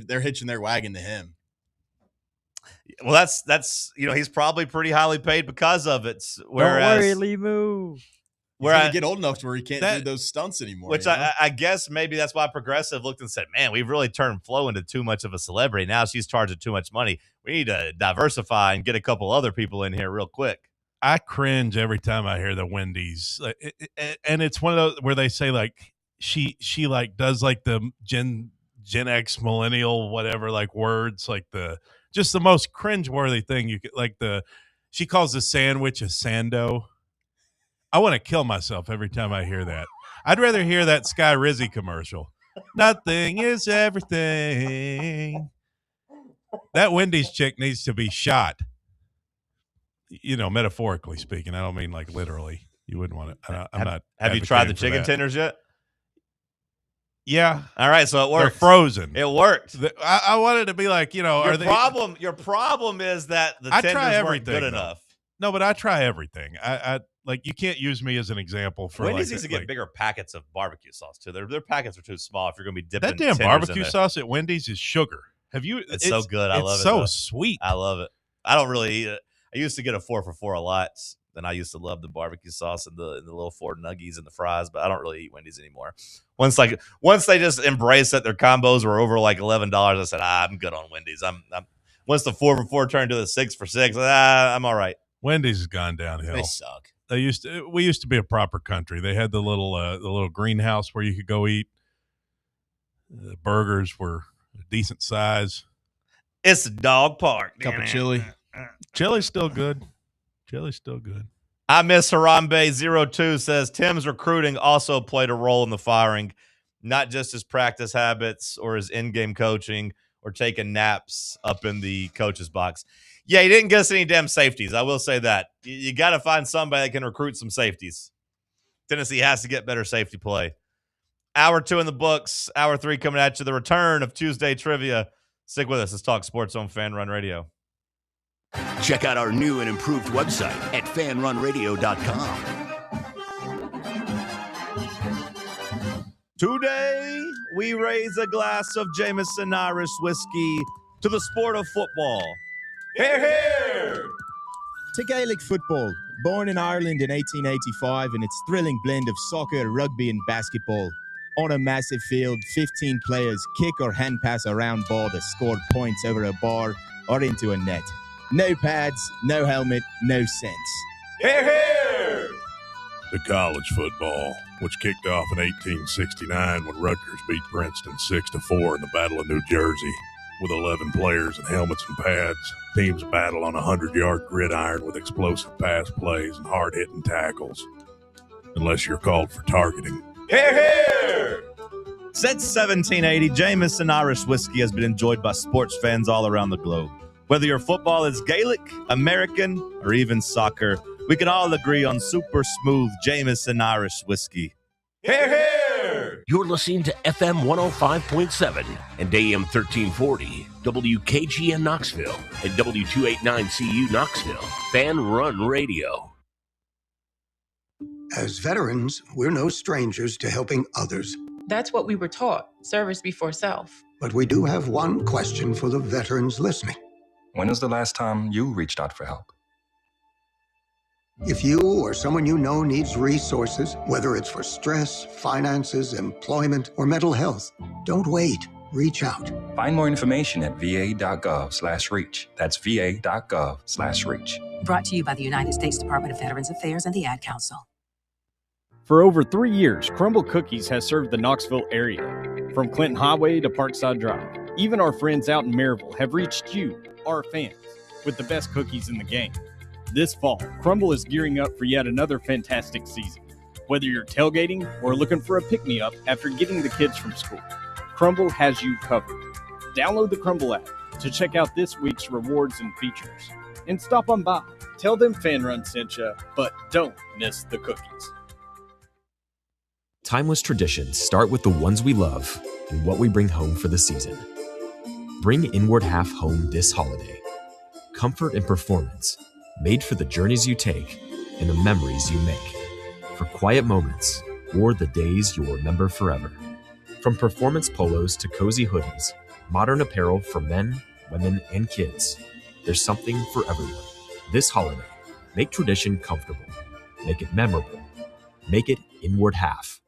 they're hitching their wagon to him. Well, that's he's probably pretty highly paid because of it. Don't worry, Limu. He's going to get old enough to where he can't do those stunts anymore. Which I guess maybe that's why Progressive looked and said, man, we've really turned Flo into too much of a celebrity. Now she's charging too much money. We need to diversify and get a couple other people in here real quick. I cringe every time I hear the Wendy's, and it's one of those where they say like she like does like the Gen X millennial whatever like words like just the most cringeworthy thing you could she calls the sandwich a sando. I want to kill myself every time I hear that. I'd rather hear that Sky Rizzy commercial. Nothing is everything. That Wendy's chick needs to be shot. Metaphorically speaking. I don't mean like literally. You wouldn't want to. Have you tried the chicken tenders yet? Yeah. All right, so it worked. They're frozen. It worked. I wanted to be like, Your problem is that the tenders weren't good enough. No, but I try everything. I like you can't use me as an example for Wendy's needs to get bigger packets of barbecue sauce too. Their packets are too small if you're going to be dipping that damn tenders barbecue in there. sauce at Wendy's is sugar. Have you? It's so good. I love it. It's so sweet. I love it. I don't really eat it. I used to get a 4 for $4 a lot. Then I used to love the barbecue sauce and the little 4 nuggies and the fries, but I don't really eat Wendy's anymore. Once they just embraced that their combos were over like $11, I said, I'm good on Wendy's. I'm once the 4 for $4 turned to the 6 for $6, I'm all right. Wendy's has gone downhill. They suck. We used to be a proper country. They had the little greenhouse where you could go eat. The burgers were a decent size. It's a dog park. Cup of chili. Chili's still good. Chili's still good. I miss Harambe02 says Tim's recruiting also played a role in the firing, not just his practice habits or his in-game coaching or taking naps up in the coach's box. Yeah, he didn't get us any damn safeties. I will say that. You got to find somebody that can recruit some safeties. Tennessee has to get better safety play. Hour 2 in the books. Hour 3 coming at you. The return of Tuesday Trivia. Stick with us. Let's talk sports on Fan Run Radio. Check out our new and improved website at fanrunradio.com. Today, we raise a glass of Jameson Irish whiskey to the sport of football. Hear, hear! To Gaelic football, born in Ireland in 1885 in its thrilling blend of soccer, rugby and basketball. On a massive field, 15 players kick or hand pass a round ball to score points over a bar or into a net. No pads, no helmet, no sense. Hear, hear! to college football, which kicked off in 1869 when Rutgers beat Princeton 6-4 in the Battle of New Jersey. With 11 players and helmets and pads, teams battle on a 100-yard gridiron with explosive pass plays and hard-hitting tackles, unless you're called for targeting. Hear, hear! Since 1780, Jameson Irish whiskey has been enjoyed by sports fans all around the globe. Whether your football is Gaelic, American, or even soccer, we can all agree on super smooth Jameson Irish whiskey. Hear, hear! You're listening to FM 105.7 and AM 1340, WKGN Knoxville, and W289CU Knoxville, Fan Run Radio. As veterans, we're no strangers to helping others. That's what we were taught, service before self. But we do have one question for the veterans listening. When was the last time you reached out for help? If you or someone you know needs resources, whether it's for stress, finances, employment, or mental health, don't wait. Reach out. Find more information at va.gov/reach. That's va.gov/reach. Brought to you by the United States Department of Veterans Affairs and the Ad Council. For over 3 years, Crumble Cookies has served the Knoxville area. From Clinton Highway to Parkside Drive, even our friends out in Maryville have reached you, our fans, with the best cookies in the game. This fall, Crumble is gearing up for yet another fantastic season. Whether you're tailgating or looking for a pick-me-up after getting the kids from school, Crumble has you covered. Download the Crumble app to check out this week's rewards and features. And stop on by. Tell them Fan Run sent you, but don't miss the cookies. Timeless traditions start with the ones we love and what we bring home for the season. Bring Inward Half home this holiday. Comfort and performance, made for the journeys you take and the memories you make. For quiet moments or the days you'll remember forever. From performance polos to cozy hoodies, modern apparel for men, women, and kids, there's something for everyone. This holiday, make tradition comfortable. Make it memorable. Make it Inward Half.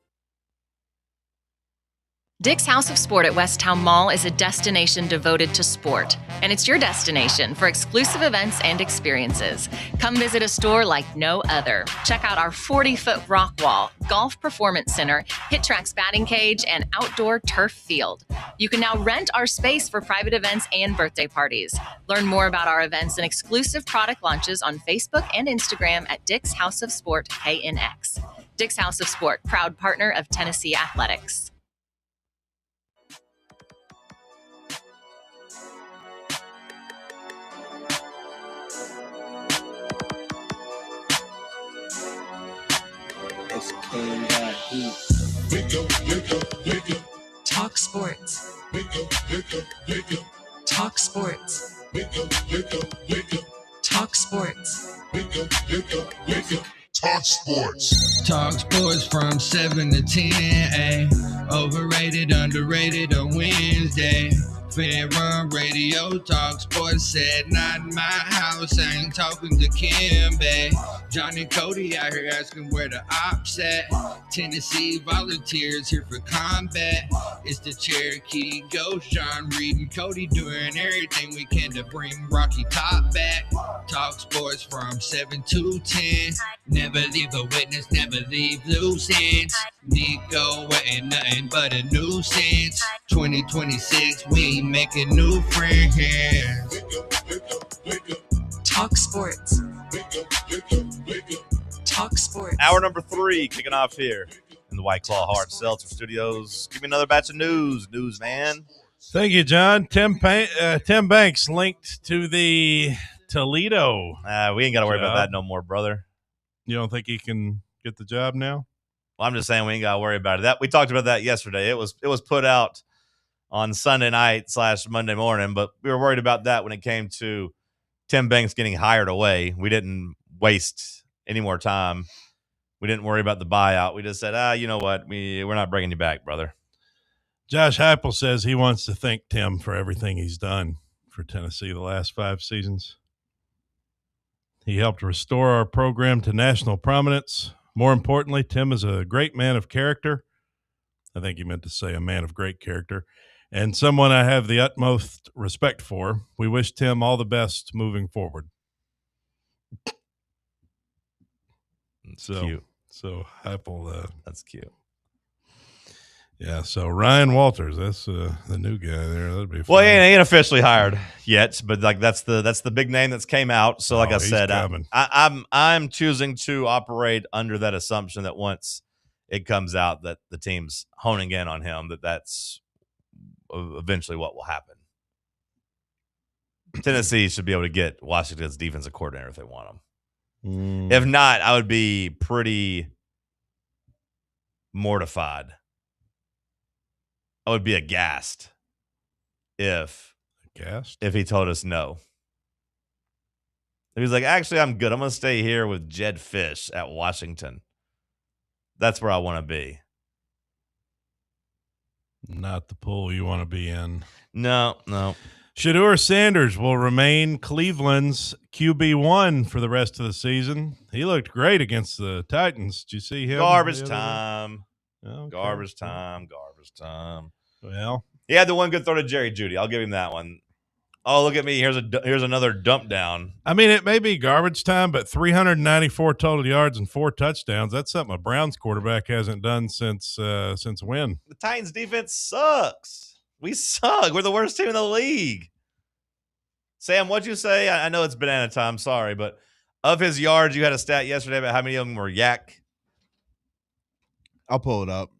Dick's House of Sport at Westtown Mall is a destination devoted to sport, and it's your destination for exclusive events and experiences. Come visit a store like no other. Check out our 40-foot rock wall, golf performance center, Hit Tracks batting cage, and outdoor turf field. You can now rent our space for private events and birthday parties. Learn more about our events and exclusive product launches on Facebook and Instagram at Dick's House of Sport KNX. Dick's House of Sport, proud partner of Tennessee Athletics. Talk Sports. Talk Sports. Talk Sports. Talk Sports. Talk Sports from 7 to 10. Overrated, underrated on Wednesday. Fan Run Radio, Talk Sports said, not in my house, I ain't talking to Kim, babe. Johnny Cody out here asking where the ops at. Tennessee Volunteers here for combat. It's the Cherokee Ghost, John Reed and Cody doing everything we can to bring Rocky Top back. Talk Sports from 7 to 10. Never leave a witness, never leave loose ends. Nico ain't nothing but a nuisance. 2026, we making new friends. Talk Sports. Talk Sports. Hour number 3 kicking off here in the White Claw Hard Seltzer Studios. Give me another batch of news, man. Thank you, John. Tim Banks linked to the Toledo. We ain't got to worry about that no more, brother. You don't think he can get the job now? Well, I'm just saying we ain't got to worry about it. That we talked about that yesterday. It was put out on Sunday night / Monday morning, but we were worried about that when it came to Tim Banks getting hired away. We didn't waste any more time. We didn't worry about the buyout. We just said, you know what? We're not bringing you back, brother. Josh Heupel says he wants to thank Tim for everything he's done for Tennessee the last 5 seasons. He helped restore our program to national prominence. More importantly, Tim is a great man of character. I think he meant to say a man of great character, and someone I have the utmost respect for. We wish Tim all the best moving forward. So cute. So Heupel, that's cute. Yeah, so Ryan Walters, that's the new guy there. That'd be fun. Well, he ain't officially hired yet, but like that's the big name that's came out. So like I said, I'm choosing to operate under that assumption that once it comes out that the team's honing in on him, that's eventually what will happen. Tennessee should be able to get Washington's defensive coordinator if they want him. If not, I would be pretty mortified. I would be aghast if he told us no. If he's like, actually, I'm good. I'm going to stay here with Jed Fish at Washington. That's where I want to be. Not the pool you want to be in. No. Shedeur Sanders will remain Cleveland's QB1 for the rest of the season. He looked great against the Titans. Did you see him? Garbage time. Okay. Garbage time. Well, he had the one good throw to Jerry Jeudy. I'll give him that one. Oh, look at me. Here's another dump down. I mean, it may be garbage time, but 394 total yards and 4 touchdowns. That's something a Browns quarterback hasn't done since when? The Titans defense sucks. We suck. We're the worst team in the league. Sam, what'd you say? I know it's banana time. Sorry, but of his yards, you had a stat yesterday about how many of them were yak. I'll pull it up.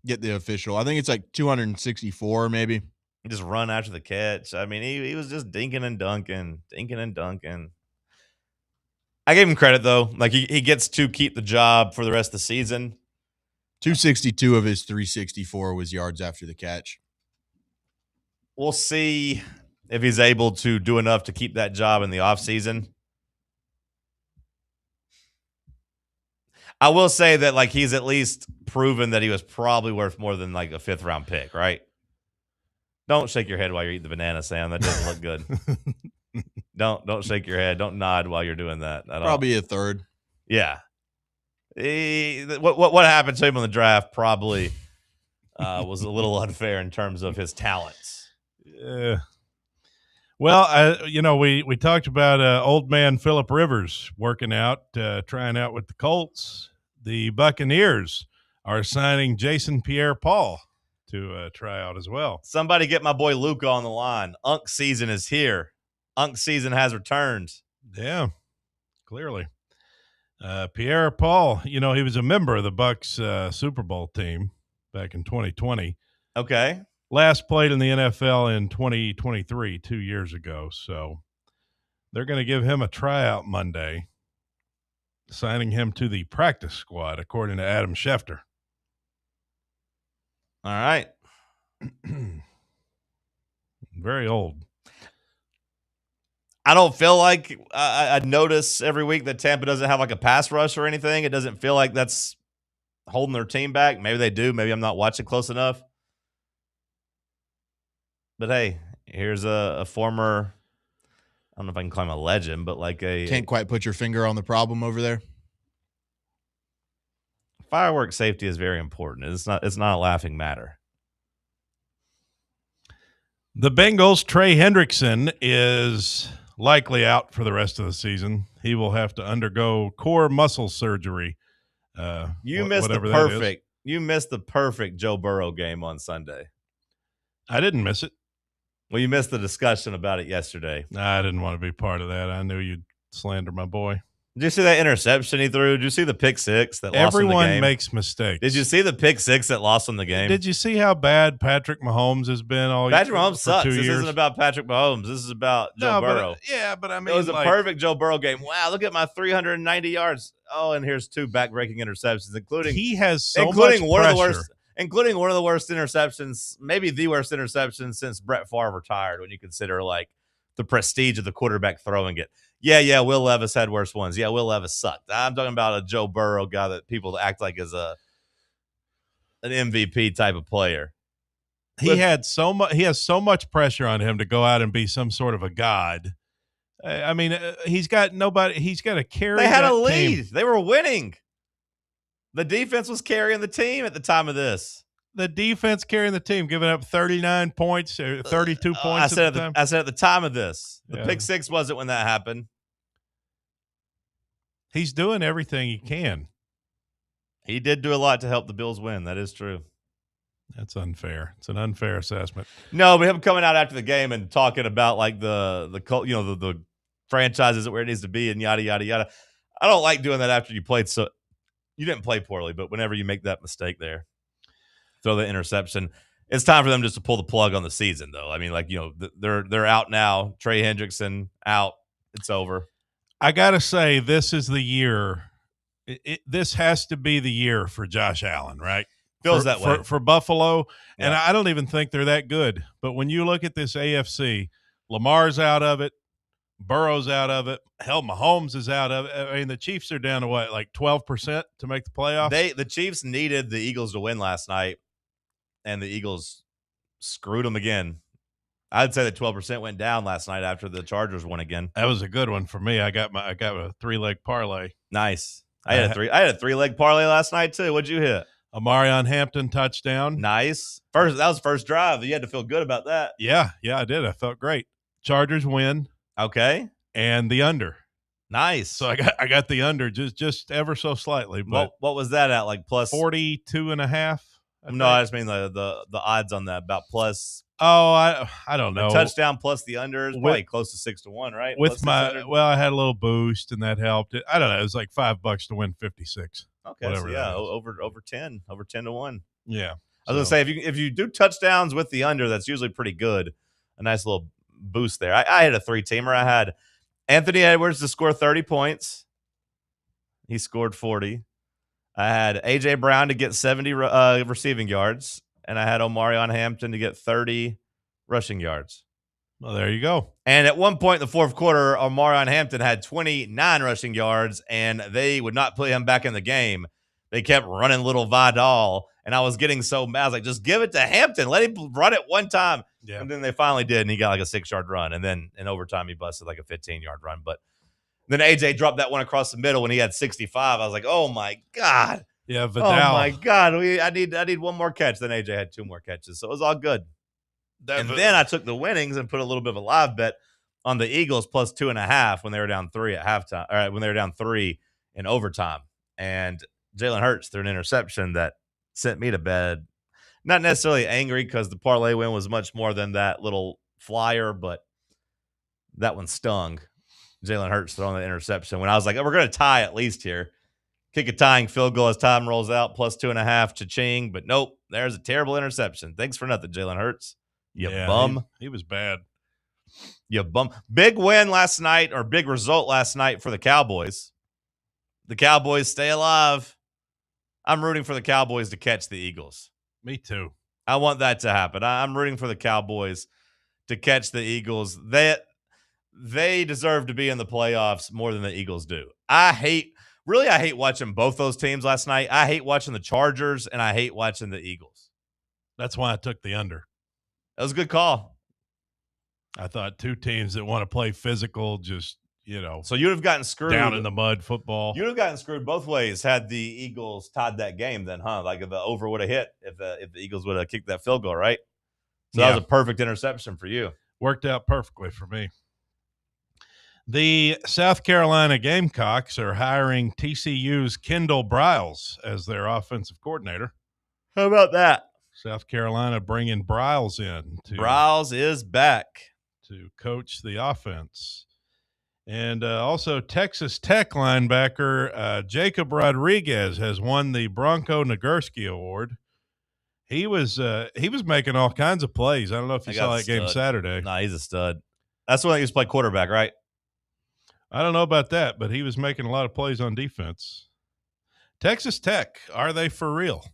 Get the official. I think it's like 264, maybe. Just run after the catch. I mean, he was just dinking and dunking. I gave him credit, though. Like, he gets to keep the job for the rest of the season. 262 of his 364 was yards after the catch. We'll see if he's able to do enough to keep that job in the offseason. I will say that, like, he's at least proven that he was probably worth more than, like, a 5th-round pick, right? Don't shake your head while you're eating the banana, Sam. That doesn't look good. Don't shake your head. Don't nod while you're doing that. Probably a 3rd. Yeah. What happened to him in the draft probably was a little unfair in terms of his talents. Yeah. Well, we talked about old man Phillip Rivers working out, trying out with the Colts. The Buccaneers are signing Jason Pierre-Paul to try out as well. Somebody get my boy Luca on the line. Unk season is here. Unk season has returned. Yeah, clearly. Pierre-Paul, he was a member of the Bucs Super Bowl team back in 2020. Okay. Last played in the NFL in 2023, 2 years ago. So they're going to give him a tryout Monday, signing him to the practice squad, according to Adam Schefter. All right. Very old. I don't feel like I notice every week that Tampa doesn't have like a pass rush or anything. It doesn't feel like that's holding their team back. Maybe they do. Maybe I'm not watching close enough. But hey, here's a former, I don't know if I can call him a legend, but like Can't quite put your finger on the problem over there. Firework safety is very important. It's not a laughing matter. The Bengals' Trey Hendrickson is likely out for the rest of the season. He will have to undergo core muscle surgery. You missed the perfect Joe Burrow game on Sunday. I didn't miss it. Well, you missed the discussion about it yesterday. I didn't want to be part of that. I knew you'd slander my boy. Did you see that interception he threw? Did you see the pick six that lost him the game? Everyone makes mistakes. Did you see the pick six that lost him the game? Did you see how bad Patrick Mahomes has been all year? Patrick Mahomes sucks. This isn't about Patrick Mahomes. This is about Joe Burrow. But I mean, it was a perfect Joe Burrow game. Wow, look at my 390 yards. Oh, and here's 2 back-breaking interceptions, including he has so much pressure. Including one of the worst interceptions, maybe the worst interception since Brett Favre retired, when you consider like the prestige of the quarterback throwing it. Yeah, Will Levis had worse ones. Yeah, Will Levis sucked. I'm talking about a Joe Burrow guy that people act like is an MVP type of player. He has so much pressure on him to go out and be some sort of a god. I mean, he's got nobody. He's got to carry. They had a lead. Team. They were winning. The defense was carrying the team at the time of this. The defense carrying the team, giving up 39 points or 32 points at the time. I said at the time of this. The pick six wasn't when that happened. He's doing everything he can. He did do a lot to help the Bills win. That is true. That's unfair. It's an unfair assessment. No, but him coming out after the game and talking about like the franchise isn't where it needs to be and yada yada yada. I don't like doing that after you played. So you didn't play poorly, but whenever you make that mistake there, throw the interception. It's time for them just to pull the plug on the season, though. I mean, like, they're out now. Trey Hendrickson out. It's over. I gotta say, this is the year. This has to be the year for Josh Allen, right? Feels that way for Buffalo, yeah. And I don't even think they're that good. But when you look at this AFC, Lamar's out of it, Burrow's out of it, hell, Mahomes is out of it. I mean, the Chiefs are down to what, like 12% to make the playoffs? The Chiefs needed the Eagles to win last night, and the Eagles screwed them again. I'd say that 12% went down last night after the Chargers won again. That was a good one for me. I got a 3-leg parlay. Nice. I had a 3-leg parlay last night too. What'd you hit? Amarion Hampton touchdown. Nice. That was first drive. You had to feel good about that. Yeah, I did. I felt great. Chargers win. Okay. And the under. Nice. So I got the under just ever so slightly. But what was that at? Like plus 42.5? No, I just mean the odds on that about plus. Oh, I don't know. A touchdown plus the under is probably close to 6-1, right? With I had a little boost and that helped. I don't know. It was like $5 to win 56. Okay, so yeah, over 10 to 1. Yeah, I was gonna say if you do touchdowns with the under, that's usually pretty good. A nice little boost there. I had a 3-teamer. I had Anthony Edwards to score 30 points. He scored 40. I had A.J. Brown to get 70 receiving yards, and I had Omarion Hampton to get 30 rushing yards. Well, there you go. And at one point in the fourth quarter, Omarion Hampton had 29 rushing yards, and they would not put him back in the game. They kept running little Vidal, and I was getting so mad. I was like, just give it to Hampton. Let him run it one time. Yeah. And then they finally did, and he got like a 6-yard run. And then in overtime, he busted like a 15-yard run. But then A.J. dropped that one across the middle when he had 65. I was like, oh, my God. Yeah, Vidal. Oh, my God. I need one more catch. Then A.J. had 2 more catches, so it was all good. Then I took the winnings and put a little bit of a live bet on the Eagles plus 2.5 when they were down 3 at halftime. All right, when they were down 3 in overtime. And Jalen Hurts threw an interception that sent me to bed. Not necessarily angry because the parlay win was much more than that little flyer, but that one stung. Jalen Hurts throwing the interception when I was like, oh, we're going to tie at least here. Kick a tying field goal as time rolls out, plus 2.5, cha-ching. But nope, there's a terrible interception. Thanks for nothing, Jalen Hurts. You bum. He was bad. You bum. Big win last night, or big result last night for the Cowboys. The Cowboys stay alive. I'm rooting for the Cowboys to catch the Eagles. Me too. I want that to happen. I'm rooting for the Cowboys to catch the Eagles. They deserve to be in the playoffs more than the Eagles do. I hate watching both those teams last night. I hate watching the Chargers, and I hate watching the Eagles. That's why I took the under. That was a good call. I thought 2 teams that want to play physical, just, So you'd have gotten screwed. Down in the mud football. You'd have gotten screwed both ways had the Eagles tied that game then, huh? Like if the over would have hit, if the Eagles would have kicked that field goal, right? So that was a perfect interception for you. Worked out perfectly for me. The South Carolina Gamecocks are hiring TCU's Kendall Briles as their offensive coordinator. How about that? South Carolina bringing Briles in. Briles is back to coach the offense. And also Texas Tech linebacker Jacob Rodriguez has won the Bronco Nagurski Award. He was making all kinds of plays. I don't know if you saw that game Saturday. Nah, he's a stud. That's when he used to play quarterback, right? I don't know about that, but he was making a lot of plays on defense. Texas Tech, are they for real?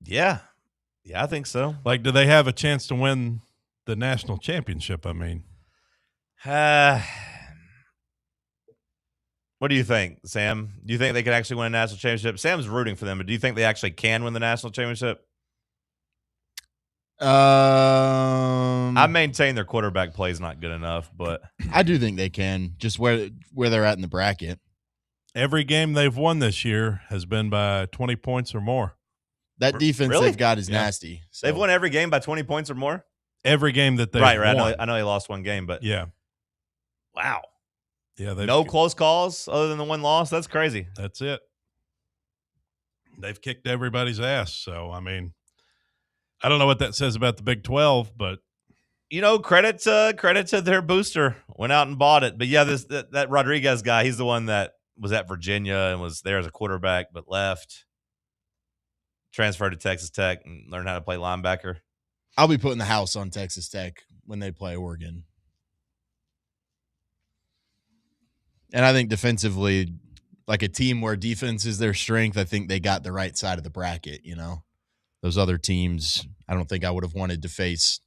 Yeah, I think so. Like, do they have a chance to win the national championship? I mean, what do you think, Sam? Do you think they could actually win a national championship? Sam's rooting for them, but do you think they actually can win the national championship? I maintain their quarterback play is not good enough, but I do think they can. Just where they're at in the bracket. Every game they've won this year has been by 20 points or more. That defense they've got is nasty. So. They've won every game by 20 points or more? Every game that they've won. Right. I know they lost one game, but yeah. Wow. Yeah, no close calls other than the one loss. That's crazy. That's it. They've kicked everybody's ass. So, I mean, I don't know what that says about the Big 12, but credit to their booster. Went out and bought it. But yeah, that Rodriguez guy, he's the one that was at Virginia and was there as a quarterback, but left, transferred to Texas Tech and learned how to play linebacker. I'll be putting the house on Texas Tech when they play Oregon. And I think defensively, like a team where defense is their strength, I think they got the right side of the bracket, Those other teams, I don't think I would have wanted to face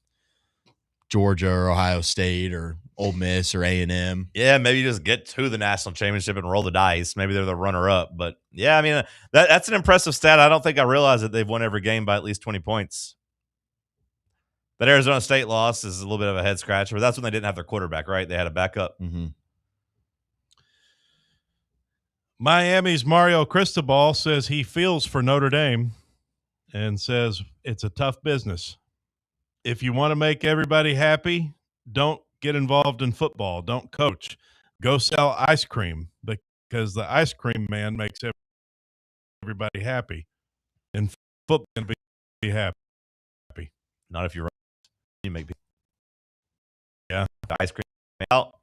Georgia or Ohio State or Ole Miss or A&M. Yeah, maybe you just get to the national championship and roll the dice. Maybe they're the runner-up. But, yeah, I mean, that's an impressive stat. I don't think I realized that they've won every game by at least 20 points. That Arizona State loss is a little bit of a head-scratcher, but that's when they didn't have their quarterback, right? They had a backup. Mm-hmm. Miami's Mario Cristobal says he feels for Notre Dame and says it's a tough business. If you want to make everybody happy, don't get involved in football. Don't coach. Go sell ice cream because the ice cream man makes everybody happy. And football can be happy. Not if you make people. Yeah. The ice cream out.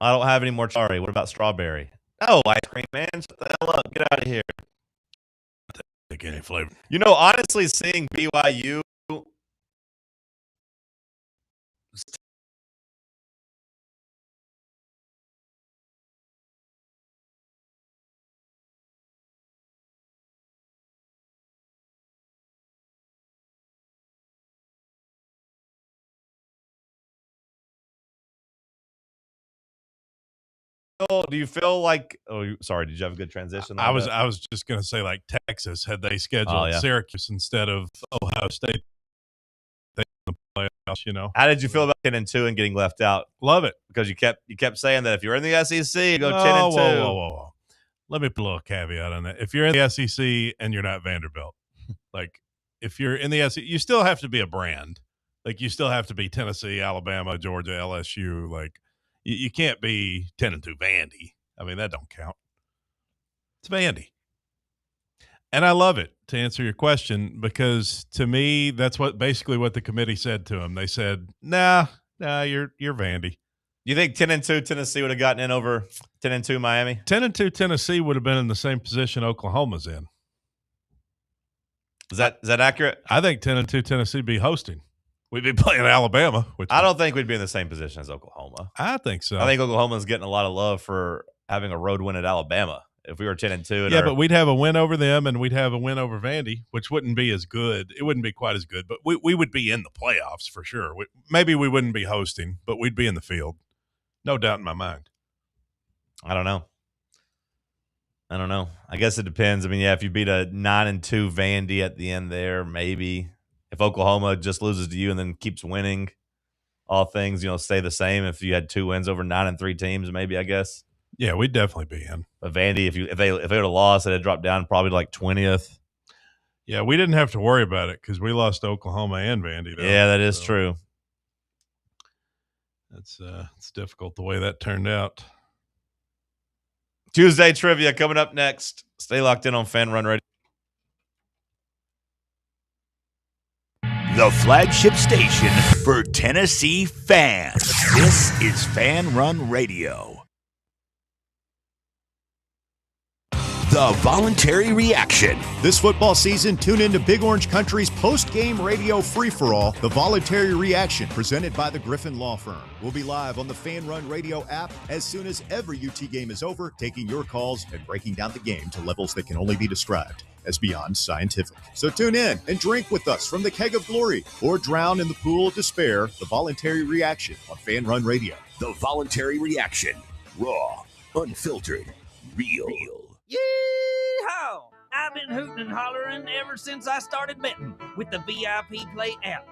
I don't have any more cherry. What about strawberry? No, ice cream man. Shut the hell up. Get out of here. I don't think any flavor. Honestly, seeing BYU do you feel like sorry, did you have a good transition? I was just going to say, like Texas, had they scheduled Syracuse instead of Ohio State, they in the playoffs, How did you feel about 10-2 and getting left out? Love it. Because you kept saying that if you're in the SEC, go 10-2. Whoa. Let me put a little caveat on that. If you're in the SEC and you're not Vanderbilt, like if you're in the SEC, you still have to be a brand. Like you still have to be Tennessee, Alabama, Georgia, LSU, like you can't be 10-2 Vandy. I mean, that don't count. It's Vandy. And I love it, to answer your question, because to me, that's basically what the committee said to him. They said, nah, you're Vandy. You think 10-2 Tennessee would have gotten in over 10-2 Miami? 10-2 Tennessee would have been in the same position Oklahoma's in. Is that accurate? I think 10-2 Tennessee would be hosting. We'd be playing Alabama. I don't think we'd be in the same position as Oklahoma. I think so. I think Oklahoma's getting a lot of love for having a road win at Alabama. If we were 10-2. Yeah, but we'd have a win over them and we'd have a win over Vandy, which wouldn't be as good. It wouldn't be quite as good, but we would be in the playoffs for sure. Maybe we wouldn't be hosting, but we'd be in the field. No doubt in my mind. I don't know. I guess it depends. I mean, yeah, if you beat a 9-2 Vandy at the end there, maybe. If Oklahoma just loses to you and then keeps winning, all things, stay the same. If you had 2 wins over 9-3 teams, maybe, I guess. Yeah, we'd definitely be in. But Vandy, if they would have lost, they'd dropped down probably to like 20th. Yeah, we didn't have to worry about it because we lost to Oklahoma and Vandy. Though, yeah, that is true. It's difficult the way that turned out. Tuesday trivia coming up next. Stay locked in on Fan Run Radio. The flagship station for Tennessee fans. This is Fan Run Radio. The voluntary reaction. This football season, tune into Big Orange Country's post-game radio free-for-all, The Voluntary Reaction, presented by the Griffin Law Firm. We'll be live on the Fan Run Radio app as soon as every UT game is over, taking your calls and breaking down the game to levels that can only be described as beyond scientific. So tune in and drink with us from the keg of glory or drown in the pool of despair. The Voluntary Reaction on Fan Run Radio. The Voluntary Reaction. Raw, unfiltered, real. Yee-haw! I've been hooting and hollering ever since I started betting with the VIP Play app.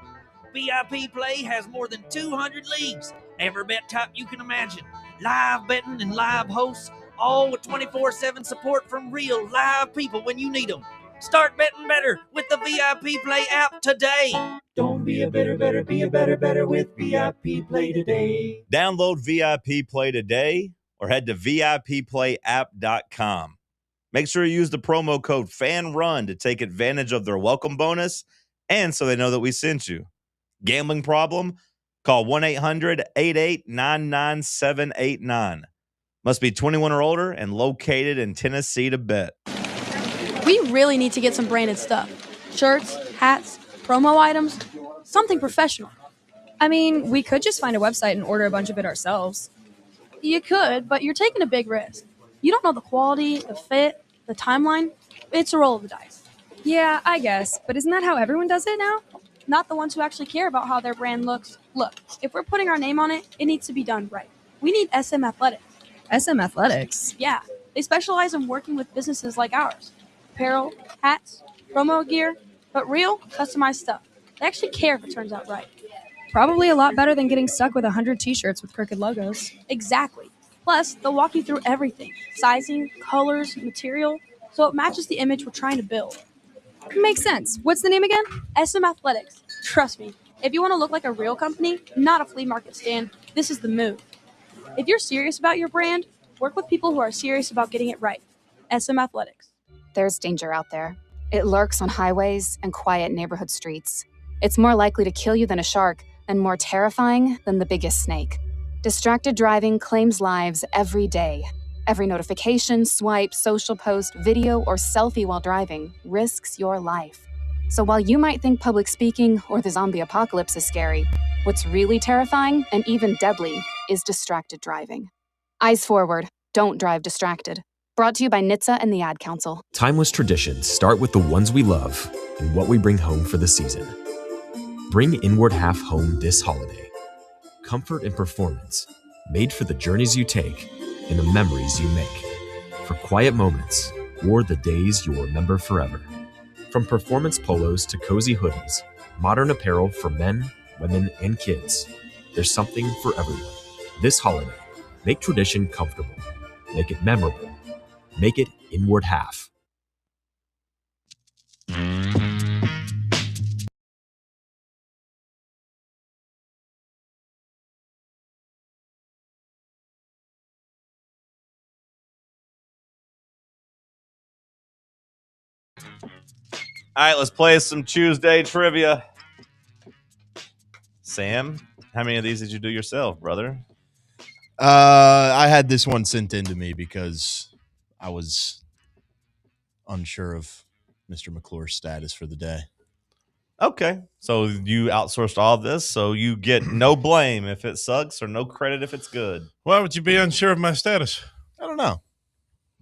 VIP Play has more than 200 leagues, every bet type you can imagine, live betting and live hosts, all with 24/7 support from real live people when you need them. Start betting better with the VIP Play app today. Don't be a better, be a better with VIP Play today. Download VIP Play today or head to VIPPlayApp.com. Make sure you use the promo code FANRUN to take advantage of their welcome bonus and so they know that we sent you. Gambling problem? Call 1-800-88-99789. Must be 21 or older and located in Tennessee to bet. We really need to get some branded stuff. Shirts, hats, promo items, something professional. I mean, we could just find a website and order a bunch of it ourselves. You could, but you're taking a big risk. You don't know the quality, the fit, the timeline. It's a roll of the dice. Yeah, I guess, but isn't that how everyone does it now? Not the ones who actually care about how their brand looks. Look, if we're putting our name on it, it needs to be done right. We need SM Athletics. SM Athletics? Yeah, they specialize in working with businesses like ours. Apparel, hats, promo gear, but real, customized stuff. They actually care if it turns out right. Probably a lot better than getting stuck with 100 t-shirts with crooked logos. Exactly. Plus, they'll walk you through everything. Sizing, colors, material, so it matches the image we're trying to build. Makes sense. What's the name again? SM Athletics. Trust me, if you want to look like a real company, not a flea market stand, this is the move. If you're serious about your brand, work with people who are serious about getting it right. SM Athletics. There's danger out there. It lurks on highways and quiet neighborhood streets. It's more likely to kill you than a shark and more terrifying than the biggest snake. Distracted driving claims lives every day. Every notification, swipe, social post, video, or selfie while driving risks your life. So while you might think public speaking or the zombie apocalypse is scary, what's really terrifying and even deadly is distracted driving. Eyes forward. Don't drive distracted. Brought to you by NHTSA and the Ad Council. Timeless traditions start with the ones we love and what we bring home for the season. Bring Inward Half home this holiday. Comfort and performance, made for the journeys you take and the memories you make. For quiet moments or the days you'll remember forever. From performance polos to cozy hoodies, modern apparel for men, women, and kids, there's something for everyone. This holiday, make tradition comfortable. Make it memorable. Make it Inward Half. All right, let's play some Tuesday trivia. Sam, how many of these did you do yourself, brother? I had this one sent in to me because I was unsure of Mr. McClure's status for the day. Okay, so you outsourced all of this, so you get no blame if it sucks or no credit if it's good. Why would you be unsure of my status? I don't know.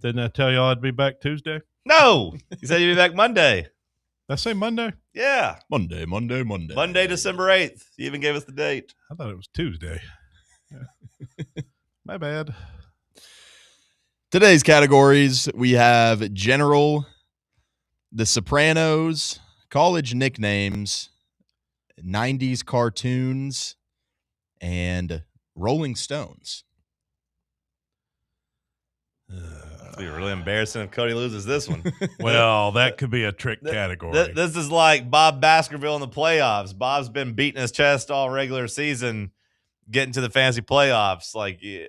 Didn't I tell y'all I'd be back Tuesday? No, you said you'd be back Monday. Did I say Monday? Yeah. Monday. Monday, December 8th. You even gave us the date. I thought it was Tuesday. Yeah. My bad. Today's categories, we have General, The Sopranos, College Nicknames, 90s Cartoons, and Rolling Stones. It's be really embarrassing if Cody loses this one. Well, that could be a trick category. This is like Bob Baskerville in the playoffs. Bob's been beating his chest all regular season, getting to the fantasy playoffs. Like, yeah,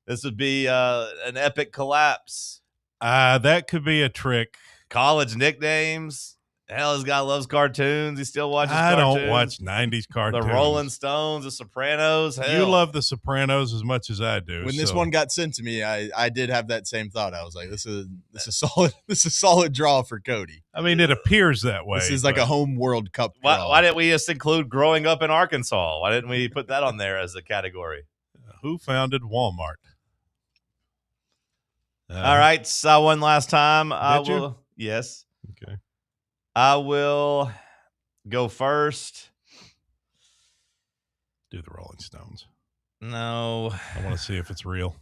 this would be an epic collapse. That could be a trick. College nicknames. Hell, this guy loves cartoons. He still watches I cartoons. don't watch 90s cartoons. The Rolling Stones, The Sopranos. Hell. You love The Sopranos as much as I do. When this one got sent to me, I did have that same thought. I was like, this is solid. This is a solid draw for Cody. I mean, it appears that way. This is like a home World Cup draw. Why didn't we just include growing up in Arkansas? Why didn't we put that on there as a category? Who founded Walmart? All right, saw one last time. Did you? Yes. Okay. I will go first. Do the Rolling Stones. No. I want to see if it's real.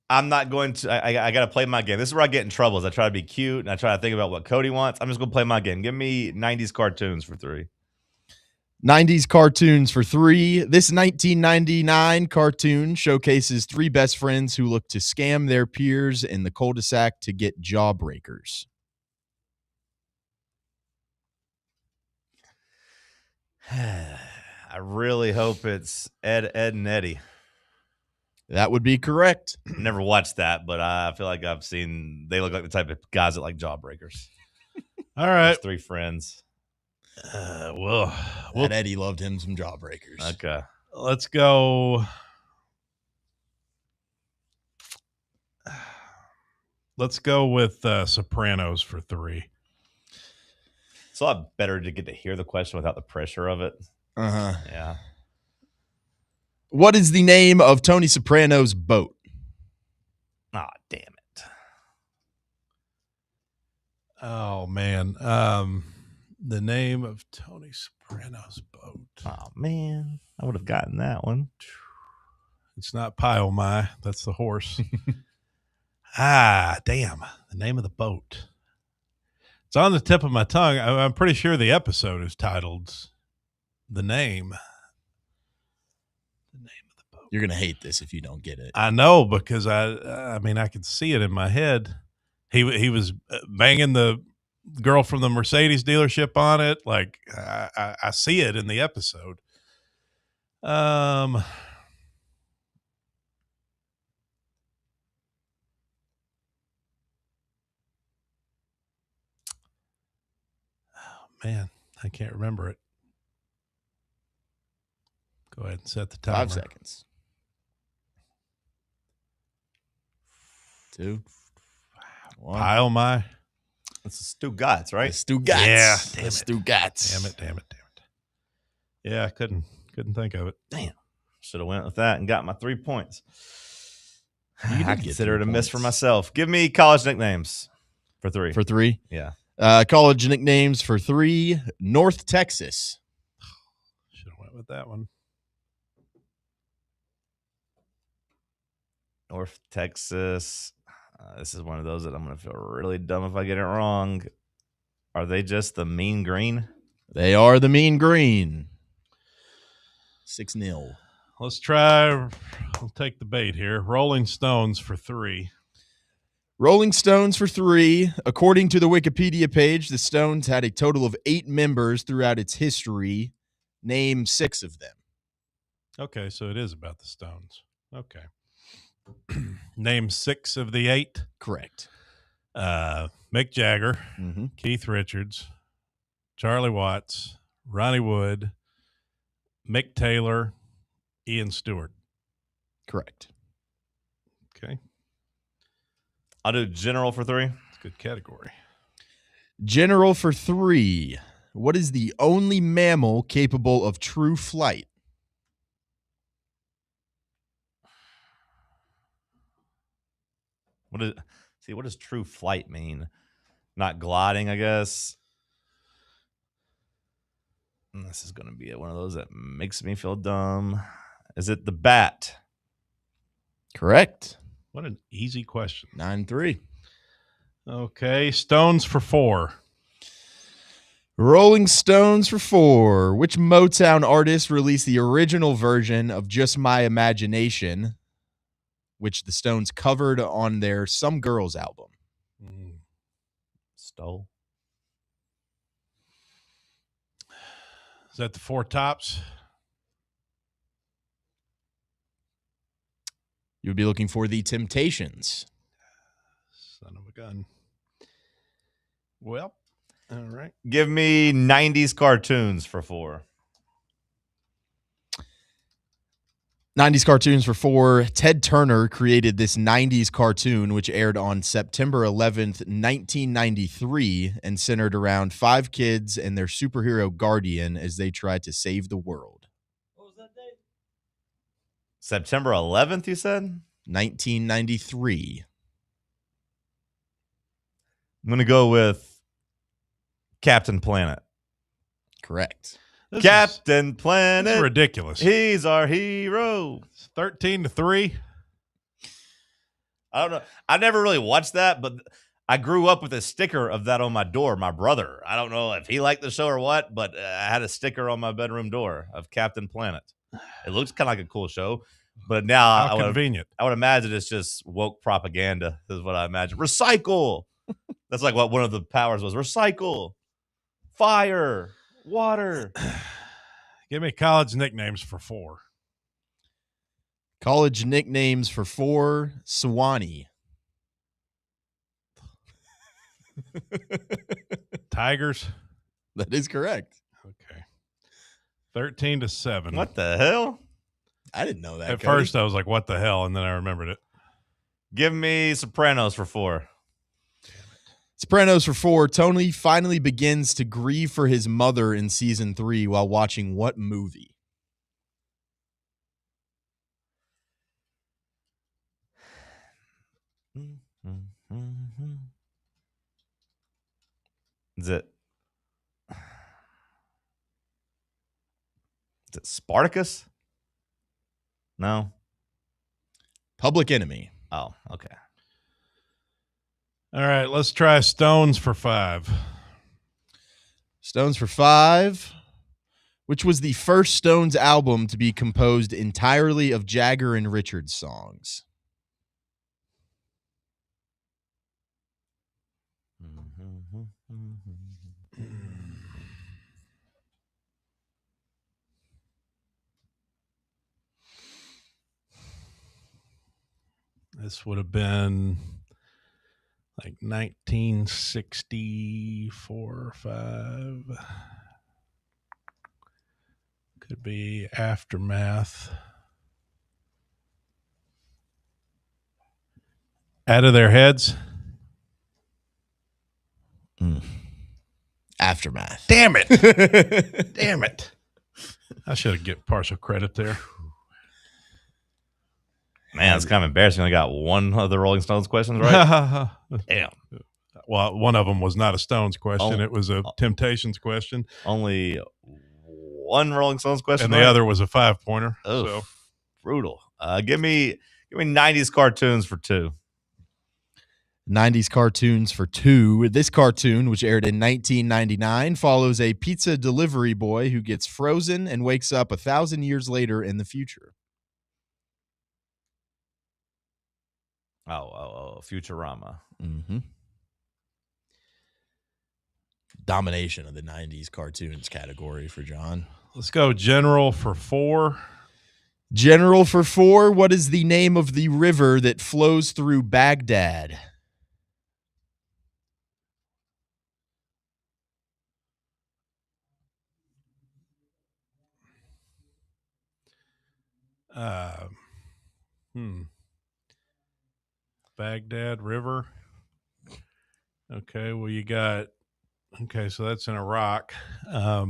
I'm not going to. I got to play my game. This is where I get in trouble. Is I try to be cute and I try to think about what Cody wants. I'm just going to play my game. Give me 90s cartoons for 3. 90s cartoons for 3. This 1999 cartoon showcases 3 best friends who look to scam their peers in the cul-de-sac to get jawbreakers. I really hope it's Ed, and Eddie. That would be correct. Never watched that, but I feel like I've seen. They look like the type of guys that like jawbreakers. All right. Those 3 friends. Well, Eddie loved him some jawbreakers. Okay. Let's go. Let's go with Sopranos for 3. It's a lot better to get to hear the question without the pressure of it. Uh-huh. Yeah. What is the name of Tony Soprano's boat? Ah, damn it. Oh, man. The name of Tony Soprano's boat. Oh, man. I would have gotten that one. It's not Pile My. That's the horse. Damn. The name of the boat. It's on the tip of my tongue. I'm pretty sure the episode is titled The Name. You're going to hate this if you don't get it. I know, because I mean, I could see it in my head. He was banging the girl from the Mercedes dealership on it. Like, I see it in the episode. Man, I can't remember it. Go ahead and set the timer. 5 seconds. 2, 1. Pile My. It's the Stu Gatz, right? Stu Gatz. Yeah, damn it. Stu Gatz. Damn it. Yeah, I couldn't think of it. Damn. Should have went with that and got my 3 points. I consider it a miss for myself. Give me college nicknames for 3. For 3? Yeah. College nicknames for 3. North Texas. Should have went with that one. North Texas. This is one of those that I'm going to feel really dumb if I get it wrong. Are they just the Mean Green? They are the Mean Green. 6-0. Let's try. I'll take the bait here. Rolling Stones for 3. Rolling Stones for 3. According to the Wikipedia page, the Stones had a total of 8 members throughout its history. Name 6 of them. Okay, so it is about the Stones. Okay. Name 6 of the 8. Correct. Mick Jagger, Keith Richards, Charlie Watts, Ronnie Wood, Mick Taylor, Ian Stewart. Correct. Okay. I'll do general for 3. It's a good category. General for 3. What is the only mammal capable of true flight? What does true flight mean? Not gliding, I guess. This is going to be one of those that makes me feel dumb. Is it the bat? Correct. What an easy question. 9-3. Okay, Stones for 4. Rolling Stones for 4. Which Motown artist released the original version of Just My Imagination, which the Stones covered on their Some Girls album? Stole. Is that the 4 tops? You would be looking for the Temptations. Son of a gun. Well, all right. Give me 90s cartoons for 4. 90s cartoons for 4. Ted Turner created this 90s cartoon, which aired on September 11th, 1993, and centered around 5 kids and their superhero guardian as they tried to save the world. What was that date? September 11th, you said? 1993. I'm going to go with Captain Planet. Correct. Captain Planet. This is ridiculous. He's our hero. It's 13-3. I don't know. I never really watched that, but I grew up with a sticker of that on my door. My brother, I don't know if he liked the show or what, but I had a sticker on my bedroom door of Captain Planet. It looks kind of like a cool show, but now How convenient. I would imagine it's just woke propaganda is what I imagine. Recycle. That's like what one of the powers was. Recycle. Fire. Water. Give me college nicknames for 4. College nicknames for 4, Sewanee. Tigers. That is correct. Okay. 13-7. What the hell? I didn't know that. At Cody. first, I was like, what the hell? And then I remembered it. Give me Sopranos for 4. Sopranos for 4. Tony finally begins to grieve for his mother in season 3 while watching what movie? Is it Spartacus? No. Public Enemy. Oh, okay. All right, let's try Stones for 5. Stones for 5. Which was the first Stones album to be composed entirely of Jagger and Richards songs? This would have been like 1964 or 5. Could be Aftermath. Out of Their Heads. Aftermath. Damn it. Damn it. I should have get partial credit there. Man, it's kind of embarrassing. I got one of the Rolling Stones questions right. Damn. Well, one of them was not a Stones question. It was a Temptations question. Only one Rolling Stones question. And the other was a 5-pointer. Oh, so brutal. Give me 90s cartoons for 2. 90s cartoons for 2. This cartoon, which aired in 1999, follows a pizza delivery boy who gets frozen and wakes up 1,000 years later in the future. Oh, Futurama. Mm-hmm. Domination of the 90s cartoons category for John. Let's go General for 4. General for 4. What is the name of the river that flows through Baghdad? Baghdad River. Okay, well, you got, so that's in Iraq. I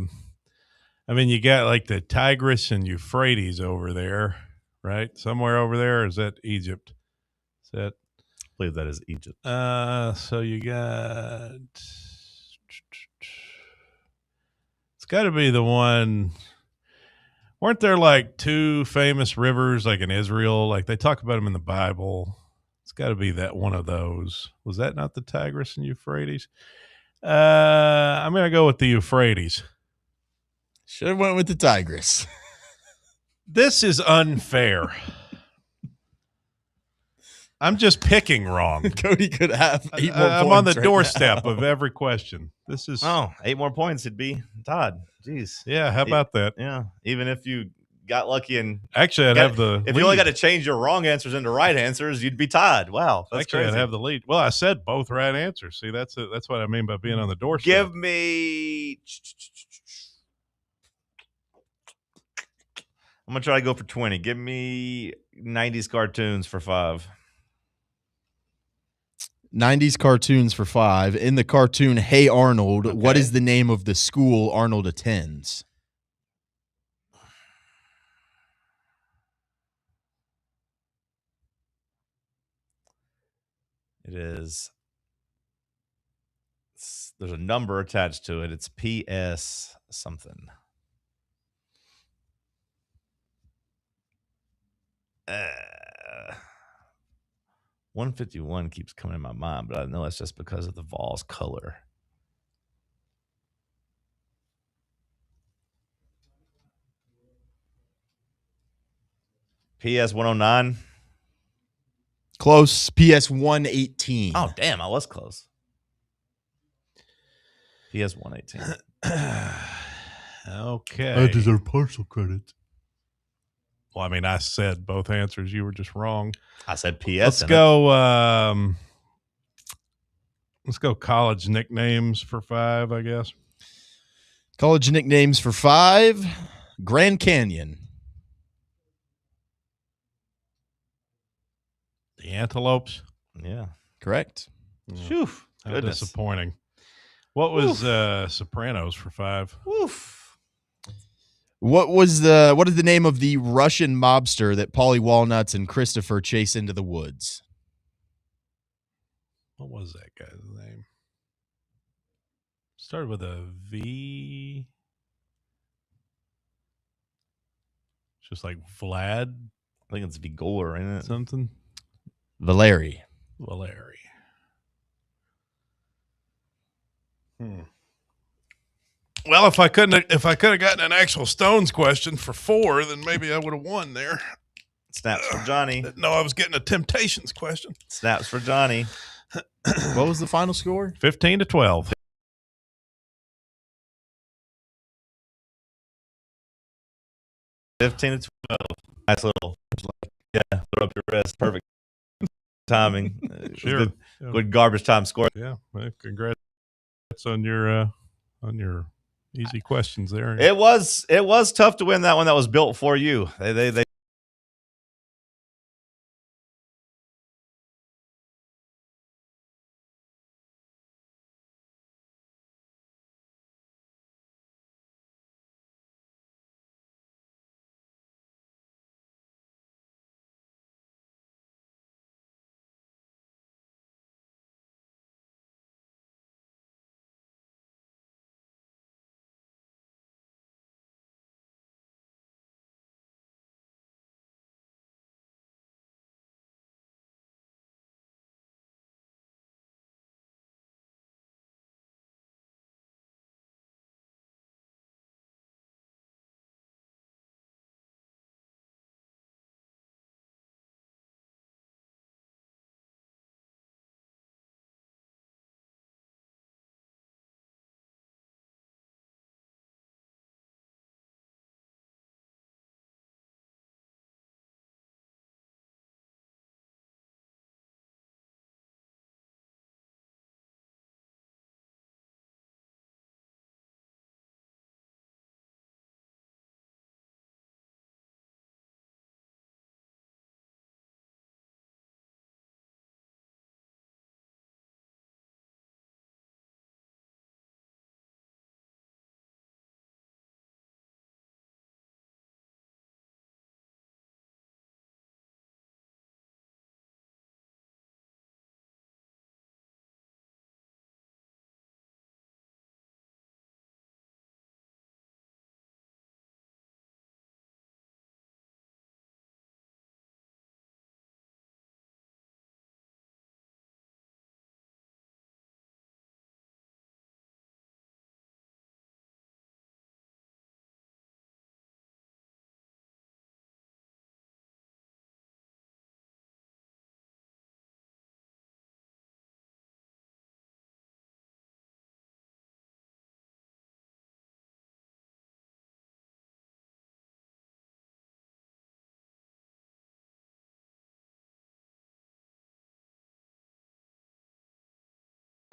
mean, you got like the Tigris and Euphrates over there, right? Somewhere over there, or is that Egypt? Is that? I believe that is Egypt. So you got, it's got to be the one. Weren't there like 2 famous rivers like in Israel? Like they talk about them in the Bible. It's got to be that one of those. Was that not the Tigris and Euphrates? I'm going to go with the Euphrates. Should have went with the Tigris. This is unfair. I'm just picking wrong. Cody could have 8 more points. I'm on the right doorstep now. of every question. This is 8 more points. It'd be Todd. Jeez. Yeah, how about that? Yeah, even if you got lucky and actually, I'd have the. If lead. you only got to change your wrong answers into right answers, you'd be Todd. Wow, that's actually, crazy. I'd have the lead. Well, I said both right answers. See, that's what I mean by being on the doorstep. Give me. I'm gonna try to go for 20. Give me 90s cartoons for 5. 90s cartoons for 5. In the cartoon Hey Arnold, what is the name of the school Arnold attends? It is. There's a number attached to it. It's PS something. 151 keeps coming in my mind, but I know that's just because of the Vols color. PS 109. Close. PS 118. Oh, damn, I was close. PS 118. Okay. I deserve partial credit. Well, I mean, I said both answers. You were just wrong. I said PS. Let's go. Let's go college nicknames for 5, I guess. College nicknames for 5. Grand Canyon. The Antelopes. Yeah. Correct. Phew. How Goodness. disappointing. What was Sopranos for 5? Woof. What is the name of the Russian mobster that Paulie Walnuts and Christopher chase into the woods? What was that guy's name? Started with a V. Just like Vlad. I think it's Vigor, ain't it? Something. Valeri. Well, if I could have gotten an actual Stones question for 4, then maybe I would have won there. Snaps for Johnny. Didn't know I was getting a Temptations question. Snaps for Johnny. What was the final score? 15-12. $15-12. Nice little, throw up your wrist. Perfect timing. Sure. Good garbage time score. Yeah. Well, congrats on your easy questions there. It was tough to win that one that was built for you. They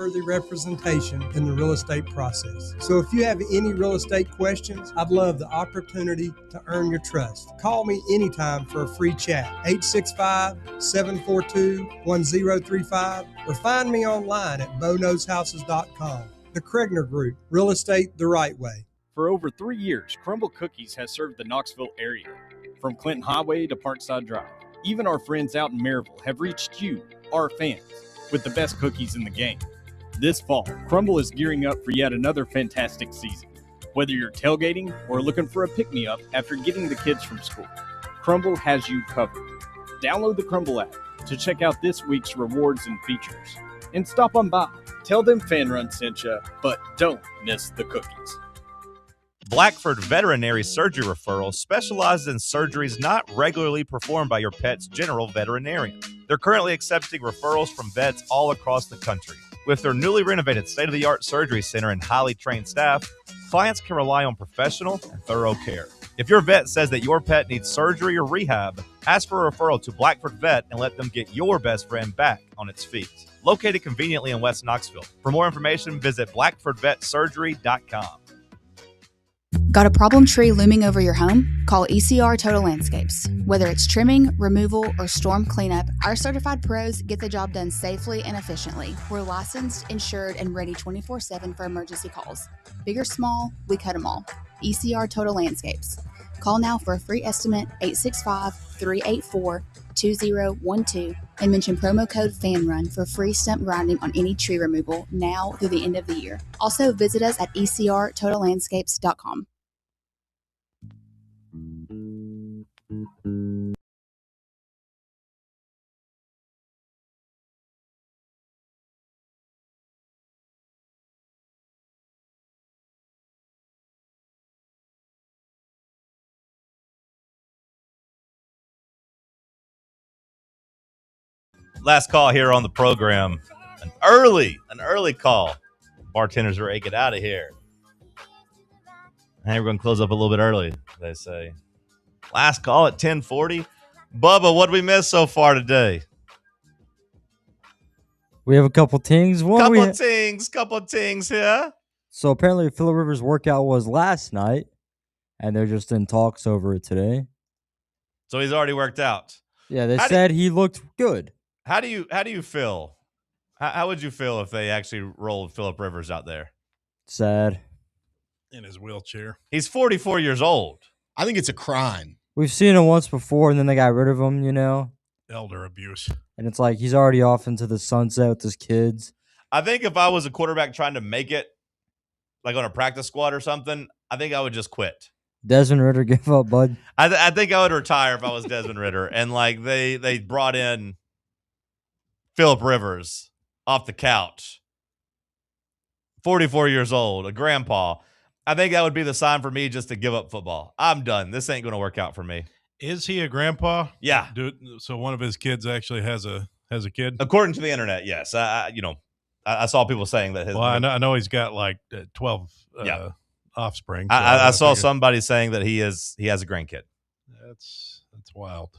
worthy representation in the real estate process. So if you have any real estate questions, I'd love the opportunity to earn your trust. Call me anytime for a free chat, 865-742-1035, or find me online at BoKnowsHouses.com. The Kregner Group, real estate the right way. For over 3 years, Crumble Cookies has served the Knoxville area. From Clinton Highway to Parkside Drive, even our friends out in Maryville have reached you, our fans, with the best cookies in the game. This fall, Crumble is gearing up for yet another fantastic season. Whether you're tailgating or looking for a pick-me-up after getting the kids from school, Crumble has you covered. Download the Crumble app to check out this week's rewards and features. And stop on by. Tell them Fan Run sent you, but don't miss the cookies. Blackford Veterinary Surgery Referral specializes in surgeries not regularly performed by your pet's general veterinarian. They're currently accepting referrals from vets all across the country. With their newly renovated state-of-the-art surgery center and highly trained staff, clients can rely on professional and thorough care. If your vet says that your pet needs surgery or rehab, ask for a referral to Blackford Vet and let them get your best friend back on its feet. Located conveniently in West Knoxville. For more information, visit blackfordvetsurgery.com. Got a problem tree looming over your home? Call ECR Total Landscapes. Whether it's trimming, removal, or storm cleanup, our certified pros get the job done safely and efficiently. We're licensed, insured, and ready 24/7 for emergency calls. Big or small, we cut them all. ECR Total Landscapes. Call now for a free estimate, 865-384-2012, and mention promo code FANRUN for free stump grinding on any tree removal now through the end of the year. Also, visit us at ecrtotallandscapes.com. Last call here on the program. An early call. Bartenders are ready to get out of here. Hey, we're going to close up a little bit early, they say. Last call at 10:40. Bubba, what did we miss so far today? We have a couple things. Couple things here. So apparently Phillip Rivers' workout was last night, and they're just in talks over it today. So he's already worked out. Yeah, they said he looked good. How do you feel? How would you feel if they actually rolled Phillip Rivers out there? Sad. In his wheelchair. He's 44 years old. I think it's a crime. We've seen it once before, and then they got rid of him, you know? Elder abuse. And it's like he's already off into the sunset with his kids. I think if I was a quarterback trying to make it, like on a practice squad or something, I think I would just quit. Desmond Ridder, give up, bud. I think I would retire if I was Desmond Ridder. And like they brought in Phillip Rivers off the couch, 44 years old, a grandpa. I think that would be the sign for me just to give up football. I'm done. This ain't going to work out for me. Is he a grandpa? Yeah. So one of his kids actually has a kid? According to the internet, yes. I saw people saying that his. Well, I know he's got like 12 offspring. So I saw somebody saying that he has a grandkid. That's wild.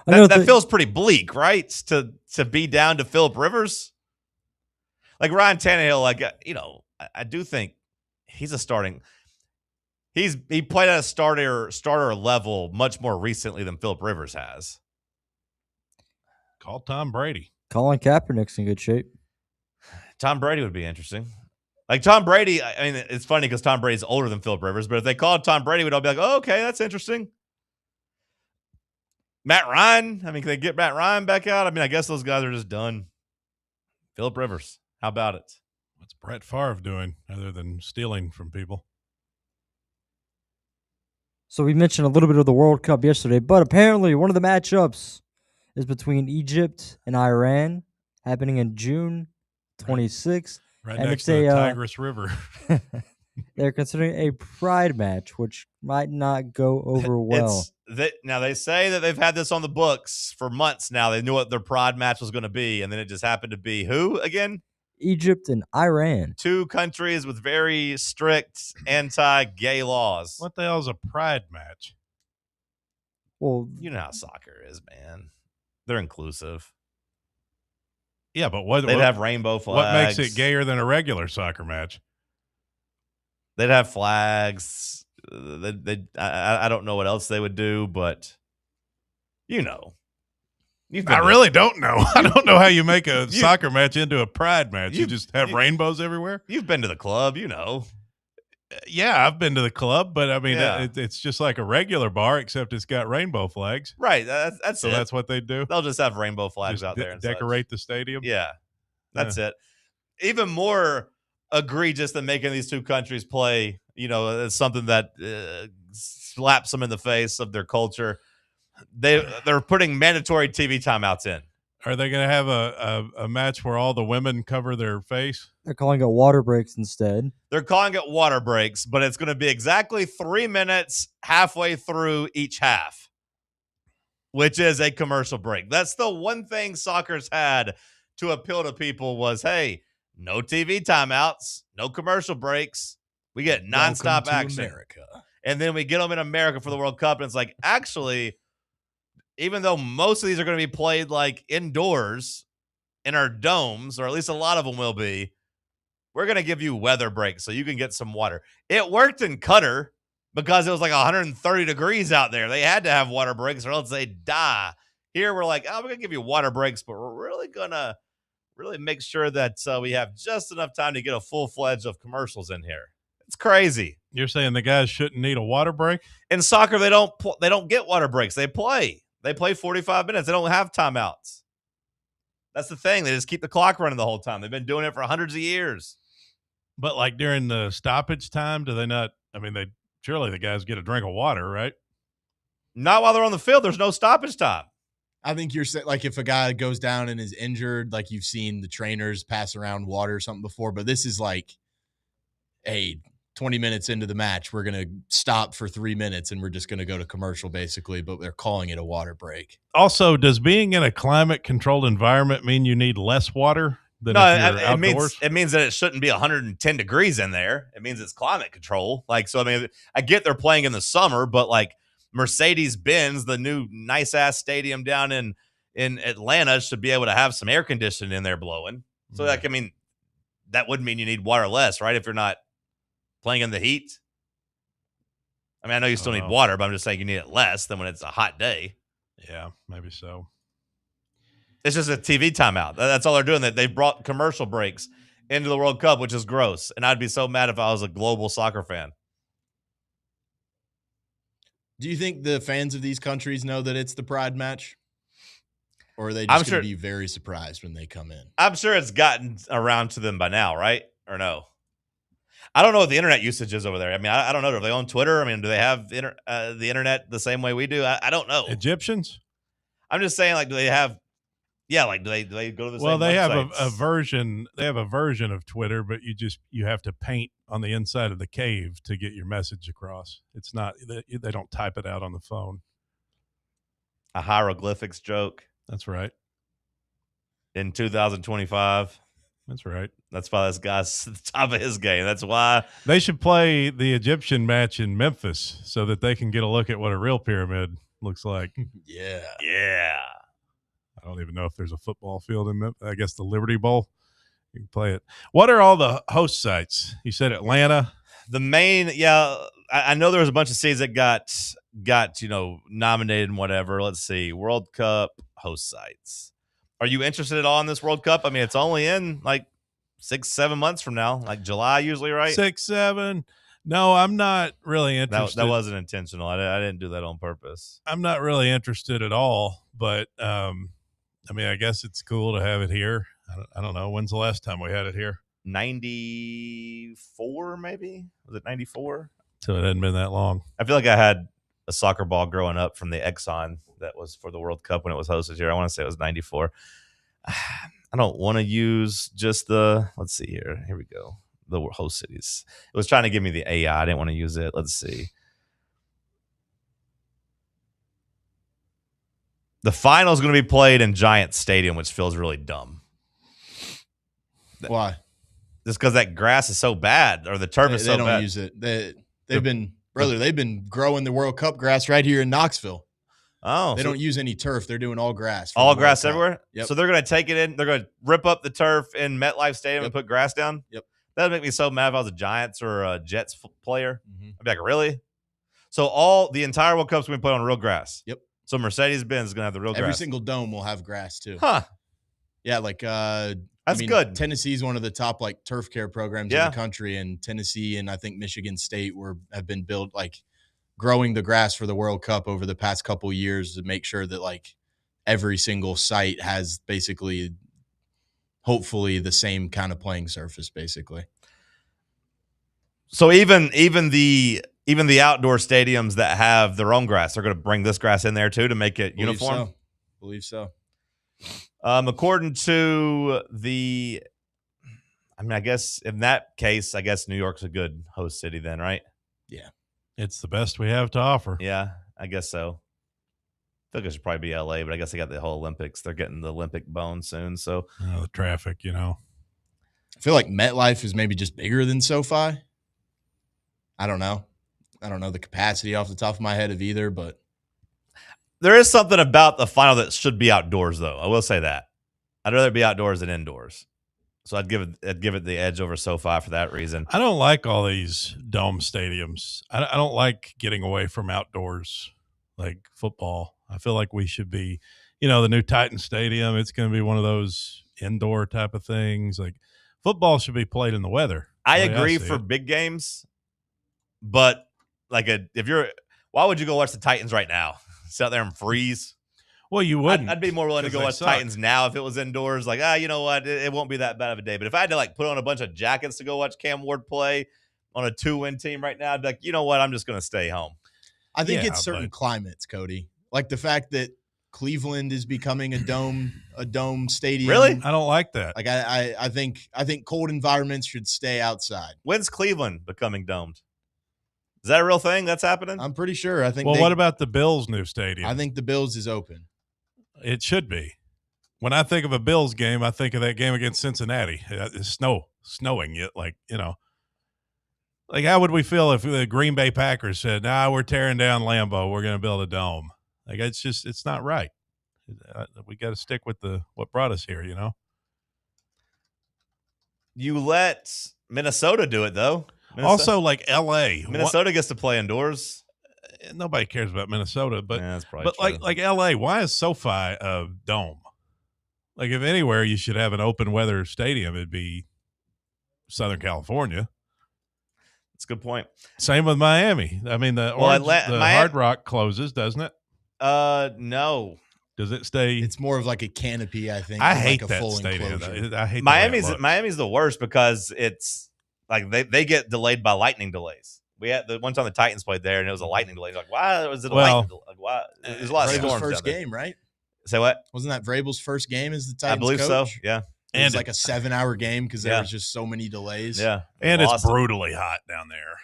That feels pretty bleak, right? To be down to Phillip Rivers. Like Ryan Tannehill, I do think he's a starting. He played at a starter level much more recently than Phillip Rivers has. Call Tom Brady. Colin Kaepernick's in good shape. Tom Brady would be interesting. Like Tom Brady, I mean, it's funny because Tom Brady's older than Phillip Rivers, but if they called Tom Brady, we'd all be like, oh, okay, that's interesting. Matt Ryan, I mean, can they get Matt Ryan back out? I mean, I guess those guys are just done. Phillip Rivers, how about it? What's Brett Favre doing other than stealing from people? So we mentioned a little bit of the World Cup yesterday, but apparently one of the matchups is between Egypt and Iran, happening in June 26th. Right and next to the Tigris River. They're considering a pride match, which might not go over well. Now, they say that they've had this on the books for months now. They knew what their pride match was going to be, and then it just happened to be who again? Egypt and Iran. Two countries with very strict anti-gay laws. What the hell is a pride match? Well, you know how soccer is, man. They're inclusive. Yeah, but they'd have rainbow flags. What makes it gayer than a regular soccer match? They'd have flags. I don't know what else they would do, but you know. I really don't know. I don't know how you make a soccer match into a pride match. You just have rainbows everywhere? You've been to the club, you know. Yeah, I've been to the club, but I mean, it's just like a regular bar, except it's got rainbow flags. Right. That's so it. That's what they do. They'll just have rainbow flags just out there and decorate the stadium. Yeah, that's it. Even more egregious than making these two countries play. You know, it's something that slaps them in the face of their culture. they're putting mandatory TV timeouts in. Are they going to have a match where all the women cover their face? They're calling it water breaks instead. They're calling it water breaks, but it's going to be exactly 3 minutes halfway through each half, which is a commercial break. That's the one thing soccer's had to appeal to people was, hey, no TV timeouts, no commercial breaks. We get nonstop action. America. And then we get them in America for the World Cup, and it's like, actually, even though most of these are going to be played like indoors in our domes, or at least a lot of them will be, we're going to give you weather breaks so you can get some water. It worked in Qatar because it was like 130 degrees out there. They had to have water breaks or else they'd die. Here we're like, oh, we're going to give you water breaks, but we're really going to make sure that we have just enough time to get a full-fledged of commercials in here. It's crazy. You're saying the guys shouldn't need a water break? In soccer, they don't get water breaks. They play 45 minutes. They don't have timeouts. That's the thing. They just keep the clock running the whole time. They've been doing it for hundreds of years. But like during the stoppage time, do they not? I mean, surely the guys get a drink of water, right? Not while they're on the field. There's no stoppage time. I think you're saying, like, if a guy goes down and is injured, like you've seen the trainers pass around water or something before, but this is like, hey, 20 minutes into the match, we're going to stop for 3 minutes and we're just going to go to commercial basically, but they're calling it a water break. Also, does being in a climate-controlled environment mean you need less water than if you're outdoors? It means that it shouldn't be 110 degrees in there. It means it's climate control. Like, so, I mean, I get they're playing in the summer, but like Mercedes-Benz, the new nice-ass stadium down in Atlanta, should be able to have some air conditioning in there blowing. So, like, I mean, that would mean you need water less, right, if you're not playing in the heat. I mean, I know you still need water, but I'm just saying you need it less than when it's a hot day. Yeah, maybe so. It's just a TV timeout. That's all they're doing. That they brought commercial breaks into the World Cup, which is gross. And I'd be so mad if I was a global soccer fan. Do you think the fans of these countries know that it's the Pride match? Or are they just going to be very surprised when they come in? I'm sure it's gotten around to them by now, right? Or no? I don't know what the internet usage is over there. I mean, I don't know. Do they own Twitter? I mean, do they have the internet the same way we do? I don't know. Egyptians? I'm just saying, like, do they have? Yeah, like do they go to the same? Well, they websites? have a version. They have a version of Twitter, but you have to paint on the inside of the cave to get your message across. It's not they don't type it out on the phone. A hieroglyphics joke. That's right. In 2025. That's right. That's why this guy's at the top of his game. That's why they should play the Egyptian match in Memphis so that they can get a look at what a real pyramid looks like. Yeah. I don't even know if there's a football field in Memphis. I guess the Liberty Bowl. You can play it. What are all the host sites? You said Atlanta. The main, I know there was a bunch of cities that got nominated and whatever. Let's see, World Cup host sites. Are you interested at all in this World Cup? I mean, it's only in like 6-7 months from now, like July usually, right? 6-7. No, I'm not really interested. That wasn't intentional. I didn't do that on purpose. I'm not really interested at all, but I mean, I guess it's cool to have it here. I don't know. When's the last time we had it here? 94, maybe? Was it 94? So it hadn't been that long. I feel like I had a soccer ball growing up from the Exxon that was for the World Cup when it was hosted here. I want to say it was 94. I don't want to use just let's see here. Here we go. The host cities. It was trying to give me the AI. I didn't want to use it. Let's see. The final is going to be played in Giant Stadium, which feels really dumb. Why? Just because that grass is so bad, or the turf is so bad. They don't use it. They've been growing the World Cup grass right here in Knoxville. Oh, they don't use any turf. They're doing all grass. All grass everywhere? Yep. So they're going to take it in. They're going to rip up the turf in MetLife Stadium and put grass down? Yep. That would make me so mad if I was a Giants or a Jets player. Mm-hmm. I'd be like, really? So the entire World Cup's going to be played on real grass? Yep. So Mercedes-Benz is going to have the real grass? Every single dome will have grass too. Huh. Yeah, like that's good. Tennessee's one of the top like turf care programs in the country, and Tennessee and I think Michigan State have been built like growing the grass for the World Cup over the past couple of years to make sure that like every single site has basically hopefully the same kind of playing surface basically. So even the even the outdoor stadiums that have their own grass, they're going to bring this grass in there too to make it uniform. Believe so. According to I guess in that case, I guess New York's a good host city then, right? Yeah. It's the best we have to offer. Yeah, I guess so. I think it should probably be LA, but I guess they got the whole Olympics. They're getting the Olympic bone soon. So the traffic, I feel like MetLife is maybe just bigger than SoFi. I don't know the capacity off the top of my head of either, but there is something about the final that should be outdoors, though. I will say that. I'd rather be outdoors than indoors. So I'd give it the edge over SoFi for that reason. I don't like all these dome stadiums. I don't like getting away from outdoors like football. I feel like we should be, the new Titan Stadium. It's going to be one of those indoor type of things. Like football should be played in the weather. I agree for big games, but why would you go watch the Titans right now? Sit out there and freeze. Well, you wouldn't. I'd be more willing to go watch Titans now if it was indoors. Like, you know what? It won't be that bad of a day. But if I had to put on a bunch of jackets to go watch Cam Ward play on a 2-win team right now, I'd be like, you know what? I'm just going to stay home. I think it's certain climates, Cody. Like the fact that Cleveland is becoming a dome stadium. Really? I don't like that. Like I think cold environments should stay outside. When's Cleveland becoming domed? Is that a real thing that's happening? I'm pretty sure. I think. Well, what about the Bills' new stadium? I think the Bills is open. It should be. When I think of a Bills game, I think of that game against Cincinnati. It's snowing yet, Like how would we feel if the Green Bay Packers said, "Nah, we're tearing down Lambeau. We're going to build a dome." Like it's not right. We got to stick with what brought us here. You let Minnesota do it though. Also, like L.A. Minnesota gets to play indoors. Nobody cares about Minnesota, but that's probably true. like L.A. Why is SoFi a dome? Like if anywhere you should have an open weather stadium, it'd be Southern California. That's a good point. Same with Miami. I mean, the Hard Rock closes, doesn't it? No. Does it stay? It's more of like a canopy, I think. I hate like a that full stadium. enclosure. I hate Miami's the worst because it's like they get delayed by lightning delays. We had the one time the Titans played there and it was a lightning delay. Like, why was it a lightning delay? Like, why? There's a lot of storms. First game, right? Say what? Wasn't that Vrabel's first game as the Titans I believe coach? so. Yeah. It was like a 7-hour game because there was just so many delays. Yeah. And it's brutally hot down there.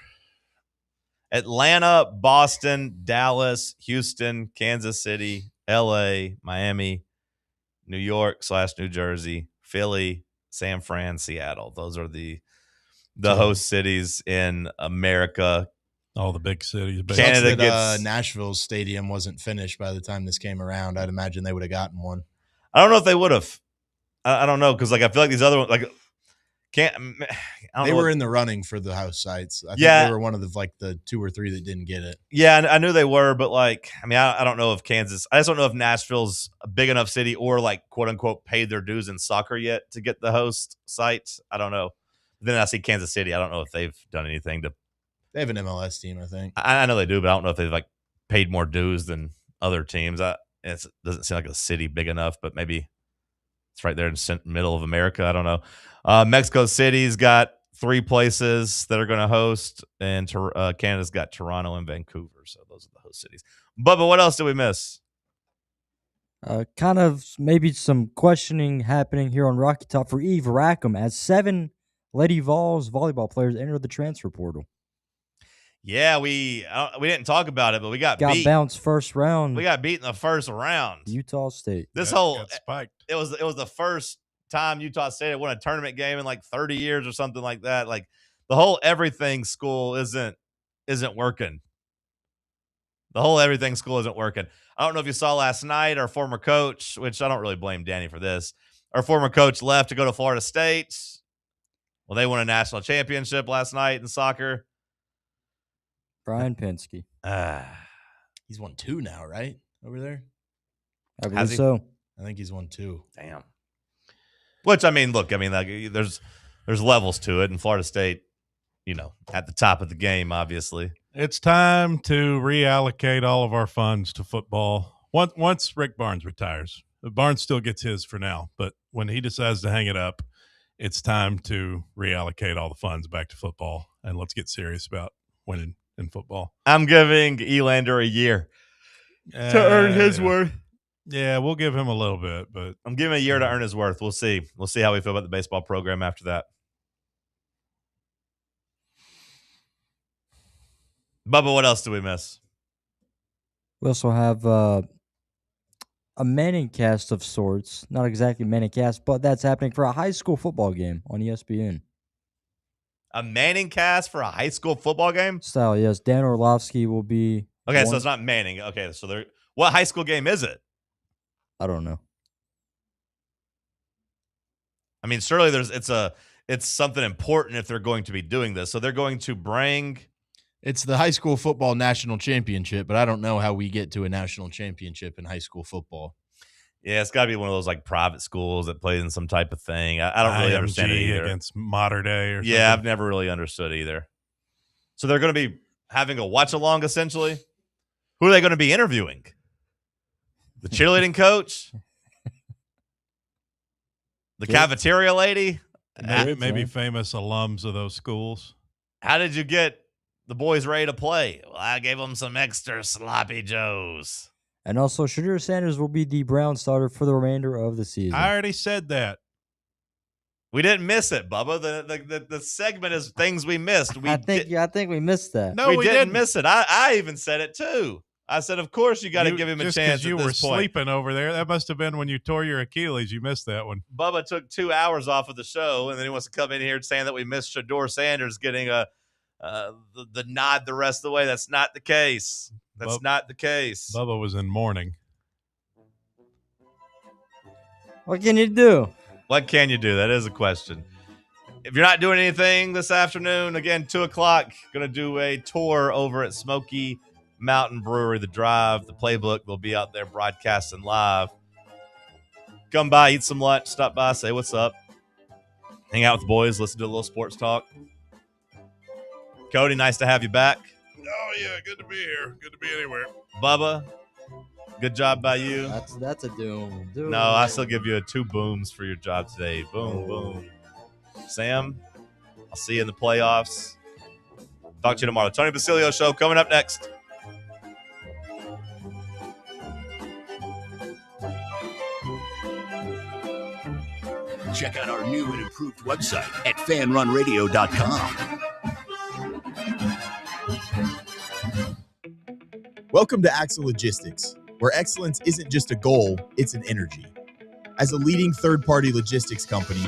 Atlanta, Boston, Dallas, Houston, Kansas City, LA, Miami, New York / New Jersey, Philly, San Fran, Seattle. Those are the host cities in America. All the big cities. Canada gets Nashville's stadium wasn't finished by the time this came around. I'd imagine they would have gotten one. I don't know if they would have. I don't know because I feel like these other ones They were in the running for the house sites. I think they were one of the 2 or 3 that didn't get it. Yeah, I knew they were, but I don't know if Kansas. I just don't know if Nashville's a big enough city or quote unquote paid their dues in soccer yet to get the host site. I don't know. Then I see Kansas City. I don't know if they've done anything to. They have an MLS team, I think. I know they do, but I don't know if they've paid more dues than other teams. It doesn't seem like a city big enough, but maybe it's right there in the middle of America. I don't know. Mexico City's got 3 places that are going to host, and Canada's got Toronto and Vancouver. So those are the host cities. But what else did we miss? Kind of maybe some questioning happening here on Rocky Top for Eve Rackham as 7 Lady Vols volleyball players entered the transfer portal. Yeah, we didn't talk about it, but we got beat. Bounced first round. We got beat in the first round. Utah State. It was the first time Utah State won a tournament game in 30 years or something like that. The whole everything school isn't working. The whole everything school isn't working. I don't know if you saw last night, our former coach, which I don't really blame Danny for this. Our former coach left to go to Florida State. Well, they won a national championship last night in soccer. Brian Pensky. He's won 2 now, right? Over there? I believe so. I think he's won 2. Damn. Which, there's levels to it. And Florida State, at the top of the game, obviously. It's time to reallocate all of our funds to football. Once Rick Barnes retires, Barnes still gets his for now, but when he decides to hang it up, it's time to reallocate all the funds back to football, and let's get serious about winning in football. I'm giving Elander a year to earn his worth. Yeah, we'll give him a little bit, but I'm giving him a year to earn his worth. We'll see. We'll see how we feel about the baseball program after that. Bubba, what else do we miss? We also have a Manning cast of sorts. Not exactly Manning cast, but that's happening for a high school football game on ESPN. A Manning cast for a high school football game? Style, yes. Dan Orlovsky will be. Okay, so it's not Manning. Okay, so what high school game is it? I don't know. I mean, surely it's something important if they're going to be doing this. So they're going to bring. It's the high school football national championship, but I don't know how we get to a national championship in high school football. Yeah, it's got to be one of those like private schools that plays in some type of thing. I don't really understand it either. Against Mater Day or something. Yeah, I've never really understood either. So they're going to be having a watch along essentially. Who are they going to be interviewing? The cheerleading coach? The cafeteria lady? Maybe famous alums of those schools. How did you get the boys ready to play? Well, I gave them some extra sloppy joes. And also, Shadur Sanders will be the Brown starter for the remainder of the season. I already said that. We didn't miss it, Bubba. The segment is things we missed. I think we missed that. No, we didn't miss it. I even said it too. I said, of course, you got to give him a chance. Just because you at this were point. sleeping over there, that must have been when you tore your Achilles. You missed that one. Bubba took 2 hours off of the show, and then he wants to come in here saying that we missed Shadur Sanders getting the nod the rest of the way. That's not the case. That's not the case. Bubba was in mourning. What can you do? What can you do? That is a question. If you're not doing anything this afternoon, again, 2 o'clock, going to do a tour over at Smoky Mountain Brewery, The Drive, the Playbook. They'll be out there broadcasting live. Come by, eat some lunch, stop by, say what's up. Hang out with the boys, listen to a little sports talk. Cody, nice to have you back. Oh, yeah, good to be here. Good to be anywhere. Bubba, good job by you. That's a doom. No, I still give you 2 booms for your job today. Boom, boom. Sam, I'll see you in the playoffs. Talk to you tomorrow. Tony Basilio Show coming up next. Check out our new and improved website at fanrunradio.com. Welcome to Axle Logistics, where excellence isn't just a goal, it's an energy. As a leading third-party logistics company,